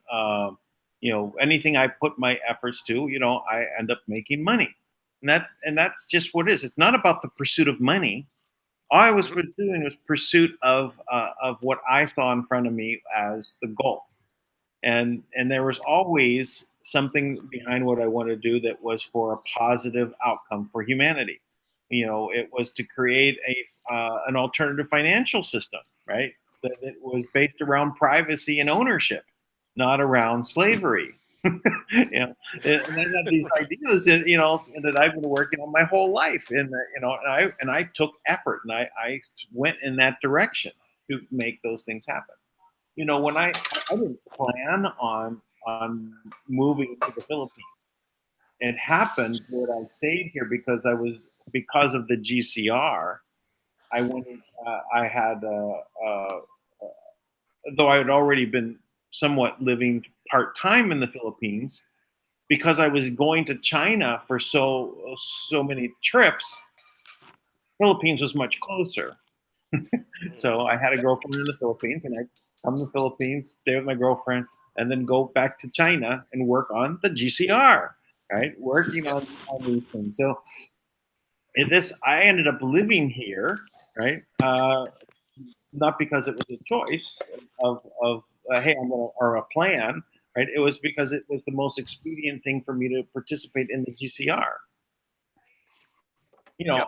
anything I put my efforts to, I end up making money, and that's just what it is. It's not about the pursuit of money. All I was Mhm. doing was pursuit of what I saw in front of me as the goal, and there was always something behind what I wanted to do that was for a positive outcome for humanity. It was to create an alternative financial system, right? That it was based around privacy and ownership, not around slavery. And I got these ideas that that I've been working on my whole life, and I took effort, and I went in that direction to make those things happen. When I didn't plan on moving to the Philippines. It happened that I stayed here because of the GCR. I went. I had though I had already been somewhat living part time in the Philippines, because I was going to China for so many trips. Philippines was much closer. So I had a Yep. girlfriend in the Philippines, and I come to the Philippines, stay with my girlfriend, and then go back to China and work on the GCR, right? Working Yep. on these things. So I ended up living here, right? Not because it was a choice of hey, I'm gonna, or a plan, right? It was because it was the most expedient thing for me to participate in the GCR. Yep.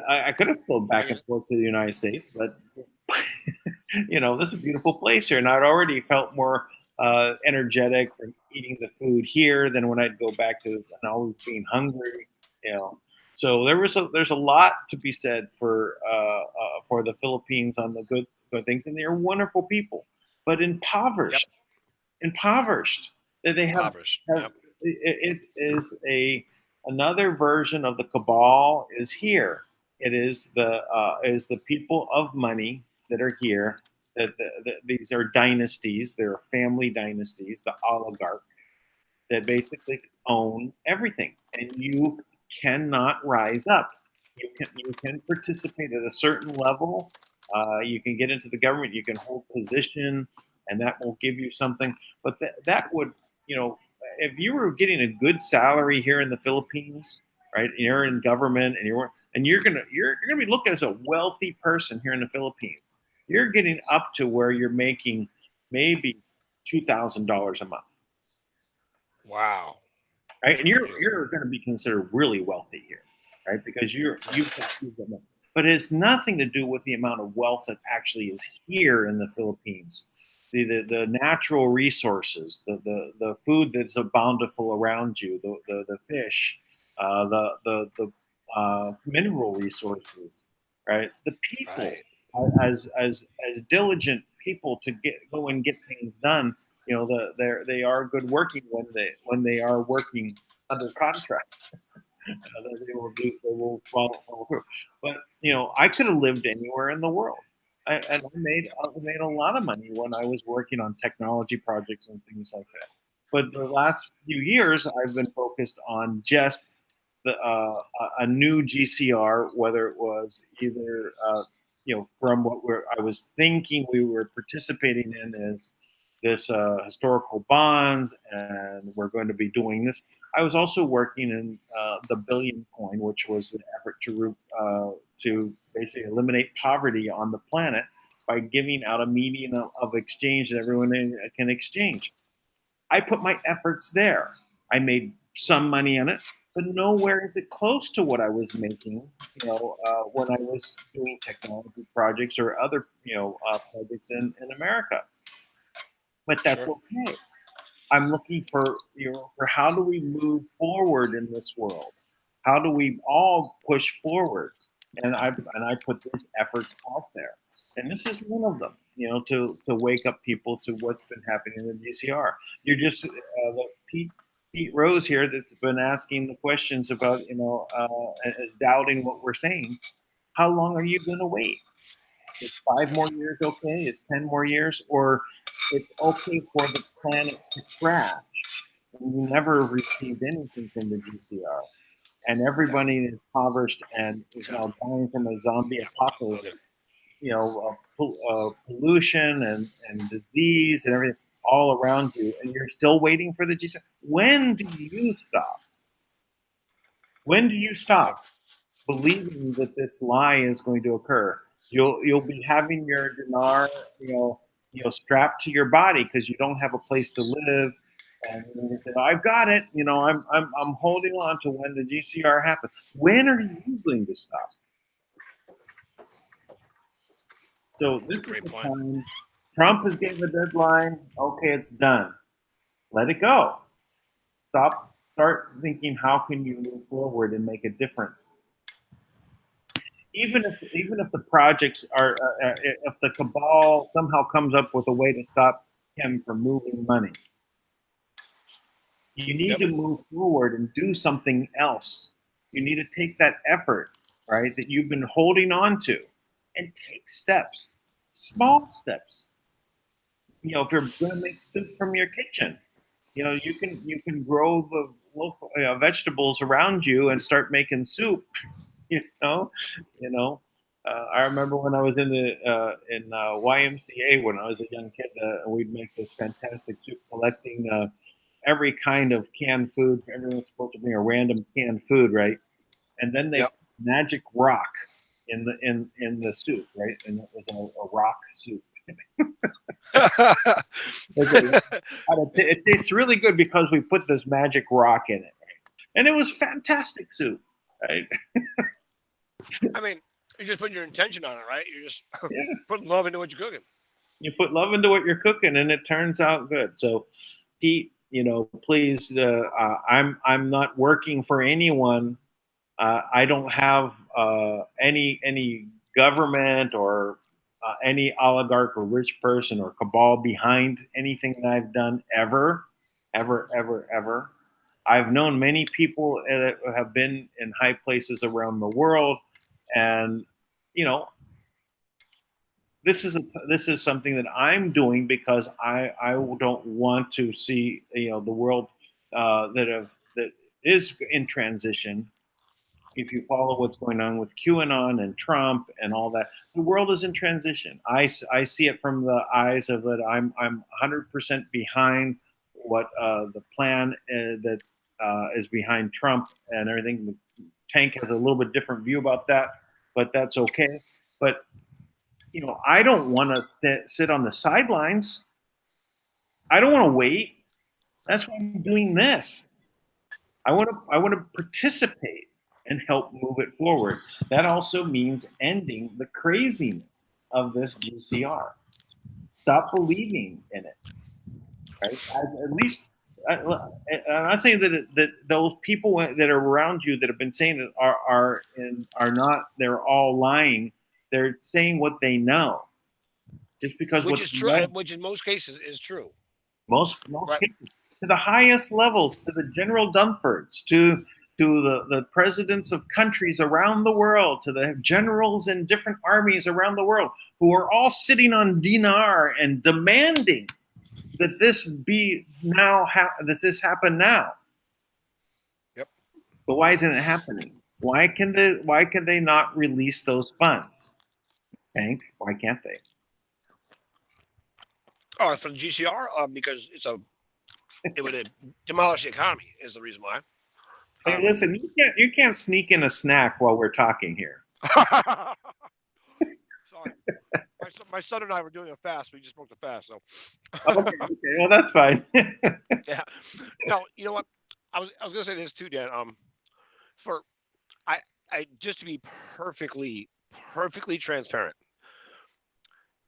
I could have flown back and Mhm. forth to the United States, but this is a beautiful place here, and I'd already felt more energetic from eating the food here than when I'd go back to and always being hungry. You know, so there's a lot to be said for the Philippines on the good things, and they're wonderful people, but Yep. impoverished. That they Impoverished. have Yep. it is a another version of the cabal is here. It is the people of money that are here. These are dynasties. They're family dynasties. The oligarch that basically own everything, and you cannot rise up. You can participate at a certain level. You can get into the government. You can hold position, and that will give you something. But that would, if you were getting a good salary here in the Philippines, right? And you're in government, and you're gonna be looked at as a wealthy person here in the Philippines. You're getting up to where you're making maybe $2,000 a month, Wow. right? And you're Beautiful. you're going to be considered really wealthy here, right? Because you've got money. But it has nothing to do with the amount of wealth that actually is here in the Philippines. The natural resources, the food that's so bountiful around you, the fish, the mineral resources, right? The people, Right. as diligent people to go and get things done. They are good working when they are working under contract. They will follow through. But I could have lived anywhere in the world, and I made a lot of money when I was working on technology projects and things like that. But the last few years, I've been focused on just a new GCR, whether it was either from I was thinking we were participating in as this historical bonds, and we're going to be doing this. I was also working in the Billion Coin, which was an effort to basically eliminate poverty on the planet by giving out a medium of exchange that everyone can exchange. I put my efforts there. I made some money on it, but nowhere is it close to what I was making. When I was doing technology projects or other projects in America. But that's Sure. okay. I'm looking for how do we move forward in this world? How do we all push forward? And I put these efforts out there, and this is one of them. To wake up people to what's been happening in the GCR. You're just Pete Rose here that's been asking the questions about and is doubting what we're saying. How long are you going to wait? Is 5 more years okay? Is 10 more years? Or it's okay for the planet to crash? and you never received anything from the GCR, and everybody is impoverished and is now dying from a zombie apocalypse. Pollution and disease and everything all around you, and you're still waiting for the GCR. When do you stop? When do you stop believing that this lie is going to occur? You'll be having your dinar, strapped to your body because you don't have a place to live, and you say, "I've got it." I'm holding on to when the GCR happens. When are you going to stop? So this is the time. Trump has gave a deadline. Okay, it's done. Let it go. Start thinking, how can you move forward and make a difference? Even if the projects are, if the cabal somehow comes up with a way to stop him from moving money, you need to move forward and do something else. You need to take that effort, right, that you've been holding on to, and take steps, small steps. If you're going to make soup from your kitchen, you can grow the local vegetables around you and start making soup. I remember when I was in the YMCA when I was a young kid, we'd make this fantastic soup, collecting every kind of canned food. Everyone's supposed to bring a random canned food, right? And then they put magic rock in the soup, right? And it was a rock soup. It tastes really good because we put this magic rock in it, right? And it was fantastic soup, right? I mean, you're just putting your intention on it, right? You're just putting love into what you're cooking. You put love into what you're cooking, and it turns out good. So, Pete, please, I'm not working for anyone. I don't have any government or any oligarch or rich person or cabal behind anything that I've done ever. I've known many people that have been in high places around the world, and this is something that I'm doing because I don't want to see the world that is in transition. If you follow what's going on with QAnon and Trump and all that, the world is in transition. I see it from the eyes of that. I'm 100% behind what the plan that is behind Trump and everything. The Tank has a little bit different view about that, but that's okay. But I don't want to sit on the sidelines. I don't want to wait. That's why I'm doing this. I want to participate and help move it forward. That also means ending the craziness of this GCR. Stop believing in it. Right? At least I'm not saying that those people that are around you that have been saying it are not. They're all lying. They're saying what they know. Just because which is true, which in most cases is true. Most cases, to the highest levels, to the General Dumfords, to the presidents of countries around the world, to the generals in different armies around the world, who are all sitting on dinar and demanding that this happen now. Yep. But why isn't it happening? Why can they not release those funds? Hank, why can't they? Oh, for the GCR, because it would demolish the economy. Is the reason why. Hey, listen, you can't sneak in a snack while we're talking here. Sorry, my son and I were doing a fast. We just broke the fast, so. Okay, well that's fine. Yeah. No, you know what? I was gonna say this too, Dan. I just to be perfectly transparent,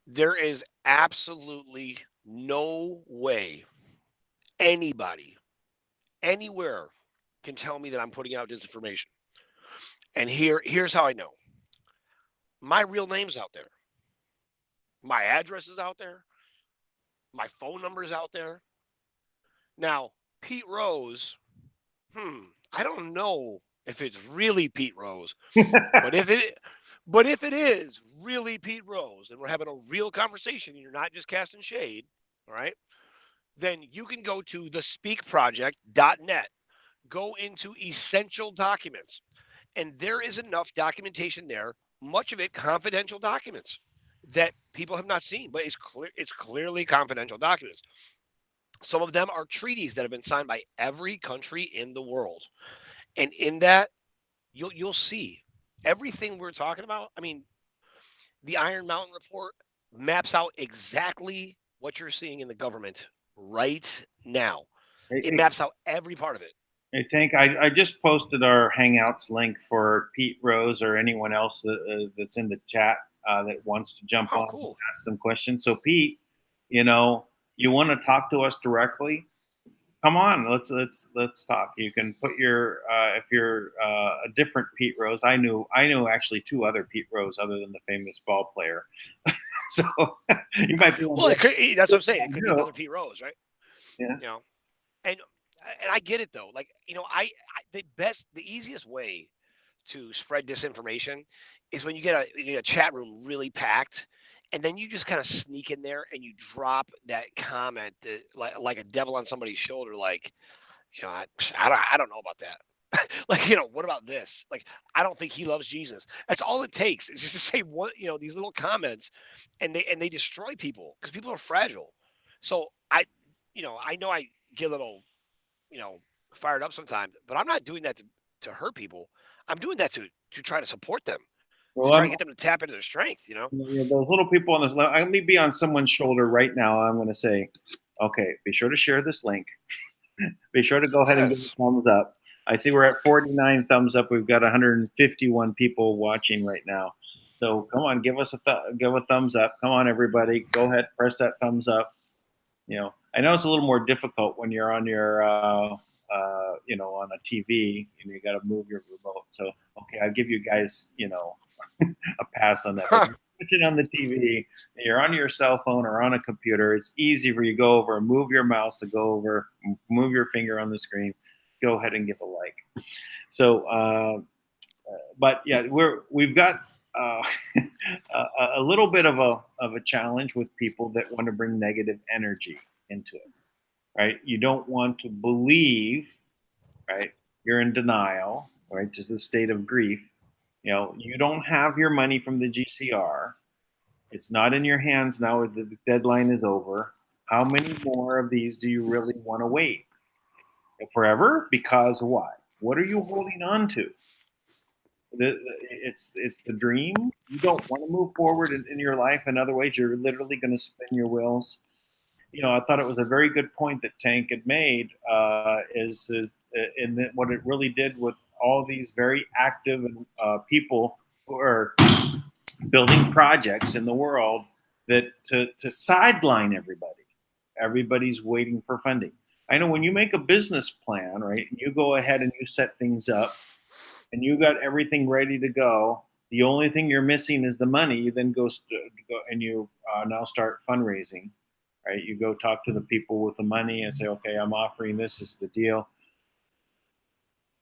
there is absolutely no way anybody anywhere can tell me that I'm putting out disinformation. And here's how I know. My real name's out there. My address is out there. My phone number is out there. Now, Pete Rose, I don't know if it's really Pete Rose, but if it is really Pete Rose and we're having a real conversation and you're not just casting shade, all right? then you can go to thespeakproject.net, go into essential documents, and there is enough documentation there, much of it confidential documents that people have not seen, but it's clearly confidential documents. Some of them are treaties that have been signed by every country in the world. And in that, you'll see everything we're talking about. I mean, the Iron Mountain report maps out exactly what you're seeing in the government right now. It Hey, maps out every part of it. hey, Tank, I just posted our Hangouts link for Pete Rose or anyone else that's in the chat that wants to jump Oh, on and cool. ask some questions. So, Pete, you know, you want to talk to us directly? Come on, let's talk. You can put your if you're a different Pete Rose. I knew actually two other Pete Rose other than the famous ball player. So you might be on Well, that's what I'm saying. It could be the another Pete Rose, right? yeah. You know, and I get it though. Like, the easiest way to spread disinformation is when you get a chat room really packed, and then you just kind of sneak in there and you drop that comment that, like a devil on somebody's shoulder, like, I don't know about that. Like, what about this? Like, I don't think he loves Jesus. That's all it takes. It's just to say what, these little comments, and they destroy people because people are fragile. So I know I get a little, you know, fired up sometimes, but I'm not doing that to hurt people. I'm doing that to try to support them, to Well, try to get them to tap into their strength. those little people on this. Let me be on someone's shoulder right now. I'm going to say, okay, be sure to share this link. Be sure to go ahead and give Yes. a thumbs up. I see we're at 49 thumbs up. We've got 151 people watching right now. So come on, give us give a thumbs up. Come on, everybody, go ahead, press that thumbs up. I know it's a little more difficult when you're on your, on a TV and you got to move your remote. So okay, I'll give you guys, a pass on that. But put it on the TV. You're on your cell phone or on a computer. It's easy for you to go over and move your mouse to go over, move your finger on the screen. Go ahead and give a like. So, but yeah, we've got a little bit of a challenge with people that want to bring negative energy into it. Right? You don't want to believe. Right? You're in denial. Right? Just a state of grief. You don't have your money from the GCR. It's not in your hands now. The deadline is over. How many more of these do you really want to wait? Forever? Because why? What are you holding on to? It's the dream. You don't want to move forward in your life in other ways. You're literally going to spin your wheels. I thought it was a very good point that Tank had made. Is in that what it really did with all these very active people who are building projects in the world that to sideline everybody. Everybody's waiting for funding. I know when you make a business plan, right? You go ahead and you set things up, and you got everything ready to go. The only thing you're missing is the money. You then go and you now start fundraising, right? You go talk to the people with the money and say, okay, I'm offering this is the deal.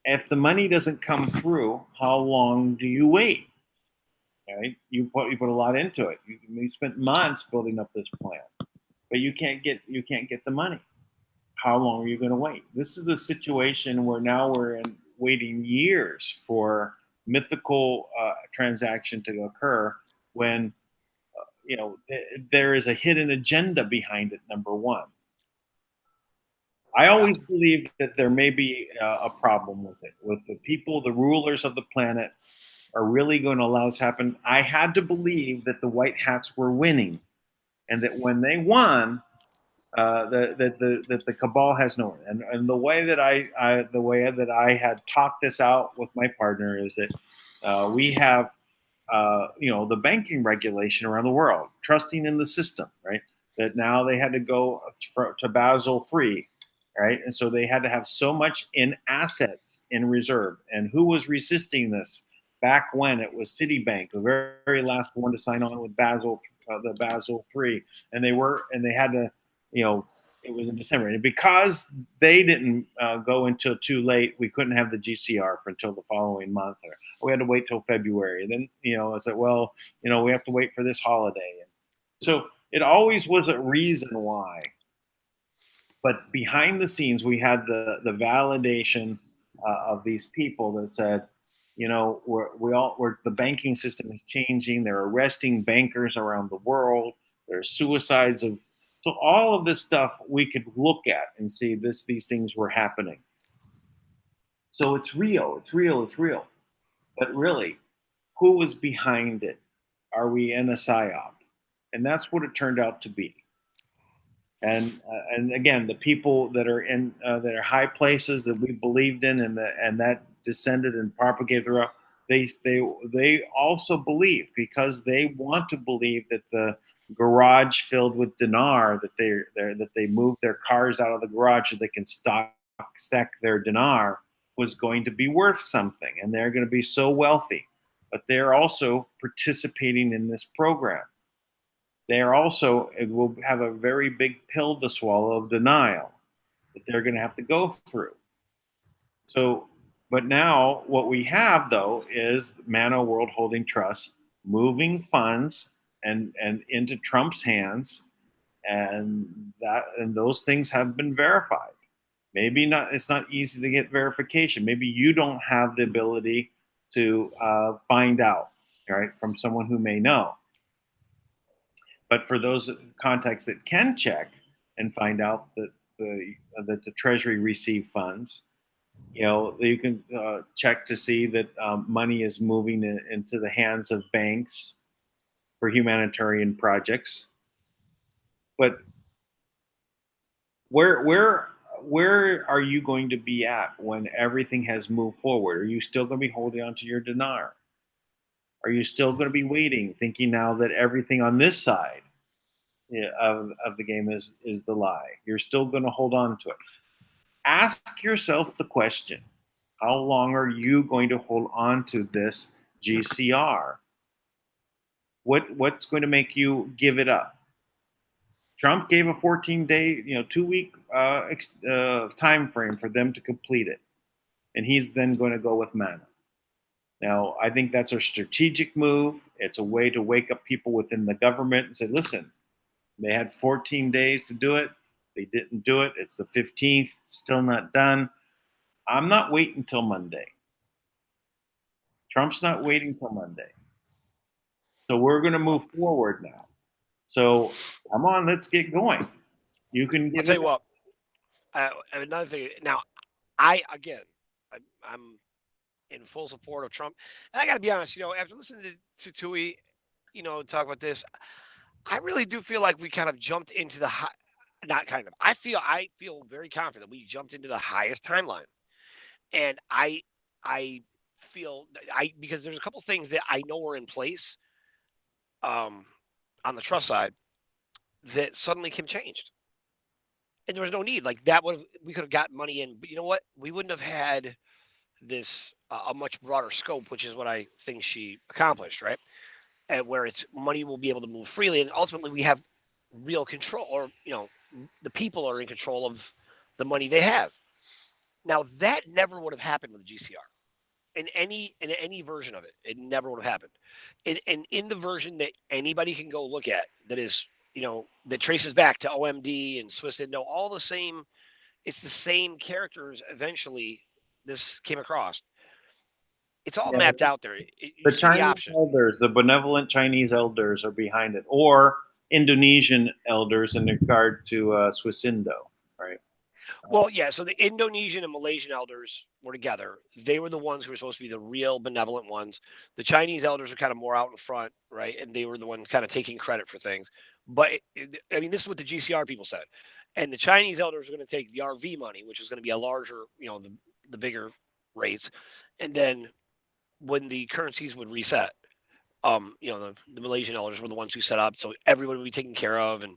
If the money doesn't come through, how long do you wait? Right? You put a lot into it. You spent months building up this plan, but you can't get the money. How long are you going to wait? This is the situation where now we're in waiting years for mythical transaction to occur when there is a hidden agenda behind it. Number one, I Yeah. always believe that there may be a problem with it, with the people, the rulers of the planet are really going to allow this to happen. I had to believe that the white hats were winning, and that when they won, that the cabal has no one. And the way that I had talked this out with my partner is that we have the banking regulation around the world, trusting in the system, right? That now they had to go to Basel III, right? And so they had to have so much in assets in reserve. And who was resisting this back when? It was Citibank, the very, very last one to sign on with the Basel III, and they had to, it was in December, and because they didn't go until too late, we couldn't have the GCR for until the following month, or we had to wait till February. And then, I said, well, we have to wait for this holiday. And so it always was a reason why. But behind the scenes, we had the validation of these people that said, you know, the banking system is changing. They're arresting bankers around the world. There's suicides of so all of this stuff we could look at and see these things were happening. So it's real. It's real. It's real. But really, who was behind it? Are we in a psyop? And that's what it turned out to be. And again, the people that are in that are high places that we believed in, and that descended and propagated throughout. They also believe, because they want to believe, that the garage filled with dinar, that they moved their cars out of the garage so they can stack their dinar, was going to be worth something, and they're going to be so wealthy. But they're also participating in this program. They're also, it will have a very big pill to swallow of denial that they're going to have to go through. So, but now what we have though is Manna World Holding Trust moving funds and into Trump's hands, and those things have been verified. Maybe not. It's not easy to get verification. Maybe you don't have the ability to find out, right, from someone who may know. But for those contacts that can check and find out that the Treasury received funds, you know, you can check to see that money is moving into the hands of banks for humanitarian projects. But where are you going to be at when everything has moved forward? Are you still going to be holding on to your dinar? Are you still going to be waiting, thinking now that everything on this side of the game is the lie? You're still going to hold on to it. Ask yourself the question: how long are you going to hold on to this GCR? What's going to make you give it up? Trump gave a 14-day, 2-week time frame for them to complete it, and he's then going to go with Manna. Now, I think that's a strategic move. It's a way to wake up people within the government and say, listen, they had 14 days to do it. They didn't do it. It's the 15th, still not done. I'm not waiting till Monday. Trump's not waiting till Monday. So we're going to move forward now. So come on, let's get going. You can I'll get tell it. you what. Another thing. Now, I'm in full support of Trump. And I got to be honest. After listening to Tui, talk about this, I really do feel like we kind of jumped into the high. Not kind of. I feel very confident we jumped into the highest timeline, and I feel because there's a couple things that I know are in place, on the trust side, that suddenly can changed. And there was no need. Like that would we could have gotten money in, but you know what? We wouldn't have had this a much broader scope, which is what I think she accomplished, right? And where it's money will be able to move freely, and ultimately we have real control, or the people are in control of the money they have. Now that never would have happened with the GCR in any version of it. It never would have happened. And in the version that anybody can go look at, that is that traces back to OMD and Swiss Indo, all the same. It's the same characters. Eventually, this came across. It's all Yeah, mapped out there. You the see the Chinese option. elders, the benevolent Chinese elders, are behind it, or Indonesian elders in regard to Swiss Indo, right? Well, yeah. So the Indonesian and Malaysian elders were together. They were the ones who were supposed to be the real benevolent ones. The Chinese elders are kind of more out in front, right? And they were the ones kind of taking credit for things. But I mean, this is what the GCR people said. And the Chinese elders are going to take the RV money, which is going to be a larger, the bigger rates. And then when the currencies would reset, the Malaysian elders were the ones who set up, so everybody would be taken care of, and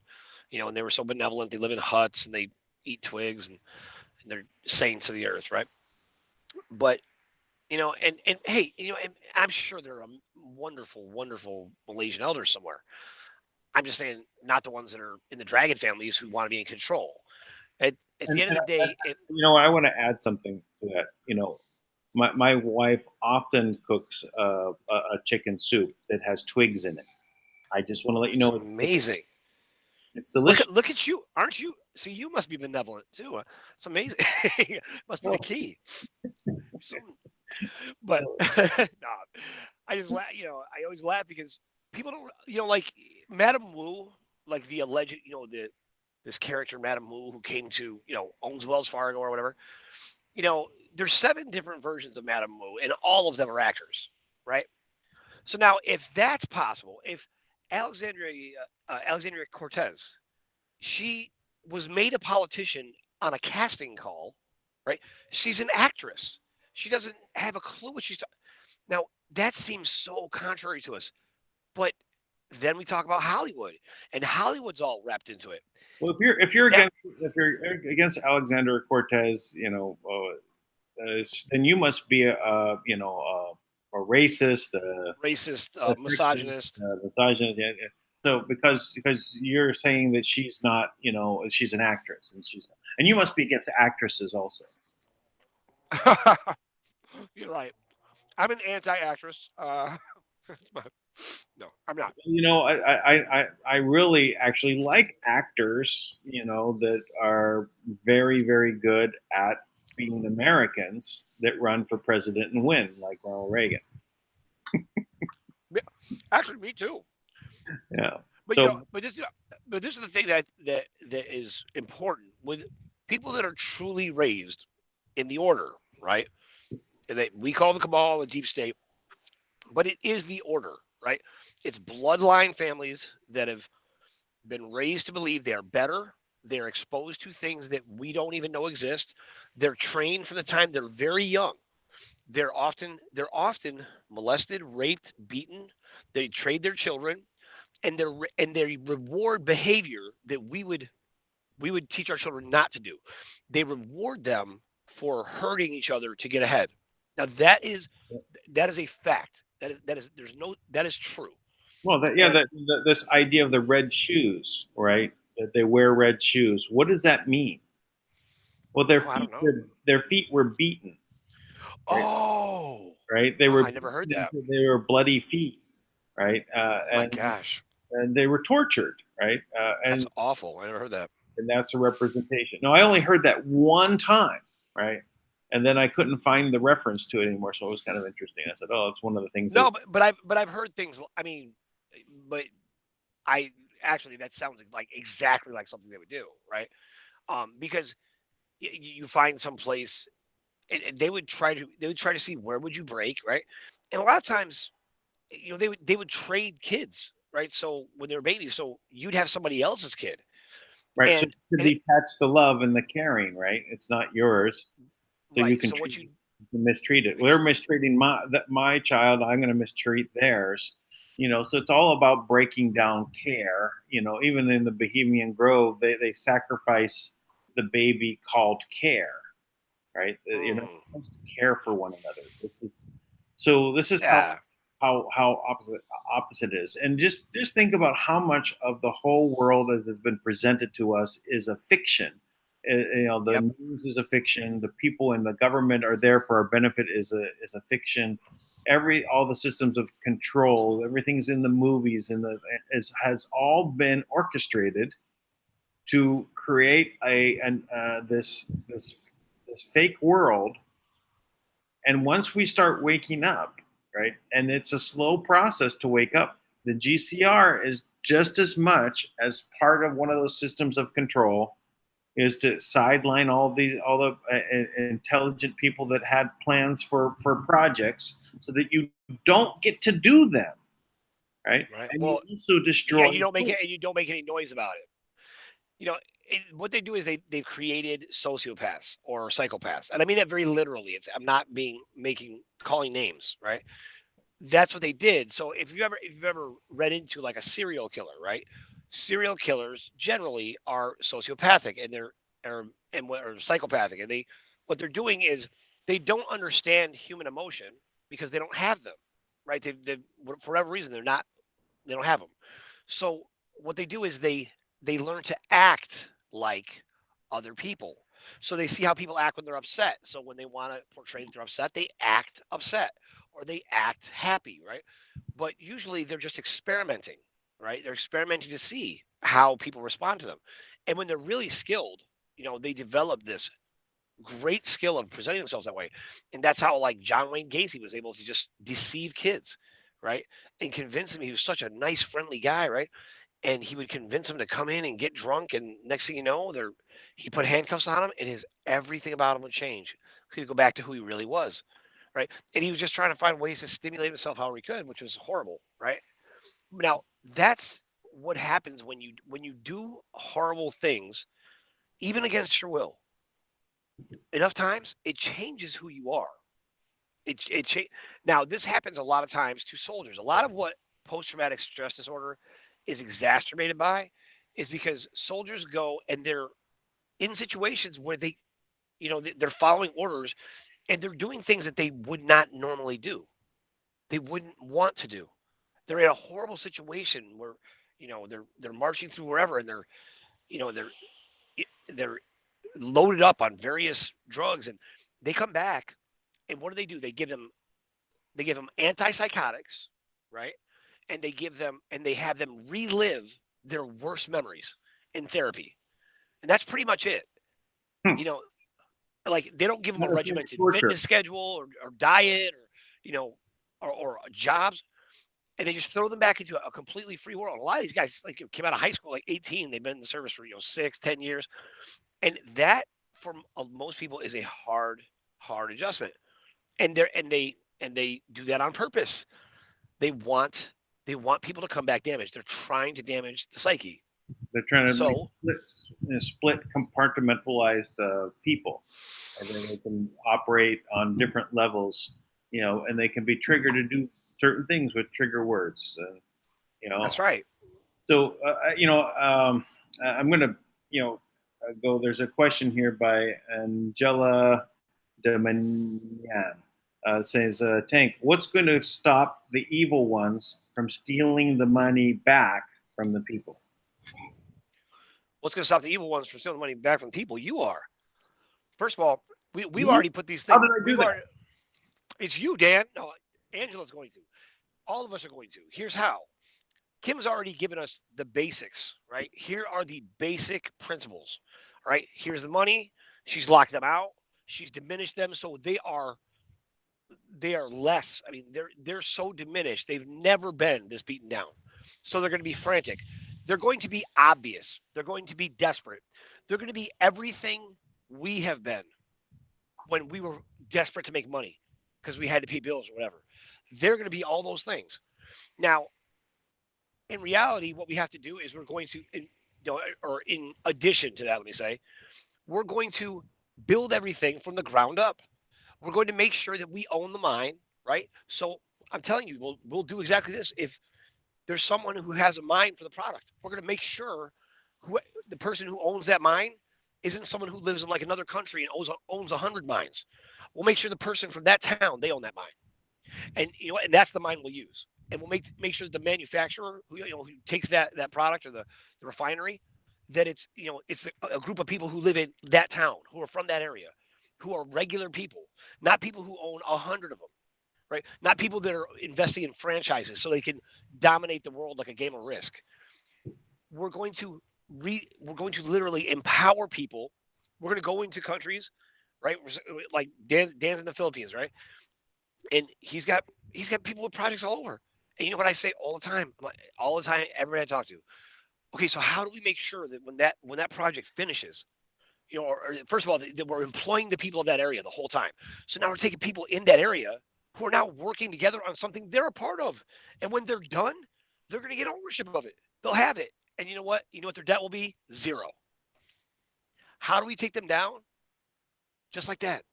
they were so benevolent. They live in huts and they eat twigs, and they're saints of the earth, right? But and hey, and I'm sure there are wonderful, wonderful Malaysian elders somewhere. I'm just saying, not the ones that are in the dragon families who want to be in control. At the end of the day, I want to add something to that. My wife often cooks a chicken soup that has twigs in it. I just want to let you it's know amazing. It's delicious. Look at you, aren't you? See, you must be benevolent too. It's amazing. Must be the key. So, but no, I just laugh. I always laugh because people don't. Like Madame Wu, like the alleged, this character Madame Wu who came to, owns Wells Fargo or whatever. There's 7 different versions of Madame Wu, and all of them are actors, right? So now, if that's possible, if Alexandria Cortez, she was made a politician on a casting call, right? She's an actress. She doesn't have a clue what she's talking. Now that seems so contrary to us, but then we talk about Hollywood, and Hollywood's all wrapped into it. Well, if you're against Alexander Cortez, then you must be a racist, misogynist. misogynist. Yeah, yeah. So because you're saying that she's not, she's an actress, and you must be against actresses also. You're right. I'm an anti-actress. No, I'm not. I really actually like actors, that are very, very good at being Americans that run for president and win, like Ronald Reagan. Actually, me too. Yeah. But So, but this is the thing that is important with people that are truly raised in the order, right? And we call the cabal the deep state, but it is the order, right? It's bloodline families that have been raised to believe they are better. They're exposed to things that we don't even know exist. They're trained from the time they're very young. They're often molested, raped, beaten. They trade their children, and they reward behavior that we would teach our children not to do. They reward them for hurting each other to get ahead. Now that is a fact. That is true. well, this idea of the red shoes, right? That they wear red shoes. What does that mean? Well, their feet were beaten. Right? Oh, Right? They were. I never heard that. They were bloody feet, right? Oh my gosh, and they were tortured, right? that's awful. I never heard that. And that's a representation. No, I only heard that one time, right? And then I couldn't find the reference to it anymore, so it was kind of interesting. I said, "Oh, it's one of the things." No, but I've heard things. I mean, but I actually that sounds like exactly like something they would do, right? Because you find some place, and they would try to see where would you break, right? And a lot of times, they would trade kids, right? So when they were babies, so you'd have somebody else's kid, right? and, So you can detach the love and the caring, right? It's not yours, so right, you can mistreat it. Well, they're mistreating my child. I'm going to mistreat theirs. So it's all about breaking down care. Even in the Bohemian Grove, they sacrifice the baby called care, right? Supposed to care for one another. This is yeah. how opposite it is. And just think about how much of the whole world that has been presented to us is a fiction. The news is a fiction. The people in the government are there for our benefit is a fiction. All the systems of control, everything's in the movies, and has all been orchestrated to create this fake world. And once we start waking up, right, and it's a slow process to wake up, the GCR is just as much as part of one of those systems of control is to sideline all the intelligent people that had plans for projects so that you don't get to do them, right? And Well, you also destroy. you don't make any noise about it. What they do is they've created sociopaths or psychopaths, and I mean that very literally. I'm not calling names, right? That's what they did. So if you've ever read into like a serial killer, right? Serial killers generally are sociopathic and or psychopathic, and what they're doing is they don't understand human emotion because they don't have them, right? They for whatever reason they don't have them. So what they do is they learn to act like other people. So they see how people act when they're upset. So when they want to portray that they're upset, they act upset or they act happy, right? But usually they're just experimenting. right? They're experimenting to see how people respond to them. And when they're really skilled, they develop this great skill of presenting themselves that way. And that's how like John Wayne Gacy was able to just deceive kids, right? And convince them he was such a nice, friendly guy, right? And he would convince them to come in and get drunk. And next thing you know, he put handcuffs on him and everything about him would change. He'd go back to who he really was, right? And he was just trying to find ways to stimulate himself however he could, which was horrible, right? Now that's what happens when you do horrible things, even against your will. Enough times, it changes who you are. Now this happens a lot of times to soldiers. A lot of what post-traumatic stress disorder is exacerbated by is because soldiers go and they're in situations where they're following orders and they're doing things that they would not normally do. They wouldn't want to do. They're in a horrible situation where they're marching through wherever and you know they're they're loaded up on various drugs and they come back and what do? They give them antipsychotics, right? And they have them relive their worst memories in therapy. And that's pretty much it. Hmm. You know, like they don't give them a That's regimented torture. fitness schedule or diet you know or jobs, and they just throw them back into a completely free world. A lot of these guys like came out of high school like 18. They've been in the service for 6-10 years, and that for most people is a hard adjustment. And they do that on purpose. They want people to come back damaged. They're trying to damage the psyche. They're trying to So split compartmentalized people, and then they can operate on different levels, and they can be triggered to do certain things with trigger words, that's right. So, I'm going to, go. There's a question here by Angela Demanian. Says, Tank, what's going to stop the evil ones from stealing the money back from the people? What's going to stop the evil ones from stealing money back from people? You are. First of all, we've Me? already put these How things. did I do that? It's you, Dan. No, Angela's going to. All of us are going to. Here's how. Kim's already given us the basics, right? Here are the basic principles, right? Here's the money. She's locked them out. She's diminished them, so they are less. I mean, they're so diminished. They've never been this beaten down. So they're going to be frantic. They're going to be obvious. They're going to be desperate. They're going to be everything we have been when we were desperate to make money because we had to pay bills or whatever. They're going to be all those things. Now, in reality, what we have to do is we're going to, or in addition to that, let me say, we're going to build everything from the ground up. We're going to make sure that we own the mine, right? So I'm telling you, we'll do exactly this. If there's someone who has a mine for the product, we're going to make sure the person who owns that mine isn't someone who lives in like another country and owns 100 mines. We'll make sure the person from that town, they own that mine. And and that's the mine we'll use. And we'll make sure that the manufacturer who takes that product or the refinery, that it's a group of people who live in that town, who are from that area, who are regular people, not people who own 100 of them, right? Not people that are investing in franchises so they can dominate the world like a game of Risk. We're going to literally empower people. We're going to go into countries, right? Like Dan's in the Philippines, right? And he's got people with projects all over. And you know what I say all the time? Everybody I talk to. Okay, so how do we make sure that when that project finishes, or first of all, that we're employing the people of that area the whole time. So now we're taking people in that area who are now working together on something they're a part of. And when they're done, they're going to get ownership of it. They'll have it. And you know what? You know what their debt will be? Zero. How do we take them down? Just like that.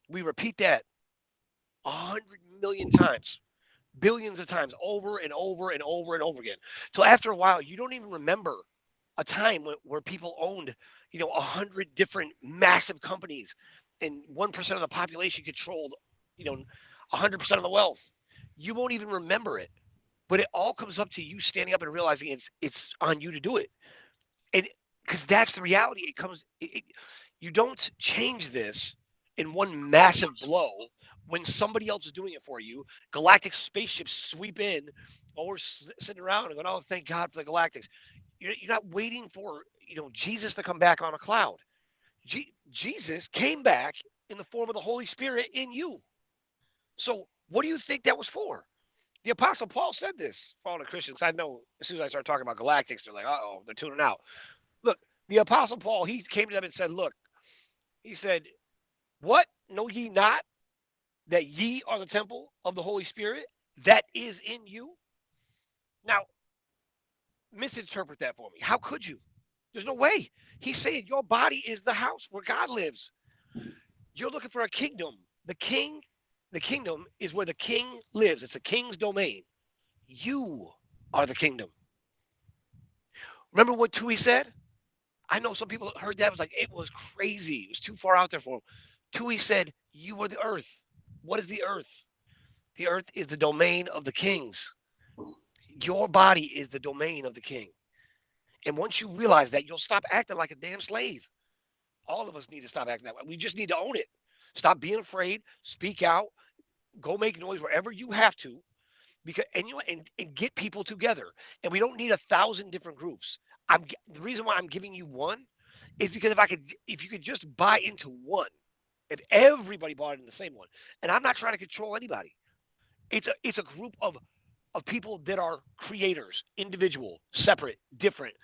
We repeat that 100 million times, billions of times, over and over and over and over again. So after a while, you don't even remember a time where people owned 100 different massive companies and 1% of the population controlled 100% of the wealth. You won't even remember it, but it all comes up to you standing up and realizing it's on you to do it. And because that's the reality. You don't change this in one massive blow when somebody else is doing it for you. Galactic spaceships sweep in, while we're sitting around and going, "Oh, thank God for the Galactics." You're not waiting for Jesus to come back on a cloud. Jesus came back in the form of the Holy Spirit in you. So what do you think that was for? The Apostle Paul said this. For all the Christians, I know as soon as I start talking about Galactics, they're like, "Uh-oh, they're tuning out." Look, the Apostle Paul, he came to them and said, "Look," he said, "What know ye not that ye are the temple of the Holy Spirit that is in you?" Now, misinterpret that for me. How could you? There's no way. He's saying your body is the house where God lives. You're looking for a kingdom. The kingdom is where the king lives. It's the king's domain. You are the kingdom. Remember what Tui said? I know some people heard that, was like, it was crazy. It was too far out there for him. Tui said, you are the earth. What is the earth? The earth is the domain of the kings. Your body is the domain of the king. And once you realize that, you'll stop acting like a damn slave. All of us need to stop acting that way. We just need to own it. Stop being afraid. Speak out. Go make noise wherever you have to. Because and get people together. And we don't need 1,000 different groups. The reason why I'm giving you one is because if you could just buy into one, if everybody bought into the same one, and I'm not trying to control anybody. It's a group of people that are creators, individual, separate, different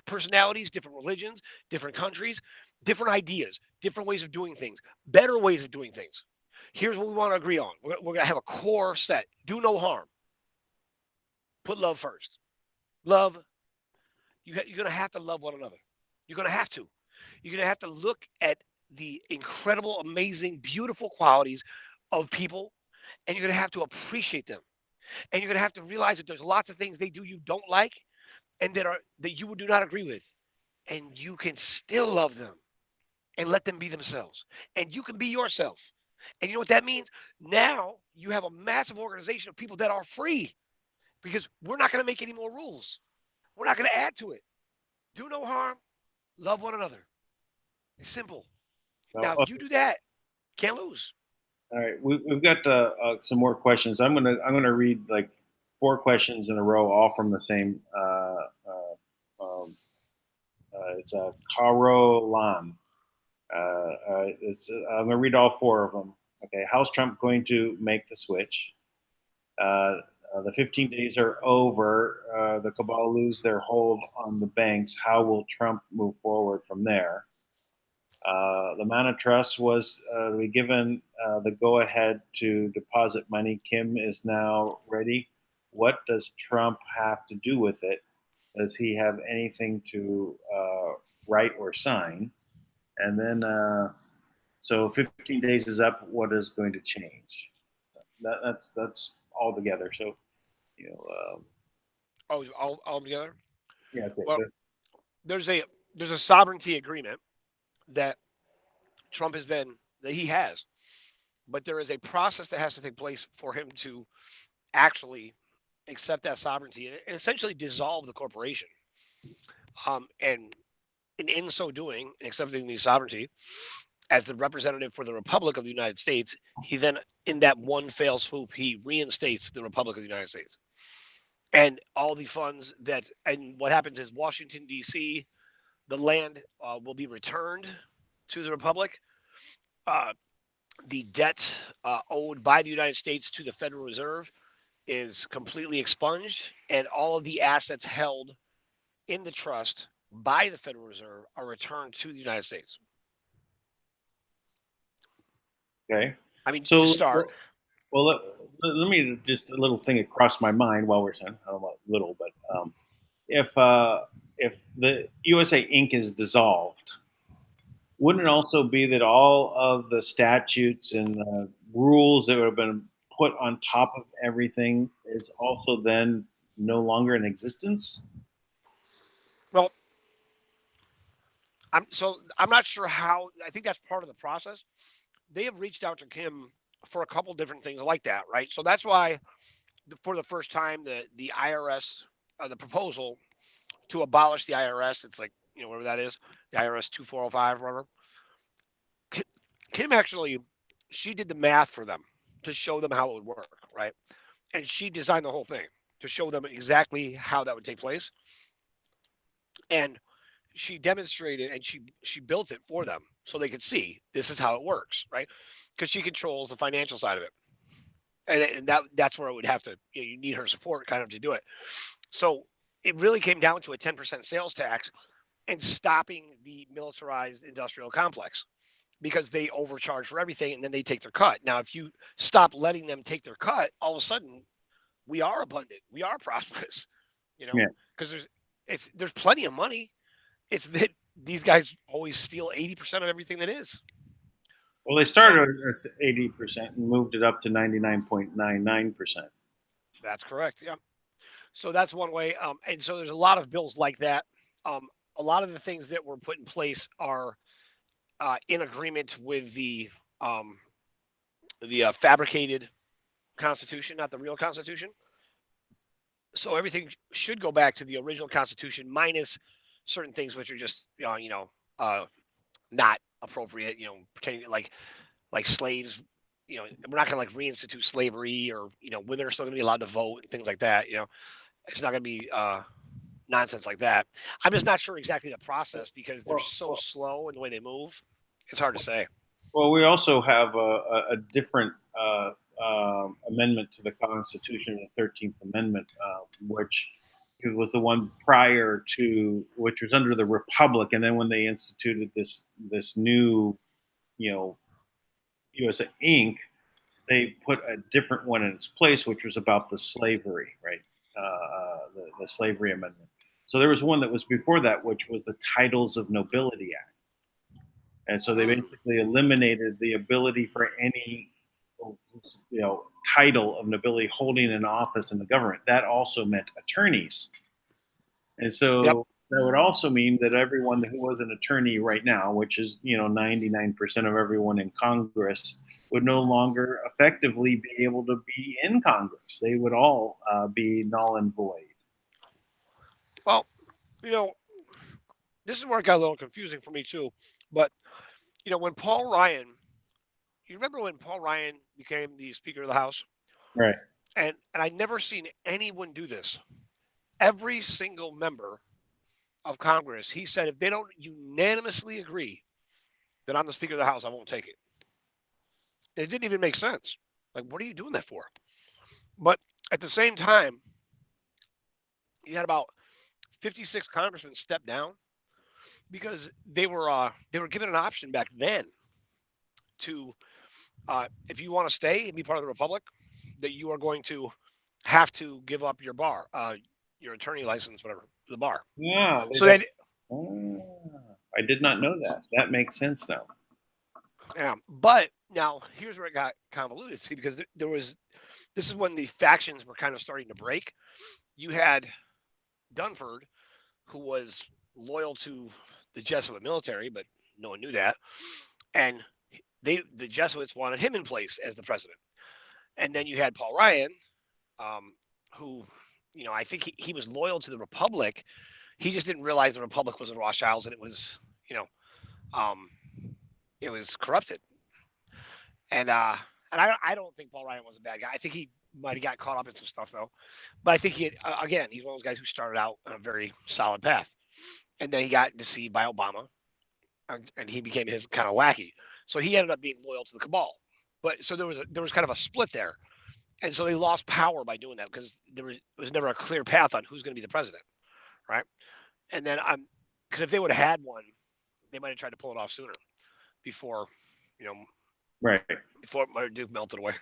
personalities, different religions, different countries, different ideas, different ways of doing things, better ways of doing things. Here's what we want to agree on. We're going to have a core set. Do no harm. Put love first. Love. You're going to have to love one another. You're going to have to. You're going to have to look at the incredible, amazing, beautiful qualities of people, and you're going to have to appreciate them. And you're going to have to realize that there's lots of things they do you don't like, and that you do not agree with, and you can still love them and let them be themselves, and you can be yourself. And you know what that means? Now you have a massive organization of people that are free, because we're not going to make any more rules. We're not going to add to it. Do no harm, love one another. It's simple. Now if you do that, can't lose. All right, we've got some more questions. I'm gonna read like 4 questions in a row, all from the same. It's a Carolan. I'm gonna read all 4 of them. Okay, how's Trump going to make the switch? The 15 days are over. The cabal lose their hold on the banks. How will Trump move forward from there? The Manna Trust was given the go-ahead to deposit money. Kim is now ready. What does Trump have to do with it? Does he have anything to write or sign? And then, so 15 days is up. What is going to change? That's all together. So, you know, All together. yeah, that's it. Well, there's a sovereignty agreement that he has, but there is a process that has to take place for him to actually accept that sovereignty and essentially dissolve the corporation. And in so doing, accepting the sovereignty as the representative for the Republic of the United States, he then, in that one fell swoop, he reinstates the Republic of the United States. And all the funds and what happens is Washington, D.C., the land will be returned to the Republic. The debt owed by the United States to the Federal Reserve is completely expunged, and all of the assets held in the trust by the Federal Reserve are returned to the United States. Okay. I mean, So, to start. Well, let me just a little thing that crossed my mind while we're saying, I don't know about little, but if the USA Inc. is dissolved, wouldn't it also be that all of the statutes and the rules that would have been put on top of everything is also then no longer in existence? Well, I'm not sure how. I think that's part of the process. They have reached out to Kim for a couple different things like that, right? So that's why, for the first time, the IRS, the proposal to abolish the IRS, it's like, whatever that is, the IRS 2405, whatever. Kim actually she did the math for them to show them how it would work, right? And she designed the whole thing to show them exactly how that would take place. And she demonstrated and she built it for them so they could see this is how it works, right? Because she controls the financial side of it, and that's where it would have to, you need her support kind of to do it. So it really came down to a 10% sales tax and stopping the militarized industrial complex because they overcharge for everything and then they take their cut. Now, if you stop letting them take their cut, all of a sudden we are abundant, we are prosperous, Yeah. because there's plenty of money. It's that these guys always steal 80% of everything that is. Well, they started at 80% and moved it up to 99.99%. That's correct. Yeah. So that's one way. And so there's a lot of bills like that. A lot of the things that were put in place are in agreement with the fabricated Constitution, not the real Constitution. So everything should go back to the original Constitution, minus certain things which are just not appropriate. Pretending like slaves. We're not going to like reinstitute slavery, or women are still going to be allowed to vote and things like that. It's not going to be nonsense like that. I'm just not sure exactly the process because they're so slow in the way they move. It's hard to say. Well, we also have a different amendment to the Constitution, the 13th Amendment, which was the one prior to, which was under the Republic, and then when they instituted this new, USA Inc., they put a different one in its place, which was about the slavery, right? The Slavery Amendment. So there was one that was before that, which was the Titles of Nobility Act. And so they basically eliminated the ability for any, title of nobility holding an office in the government. That also meant attorneys. And so Yep. that would also mean that everyone who was an attorney right now, which is 99% of everyone in Congress, would no longer effectively be able to be in Congress. They would all be null and void. Well, this is where it got a little confusing for me too. But when Paul Ryan, you remember when Paul Ryan became the Speaker of the House? Right. And I never seen anyone do this. Every single member of Congress, he said, if they don't unanimously agree that I'm the Speaker of the House, I won't take it. It didn't even make sense. Like, what are you doing that for? But at the same time, you had about 56 congressmen step down because they were given an option back then to, if you want to stay and be part of the Republic, that you are going to have to give up your your attorney license, whatever, the bar. Yeah. So then, I did not know that. That makes sense now. yeah. But now here's where it got convoluted. See, because this is when the factions were kind of starting to break. You had Dunford, who was loyal to the Jesuit military, but no one knew that, and the Jesuits wanted him in place as the president. And then you had Paul Ryan, who, I think he was loyal to the Republic. He just didn't realize the Republic was the Rothschilds and it was, it was corrupted. And I don't think Paul Ryan was a bad guy. I think he might have got caught up in some stuff though. But I think again, he's one of those guys who started out on a very solid path, and then he got deceived by Obama, and he became his kind of lackey. So he ended up being loyal to the cabal. But so there was kind of a split there, and so they lost power by doing that because there was never a clear path on who's going to be the president, right? And then because if they would have had one, they might have tried to pull it off sooner, before, Right. before Duke melted away.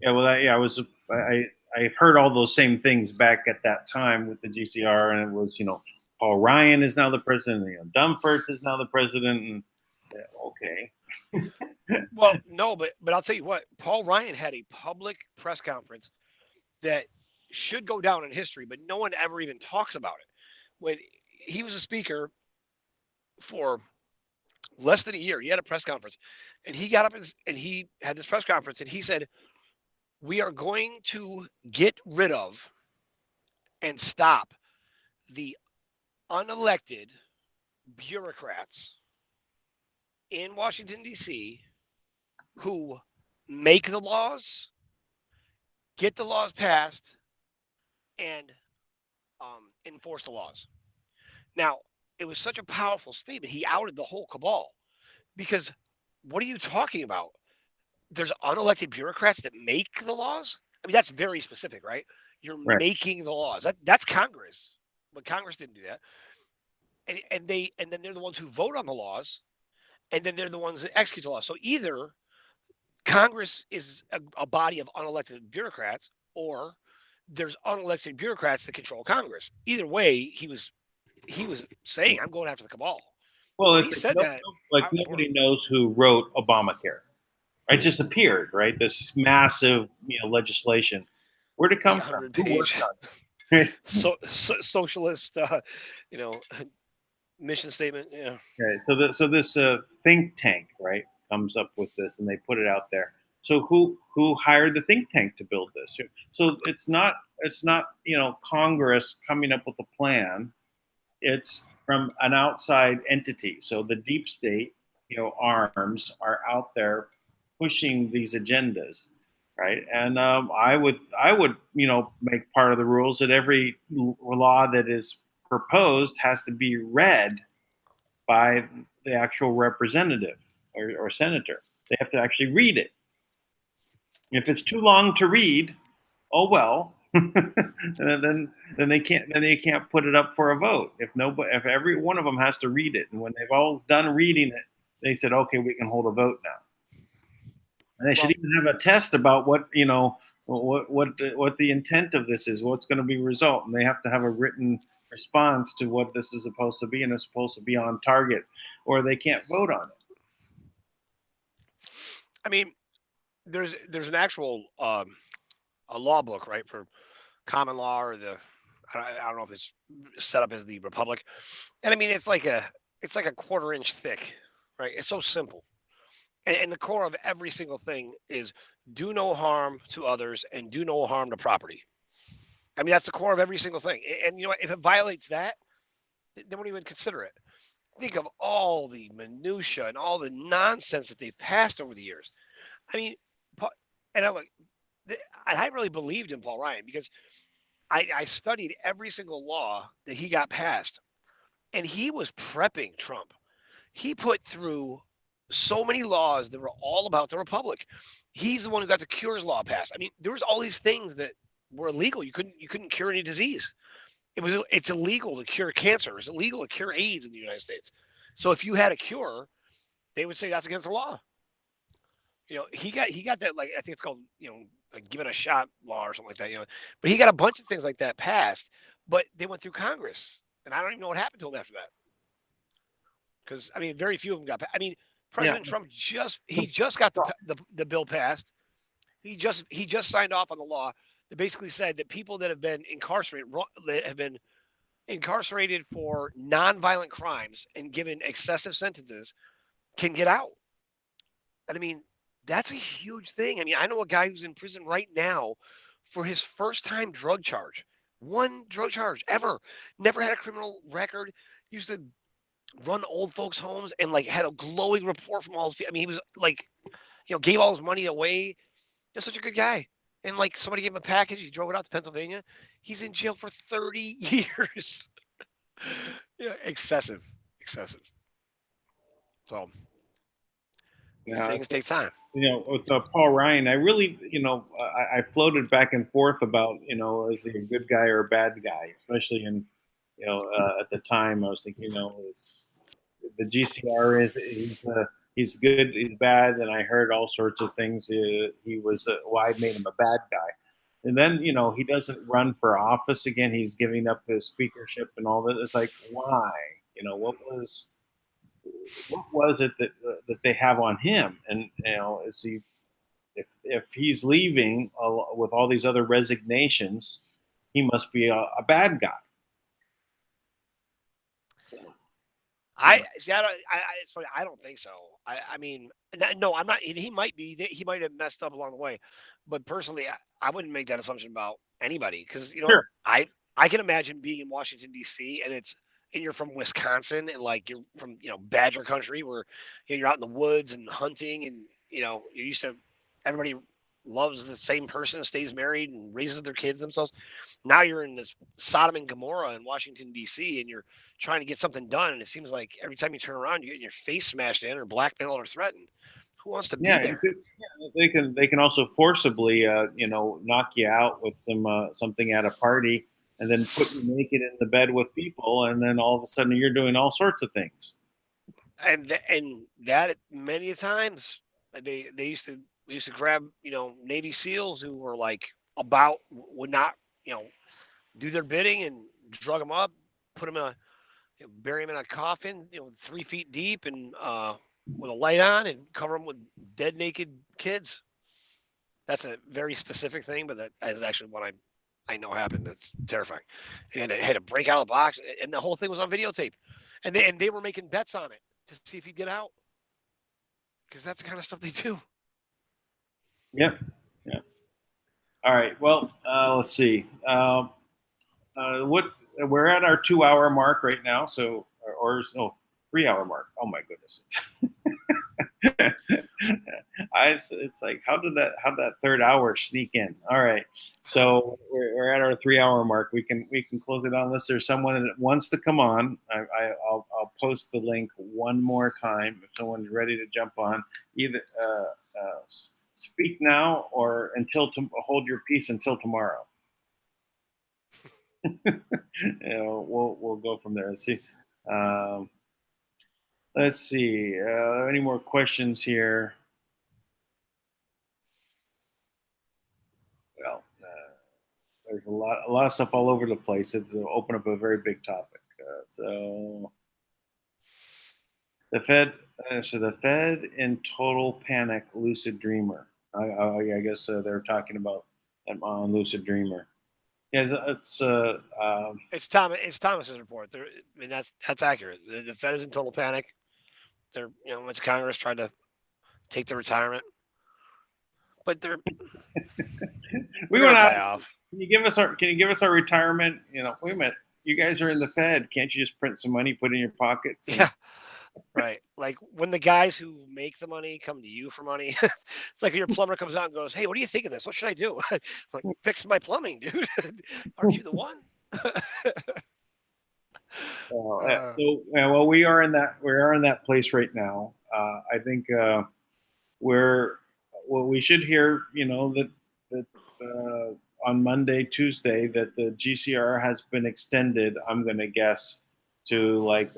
Yeah. Well, I've heard all those same things back at that time with the GCR, and it was Paul Ryan is now the president, Dunford is now the president, and okay. Well, no, but I'll tell you what, Paul Ryan had a public press conference that should go down in history, but no one ever even talks about it. When he was a speaker for less than a year, he had a press conference, and he got up and he had this press conference, and he said, "We are going to get rid of and stop the unelected bureaucrats in Washington, D.C. who make the laws, get the laws passed, and enforce the laws. Now, it was such a powerful statement. He outed the whole cabal because what are you talking about? There's unelected bureaucrats that make the laws. I mean, that's very specific, right? You're Right. making the laws. That's Congress, but Congress didn't do that. And then they're the ones who vote on the laws, and then they're the ones that execute the law. So either Congress is a body of unelected bureaucrats, or there's unelected bureaucrats that control Congress. Either way, he was saying, I'm going after the cabal. Well, So it's he like, said that. like nobody knows who wrote Obamacare. It just appeared, right? This massive, legislation. Where'd it come from? Who worked 800-page on it? socialist, mission statement. Yeah. Okay, so this think tank, right, comes up with this, and they put it out there. So who hired the think tank to build this? So it's not Congress coming up with a plan. It's from an outside entity. So the deep state, arms are out there pushing these agendas, right? And I would make part of the rules that every law that is proposed has to be read by the actual representative or senator. They have to actually read it. If it's too long to read, oh well. then they can't put it up for a vote. If every one of them has to read it, and when they've all done reading it, they said, okay, we can hold a vote now. And they should even have a test about what the intent of this is, what's going to be result, and they have to have a written response to what this is supposed to be, and it's supposed to be on target, or they can't vote on it. I mean, there's an actual a law book, right, for common law, or I don't know if it's set up as the Republic. And I mean, it's like a quarter-inch thick, right? It's so simple. And the core of every single thing is do no harm to others and do no harm to property. I mean, that's the core of every single thing. And you know what? If it violates that, then we don't even consider it. Think of all the minutia and all the nonsense that they've passed over the years. I mean, and I really believed in Paul Ryan because I studied every single law that he got passed, and he was prepping Trump. He put through so many laws that were all about the Republic. He's the one who got the Cures Law passed. I mean, there was all these things that were illegal. You couldn't cure any disease. It's illegal to cure cancer. It's illegal to cure AIDS in the United States. So if you had a cure, they would say that's against the law. He got that, like, I think it's called, like giving a shot law or something like that. But he got a bunch of things like that passed, but they went through Congress, and I don't even know what happened to him after that. Because I mean, very few of them got. I mean, President Trump just got the bill passed. He just signed off on the law that basically said that people that have been incarcerated for nonviolent crimes and given excessive sentences can get out. And I mean, that's a huge thing. I mean, I know a guy who's in prison right now for his first time drug charge. One drug charge ever. Never had a criminal record. Used to run old folks' homes and like had a glowing report from all his people. I mean, he was like, gave all his money away. Just such a good guy. And like somebody gave him a package. He drove it out to Pennsylvania. He's in jail for 30 years. Yeah, excessive. So things take time. With Paul Ryan, I really, I floated back and forth about, is he a good guy or a bad guy, especially in, at the time I was thinking, the GCR he's good, he's bad, and I heard all sorts of things. He was, why made him a bad guy. And then, he doesn't run for office again. He's giving up his speakership and all that. It's like, why? What was it that they have on him? And is he, if he's leaving with all these other resignations, he must be a bad guy. I don't think so. I mean, no, I'm not. He might be. He might have messed up along the way, but personally, I wouldn't make that assumption about anybody because Sure. I can imagine being in Washington D.C. and it's and you're from Wisconsin and like you're from, Badger country where you're out in the woods and hunting and, you're used to everybody loves the same person, stays married and raises their kids themselves. Now you're in this Sodom and Gomorrah in Washington, D.C., and you're trying to get something done. And it seems like every time you turn around, you're getting your face smashed in or blackmailed or threatened. Who wants to be Yeah, there? they can also forcibly, knock you out with something at a party, and then put you naked in the bed with people, and then all of a sudden you're doing all sorts of things. And that many times they used to grab Navy SEALs who were like would not do their bidding and drug them up, put them in a bury them in a coffin 3 feet deep and with a light on and cover them with dead naked kids. That's a very specific thing, but that is actually what I know happened. That's terrifying. And it had to break out of the box, and the whole thing was on videotape, and they were making bets on it to see if he'd get out, because that's the kind of stuff they do. Yep. Yeah. All right. Well, let's see. What we're at our 2 hour mark right now. So, or no, 3 hour mark. Oh my goodness. It's like how did that third hour sneak in? All right, so we're at our 3 hour mark. We can close it on unless there's someone that wants to come on. I'll post the link one more time if someone's ready to jump on. Either speak now or hold your peace until tomorrow. We'll go from there. Let's see. Let's see. Any more questions here? Well, there's a lot of stuff all over the place. It'll open up a very big topic. So the Fed in total panic. Lucid Dreamer. I guess they're talking about on Lucid Dreamer. Yeah, It's Thomas's report. I mean, that's accurate. The Fed is in total panic. They're went to Congress, tried to take their retirement, but they're we went out. Off. Can you give us our retirement? Wait a minute. You guys are in the Fed. Can't you just print some money, put it in your pockets? Yeah. Right. Like when the guys who make the money come to you for money, it's like your plumber comes out and goes, "Hey, what do you think of this? What should I do?" Like, fix my plumbing, dude. Aren't you the one? Well, we are in that place right now. I think we should hear, that on Monday, Tuesday, that the GCR has been extended. I'm going to guess to like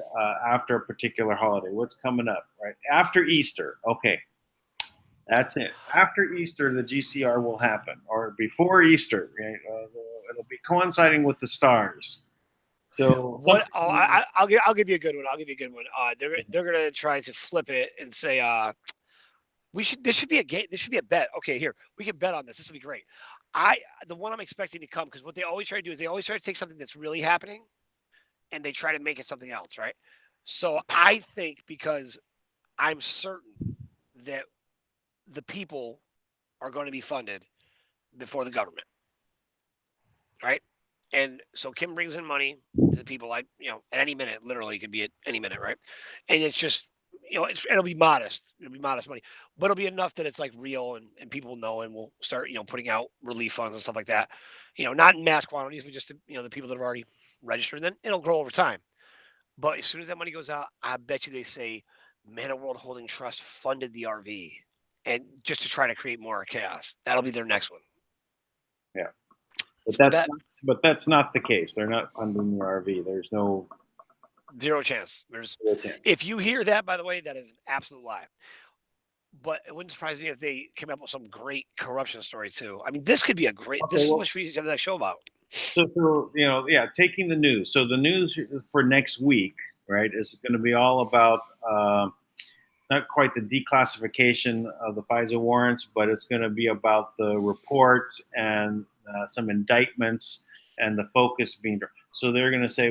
after a particular holiday. What's coming up, right? After Easter. Okay. That's it. After Easter, the GCR will happen, or before Easter. Right? It'll be coinciding with the stars. So what? I'll give you a good one. They're gonna try to flip it and say This should be a game. This should be a bet. Okay, here we can bet on this. This will be great. The one I'm expecting to come, because what they always try to do is they always try to take something that's really happening, and they try to make it something else, right? So I think, because I'm certain that the people are going to be funded before the government, right? And so Kim brings in money to the people, at any minute, literally, it could be at any minute, right? And it's just, it'll be modest. It'll be modest money, but it'll be enough that it's like real and people know, and we'll start, putting out relief funds and stuff like that. Not in mass quantities, but just to, the people that have already registered. And then it'll grow over time. But as soon as that money goes out, I bet you they say Manna World Holding Trust funded the RV, and just to try to create more chaos. That'll be their next one. Yeah, but that's not the case. They're not funding the RV. There's no zero chance. If you hear that, by the way, that is an absolute lie. But it wouldn't surprise me if they came up with some great corruption story too. I mean, this could be a great. This is what we have that show about. So taking the news. So the news for next week, right, is going to be all about not quite the declassification of the FISA warrants, but it's going to be about the reports and some indictments, and the focus being. So they're going to say,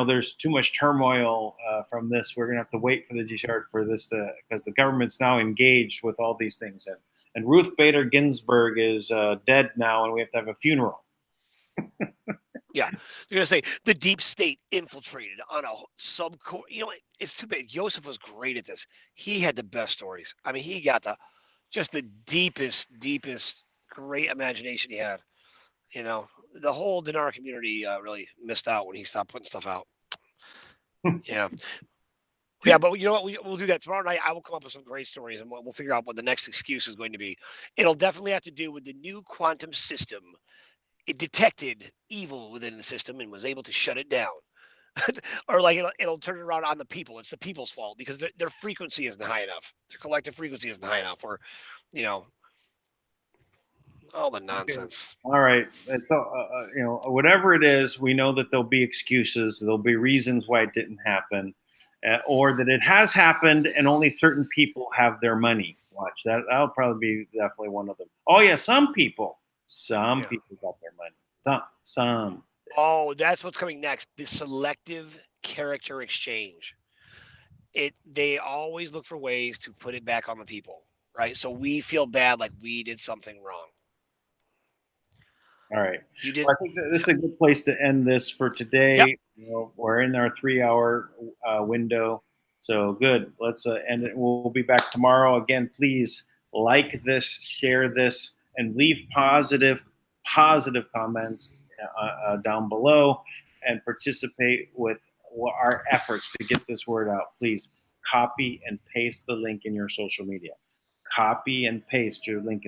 there's too much turmoil from this. We're going to have to wait for the GCR for this because the government's now engaged with all these things. And Ruth Bader Ginsburg is dead now, and we have to have a funeral. Yeah, they're gonna say the deep state infiltrated on a subcore. You know, it's too bad. Joseph was great at this. He had the best stories. I mean, he got just the deepest, great imagination he had. You know, the whole Dinar community really missed out when he stopped putting stuff out. Yeah. Yeah, but you know what? We'll do that tomorrow night. I will come up with some great stories, and we'll figure out what the next excuse is going to be. It'll definitely have to do with the new quantum system. It detected evil within the system and was able to shut it down. Or like it'll turn it around on the people. It's the people's fault because their frequency isn't high enough. Their collective frequency isn't high enough. Or, you know, all the nonsense. All right. It's, whatever it is, we know that there'll be excuses. There'll be reasons why it didn't happen, or that it has happened and only certain people have their money. Watch that. That'll probably be definitely one of them. Oh yeah, some people got their money. Some. Oh, that's what's coming next. The selective character exchange. They always look for ways to put it back on the people, right? So we feel bad like we did something wrong. All right. You did. Well, I think that this is a good place to end this for today. Yep. You know, we're in our 3-hour window. So good. Let's end it. We'll be back tomorrow. Again, please like this, share this, and leave positive comments down below and participate with our efforts to get this word out. Please copy and paste the link in your social media. Copy and paste your link.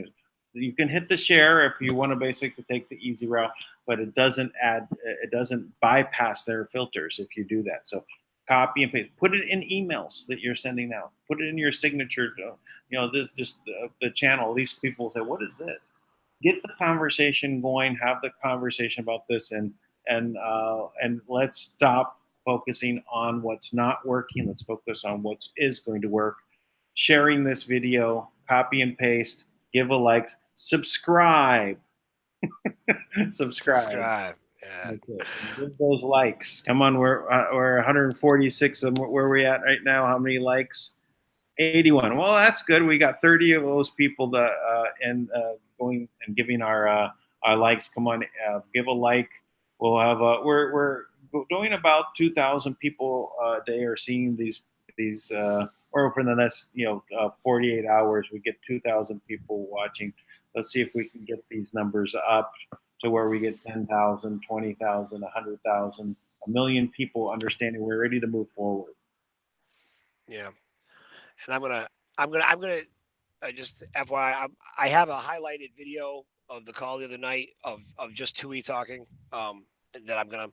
You can hit the share if you want to basically take the easy route, but it doesn't bypass their filters if you do that. So copy and paste, put it in emails that you're sending out, put it in your signature. The channel. These people say, what is this? Get the conversation going, have the conversation about this, and let's stop focusing on what's not working. Let's focus on what is going to work. Sharing this video, copy and paste, give a like, subscribe. Subscribe. Yeah. Okay. Give those likes. Come on, we're 146. Where are we at right now? How many likes? 81. Well, that's good. We got 30 of those people that going and giving our likes. Come on, give a like. We'll have we're doing about 2,000 people a day are seeing these or for the next 48 hours we get 2,000 people watching. Let's see if we can get these numbers up to where we get 10,000, 20,000, 100,000, a million people understanding we're ready to move forward. Yeah. And I'm gonna just FYI, I have a highlighted video of the call the other night of just Tui talking that I'm gonna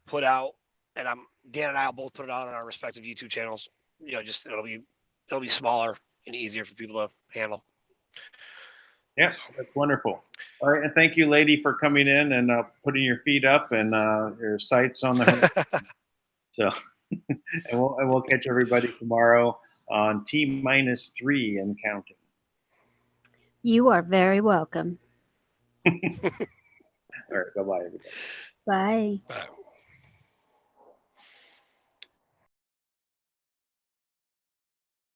put out, and Dan and I will both put it out on our respective YouTube channels. You know, just it'll be smaller and easier for people to handle. Yeah, that's wonderful. All right, and thank you, lady, for coming in and putting your feet up and your sights on the horizon. So, and we'll catch everybody tomorrow on T-3 and counting. You are very welcome. All right, bye-bye, everybody. Bye. Bye.